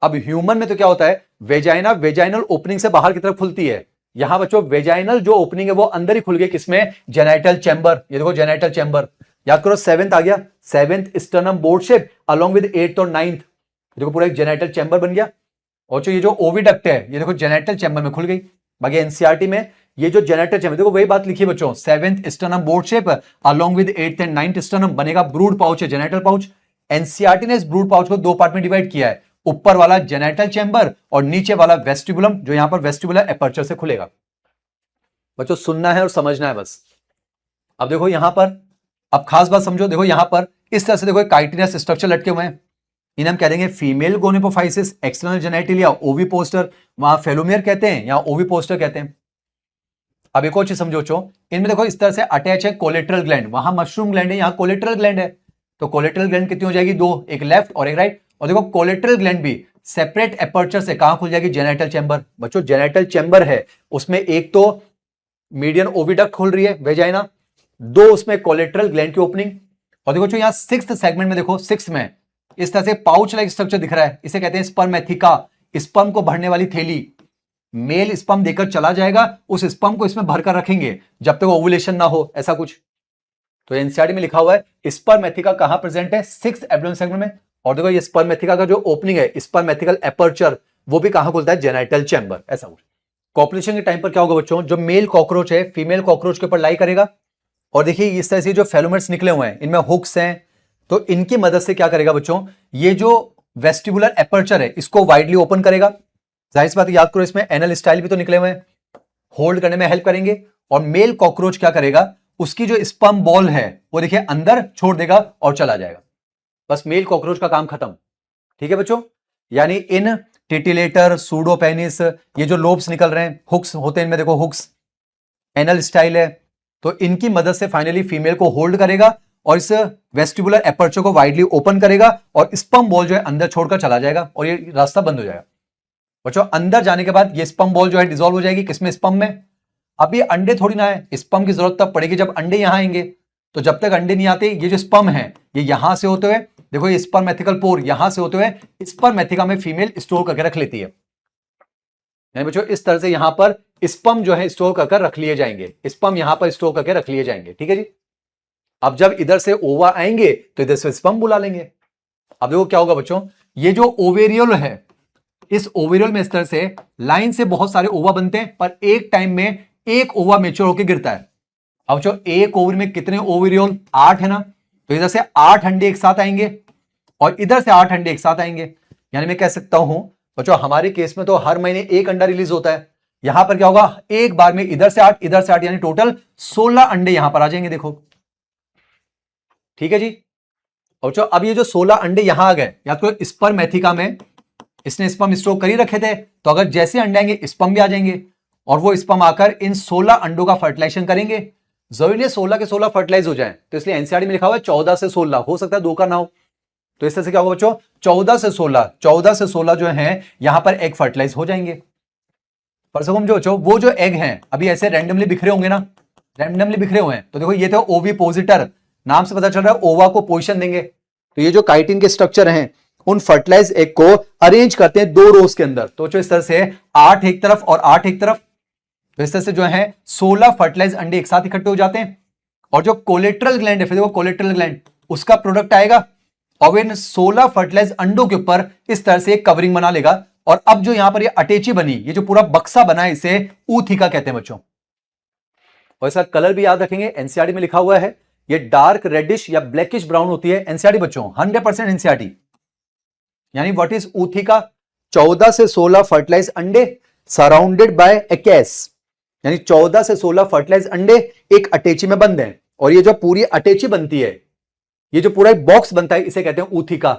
अब ह्यूमन में तो क्या होता है, वेजाइना वेजाइनल ओपनिंग से बाहर की तरफ खुलती है, यहां बच्चों वेजाइनल जो ओपनिंग है वो अंदर ही खुल गई, किसमें, जेनाइटल चैम्बर, ये देखो जेनाइटल चैम्बर। याद करो 7th आ गया, 7th sternum board shape along with 8th और 9th, देखो पूरा एक जेनाइटल चैम्बर बन गया। और जो ये जो ओविडक्ट है ये देखो जेनाइटल चैम्बर में खुल गई। बाकी एनसीईआरटी में ये जो जेनाइटल चैम्बर, देखो वही बात लिखी है बच्चों, 7th sternum board shape along with 8th and 9th sternum बनेगा ब्रूड पाउच है, जेनाइटल पाउच। एनसीईआरटी ने इस ब्रूड पाउच को 2 पार्ट में डिवाइड किया है, ऊपर वाला जेनाइटल चैम्बर और नीचे वाला वेस्टिबुलम, जो यहां पर वेस्टिबुलर एपर्चर से खुलेगा। बच्चों सुनना है और समझना है बस। अब देखो यहां पर, अब खास बात समझो, देखो यहां पर इस तरह से देखो काइटिनस स्ट्रक्चर लटके हुए हैं, इन्हें हम कह देंगे फीमेल गोनेपोफाइसिस, एक्सटर्नल जेनिटल या ओविपोस्टर, वहां फेलोमियर कहते हैं या ओविपोस्टर कहते हैं। अब एक और चीज समझो बच्चों, इनमें देखो इस तरह से अटैच है कोलेटरल ग्लैंड, वहां मशरूम ग्लैंड है, यहां कोलेटरल ग्लैंड है। तो कोलेटरल ग्लैंड कितनी हो जाएगी? दो, एक लेफ्ट और एक राइट। और देखो कोलेटरल ग्लैंड भी सेपरेट एपर्चर से कहां खुल जाएगी? Genital chamber. बच्चों जेनिटल चैम्बर है, उसमें एक तो मीडियन ओविडक्ट खुल रही है वेजाइना, दो उसमें कोलेटरल ग्लैंड की ओपनिंग। और देखो जो यहां सिक्स्थ सेगमेंट में देखो, सिक्स में इस तरह से पाउच लाइक स्ट्रक्चर दिख रहा है, इसे कहते हैं स्पर्मेथिका, स्पर्म को भरने वाली थैली। मेल स्पर्म देकर चला जाएगा, उस स्पर्म को इसमें भरकर रखेंगे जब तक ओवुलेशन ना हो, ऐसा कुछ। तो एनसीईआरटी में लिखा हुआ है स्पर्मेथिका कहां प्रेजेंट है? सिक्स्थ एब्डोमेन सेगमेंट में। और देखो ये स्पर्मेथिका का जो ओपनिंग है, स्पर्मेथिकल एपर्चर, वो भी कहां खुलता है? जेनिटल चैम्बर, ऐसा कुछ। कॉपुलेशन के टाइम पर क्या होगा बच्चों? जो मेल कॉकरोच है फीमेल कॉकरोच के ऊपर लाई करेगा, और देखिए इस तरह से जो फेलोमेट्स निकले हुए हैं इनमें हुक्स हैं, तो इनकी मदद से क्या करेगा बच्चों? ये जो वेस्टिबुलर एपर्चर है इसको वाइडली ओपन करेगा। जाहिर सी बात याद करो, इसमें एनल स्टाइल भी तो निकले हुए हैं, होल्ड करने में हेल्प करेंगे। और मेल कॉकरोच क्या करेगा? उसकी जो स्पर्म बॉल है वो देखिए अंदर छोड़ देगा और चला जाएगा। बस मेल कॉकरोच का काम खत्म। ठीक है बच्चों, यानी इन टिटिलेटर, सूडोपेनिस, ये जो लोब्स निकल रहे हैं, हुक्स होते हैं इनमें, देखो हुक्स, एनल स्टाइल है, तो इनकी मदद से फाइनली फीमेल को होल्ड करेगा और इस वेस्टिबुलर एपर्चर को वाइडली ओपन करेगा और स्पर्म बॉल जो है अंदर छोड़कर चला जाएगा और ये रास्ता बंद हो जाएगा। बच्चों अंदर जाने के बाद ये स्पर्म बॉल जो है डिसॉल्व हो जाएगी, किसमें? स्पर्म में। अब ये अंडे थोड़ी ना है, स्पर्म की जरूरत तब पड़ेगी जब अंडे यहां आएंगे। तो जब तक अंडे नहीं आते, ये जो स्पर्म है ये यहां से होते हुए, देखो ये स्पर्मेथिकल पोर यहां से होते हुए स्पर्मेथिका में फीमेल स्टोर करके रख लेती है। यानी बच्चों इस तरह से यहां पर स्पर्म जो है स्टोर करके रख लिए जाएंगे, स्पर्म यहां पर स्टोर करके रख लिए जाएंगे। ठीक है जी। अब जब इधर से ओवा आएंगे तो इधर से स्पर्म बुला लेंगे। अब देखो क्या होगा बच्चों, ये जो ओवेरियल है, इस ओवेरियल में इस तरह से लाइन से बहुत सारे ओवा बनते हैं, पर एक टाइम में एक ओवा मेच्योर होकर गिरता है। अब जो एक ओवर में कितने ओवेरियल? 8 है ना, तो इधर से 8 अंडे एक साथ आएंगे और इधर से 8 अंडे एक साथ आएंगे। यानी मैं कह सकता हूं बच्चों हमारे केस में तो हर महीने एक अंडा रिलीज होता है, यहां पर क्या होगा? एक बार में इधर से 8 इधर से 8, यानी टोटल 16 अंडे यहां पर आ जाएंगे। देखो ठीक है जी। और बच्चों अब ये जो 16 अंडे यहां आ गए, याद करो स्पर्मेथिका में इसने स्पर्म स्टोर कर ही रखे थे, तो अगर जैसे अंडे आएंगे स्पर्म भी आ जाएंगे और वो स्पर्म आकर इन 16 अंडों का फर्टिलाइजेशन करेंगे। जरूरी नहीं 16 के 16 फर्टिलाइज हो जाए, तो इसलिए एनसीईआरटी में लिखा हुआ है 14 से 16, हो सकता है 2 का ना हो। तो इस तरह से क्या होगा बच्चों? 14 से 16 जो है यहां पर एग फर्टिलाइज हो जाएंगे। पर जो बच्चों वो जो एग हैं अभी ऐसे रैंडमली बिखरे होंगे ना, रैंडमली बिखरे हुए हैं, तो देखो ये थे ओविपोजिटर, नाम से पता चल रहा है ओवा को पोजीशन देंगे। तो ये जो काइटिन के स्ट्रक्चर हैं उन फर्टिलाइज एग को अरेंज करते हैं 2 रोज के अंदर। तो जो इस तरह से 8 एक तरफ और 8 एक तरफ, तो इस तरह से जो है 16 फर्टिलाइज अंडे एक साथ इकट्ठे हो जाते हैं। और जो कोलेट्रल ग्लैंड है, फिर देखो कोलेट्रल ग्लैंड, उसका प्रोडक्ट आएगा और इन 16 फर्टिलाइज अंडों के ऊपर इस तरह से एक कवरिंग बना लेगा। और अब जो यहां पर ये अटैची बनी, ये जो पूरा बक्सा बना है, इसे ऊथिका कहते हैं बच्चों। और इसका कलर भी याद रखेंगे, एनसीईआरटी में लिखा हुआ है ये डार्क रेडिश या ब्लैकिश ब्राउन होती है। एनसीईआरटी बच्चों 100% एनसीईआरटी। यानी व्हाट इज ऊथिका? 14 से 16 फर्टिलाइज अंडे सराउंडेड बाय ए केस, यानी 14 से 16 फर्टिलाइज अंडे एक अटैची में बंद हैं। और ये जो पूरी अटैची बनती है, ये जो पूरा एक बॉक्स बनता है, इसे कहते हैं ऊथिका।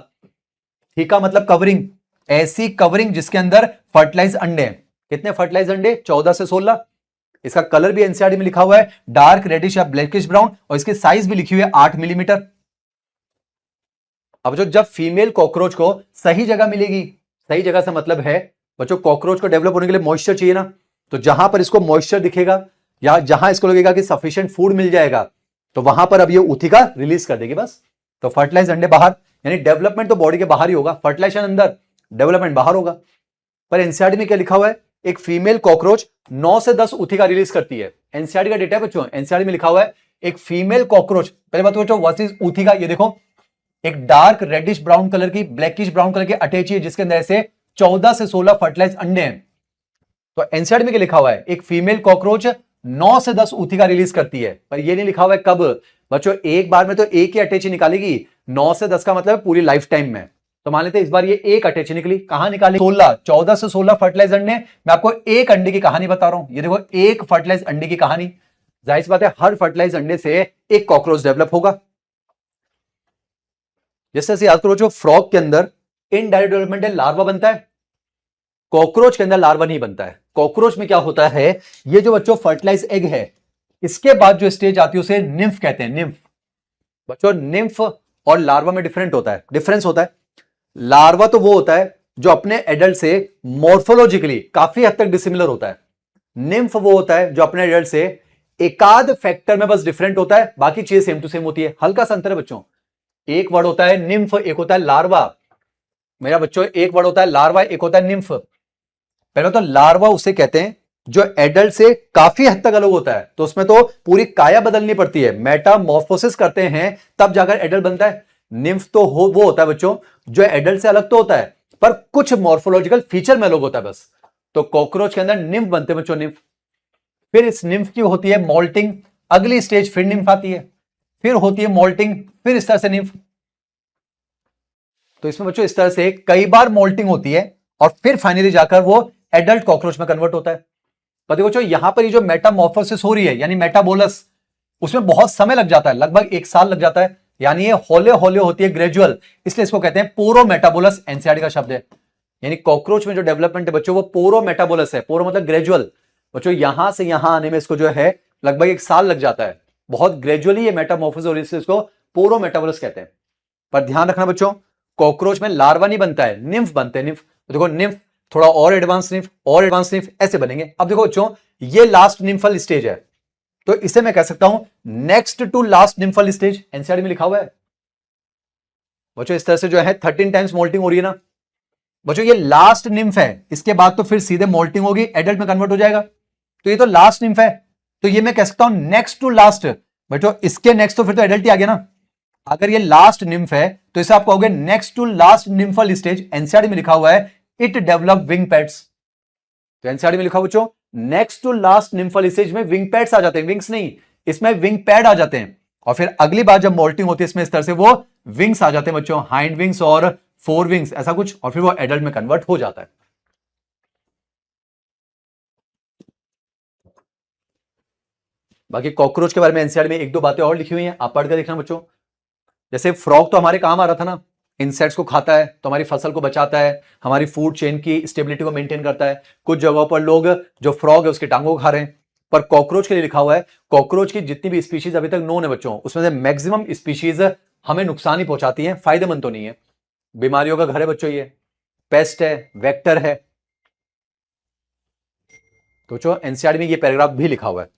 थीका मतलब कवरिंग, ऐसी कवरिंग जिसके अंदर फर्टिलाइज अंडे हैं। कितने फर्टिलाइज अंडे? 14 से 16। इसका कलर भी एनसीईआरटी में लिखा हुआ है डार्क रेडिश या ब्लैकिश ब्राउन, और इसकी साइज भी लिखी हुई है 8 मिलीमीटर। अब जो जब फीमेल कॉकरोच को सही जगह मिलेगी, सही जगह से मतलब है बच्चों कॉकरोच को डेवलप होने के लिए मॉइस्चर चाहिए ना, तो जहां पर इसको मॉइस्चर दिखेगा या जहां इसको लगेगा कि सफिशिएंट फूड मिल जाएगा, तो वहां पर अब ये ऊथिका रिलीज कर देगी बस। तो फर्टिलाइज अंडे बाहर, यानी डेवलपमेंट तो बॉडी के बाहर ही होगा, फर्टिलाइजेशन अंदर, डेवलपमेंट बाहर होगा। पर एनसीईआरटी में क्या लिखा हुआ है? एक फीमेल कॉकरोच 9 से 10 ऊथिका रिलीज करती है। एनसीईआरटी का डेटा है बच्चों, एनसीईआरटी में लिखा हुआ है एक फीमेल कॉकरोच, पहले बात बच्चों व्हाट इज ऊथिका? ये देखो एक डार्क रेडिश ब्राउन कलर की, ब्लैकिश ब्राउन कलर की अटैची है जिसके अंदर से 14 से 16 फर्टिलाइज अंडे हैं। तो एनसीईआरटी में क्या लिखा हुआ है? एक फीमेल कॉकरोच 9 से 10 ऊथिका रिलीज करती है, पर ये नहीं लिखा हुआ है कब। बच्चों एक बार में तो एक ही अटैची निकालेगी, 9 से 10 का मतलब पूरी लाइफ टाइम में। तो मान लेते इस बार ये एक अटैची निकली, कहां निकाली? 16, 14 से 16 फर्टिलाइज अंडे। मैं आपको एक अंडे की कहानी बता रहा हूं, ये देखो एक फर्टिलाइज अंडे की कहानी। जाहिर सी बात है हर फर्टिलाइज अंडे से एक कॉकरोच डेवलप होगा। जैसे याद करो जो फ्रॉग के अंदर इनडायरेक्ट डेवलपमेंट है, लार्वा बनता है। कॉकरोच के अंदर लार्वा नहीं बनता है। कॉकरोच में क्या होता है, ये जो बच्चों फर्टिलाइज एग है, इसके बाद जो स्टेज आती है उसे निम्फ कहते हैं। निम्फ बच्चों, निम्फ और लार्वा में डिफरेंस होता है। लार्वा तो वो होता है जो अपने एडल्ट से मॉर्फोलॉजिकली काफी हद तक डिसिमिलर होता है। निम्फ वो होता है जो अपने एडल्ट से एकाध फैक्टर में बस डिफरेंट होता है, बाकी चीज सेम टू सेम होती है। हल्का सा अंतर है बच्चों। एक वर्ड होता है निम्फ, एक होता है लार्वा। मेरा बच्चों, एक वर्ड होता है लार्वा, एक होता है निम्फ। पहले तो लार्वा उसे कहते हैं जो एडल्ट से काफी हद तक अलग होता है, तो उसमें तो पूरी काया बदलनी पड़ती है, मेटामॉर्फोसिस करते हैं तब जाकर एडल्ट बनता है। निम्फ तो वो होता है बच्चों जो एडल्ट से अलग तो होता है पर कुछ मॉर्फोलॉजिकल फीचर में अलग होता है बस। तो कॉकरोच के अंदर निम्फ बनते हैं बच्चों, निम्फ। फिर इस निम्फ की होती है मोल्टिंग, अगली स्टेज फिर निम्फ आती है, फिर होती है मोल्टिंग, फिर इस तरह से निम्फ। तो इसमें बच्चों इस तरह से कई बार मोल्टिंग होती है और फिर फाइनली जाकर वो एडल्ट कॉकरोच में कन्वर्ट होता है। पर देखो बच्चों, यहां पर ये जो मेटामॉर्फोसिस हो रही है यानी मेटाबोलस, उसमें बहुत समय लग जाता है, लगभग 1 साल लग जाता है। यानी ये हौले हौले होती है, ग्रेजुअल, इसलिए इसको कहते हैं पोरो मेटाबोलस। एनसीईआरटी का शब्द है। यानी कॉकरोच में जो डेवलपमेंट है बच्चों वो पोरो मेटाबोलस है। पोरो मतलब ग्रेजुअल। बच्चों यहां से यहां आने में इसको जो है लगभग 1 साल लग जाता है। बहुत ग्रेजुअली ये मेटामॉर्फोसिस हो रही है, इसलिए इसको पोरो मेटाबोलस कहते हैं। पर ध्यान रखना बच्चों, कॉकरोच में लार्वा नहीं बनता है, निम्फ बनते हैं। निम्फ तो देखो, निम्फ थोड़ा और एडवांस निम्फ और एडवांस निम्फ ऐसे बनेंगे। अब देखो बच्चों, ये लास्ट निम्फल स्टेज है, तो इसे मैं कह सकता हूं next to last nymphal stage. NCERT में लिखा हुआ है बच्चों, इस तरह से जो है 13 टाइम्स मोल्टिंग हो रही है ना बच्चों, ये लास्ट निम्फ है। इसके बाद तो फिर सीधे मोल्टिंग होगी, एडल्ट में कन्वर्ट हो जाएगा। तो ये तो लास्ट निम्फ है, तो ये मैं कह सकता हूं नेक्स्ट टू लास्ट। बच्चों इसके नेक्स्ट तो फिर तो एडल्ट ही आ गया ना। अगर ये लास्ट निम्फ है तो इसे आप कहोगे next to last nymphal stage. NCERT में लिखा हुआ है इट डेवलप विंग पैड्स। तो एनसीईआरटी में लिखा हुआ बच्चों next to last nymphal stage में विंग पैड्स आ जाते हैं, विंग्स नहीं, इसमें विंग पैड आ जाते हैं। और फिर अगली बार जब मोल्टिंग होती है इसमें इस तरह से वो विंग्स आ जाते हैं बच्चों, हाइंड विंग्स और फोर विंग्स ऐसा कुछ, और फिर वो एडल्ट में कन्वर्ट हो जाता है। बाकी कॉकरोच के बारे में एनसीईआरटी में 1-2 बातें और लिखी हुई हैं, आप पढ़ कर देखना बच्चों। जैसे फ्रॉग तो हमारे काम आ रहा था ना, इंसेक्ट्स को खाता है तो हमारी फसल को बचाता है, हमारी फूड चेन की स्टेबिलिटी को मेंटेन करता है। कुछ जगहों पर लोग जो फ्रॉग है उसकी टांगों को खा रहे हैं, पर कॉकरोच के लिए लिखा हुआ है कॉकरोच की जितनी भी स्पीशीज अभी तक नोन है बच्चों, उसमें से मैक्सिमम स्पीशीज हमें नुकसान ही पहुंचाती है, फायदेमंद तो नहीं है। बीमारियों का घर है बच्चों, ये पेस्ट है, वेक्टर है। तो बच्चों एनसीईआरटी में ये पैराग्राफ भी लिखा हुआ है।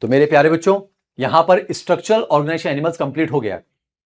तो मेरे प्यारे बच्चों, यहां पर स्ट्रक्चरल ऑर्गेनाइजेशन एनिमल्स कंप्लीट हो गया।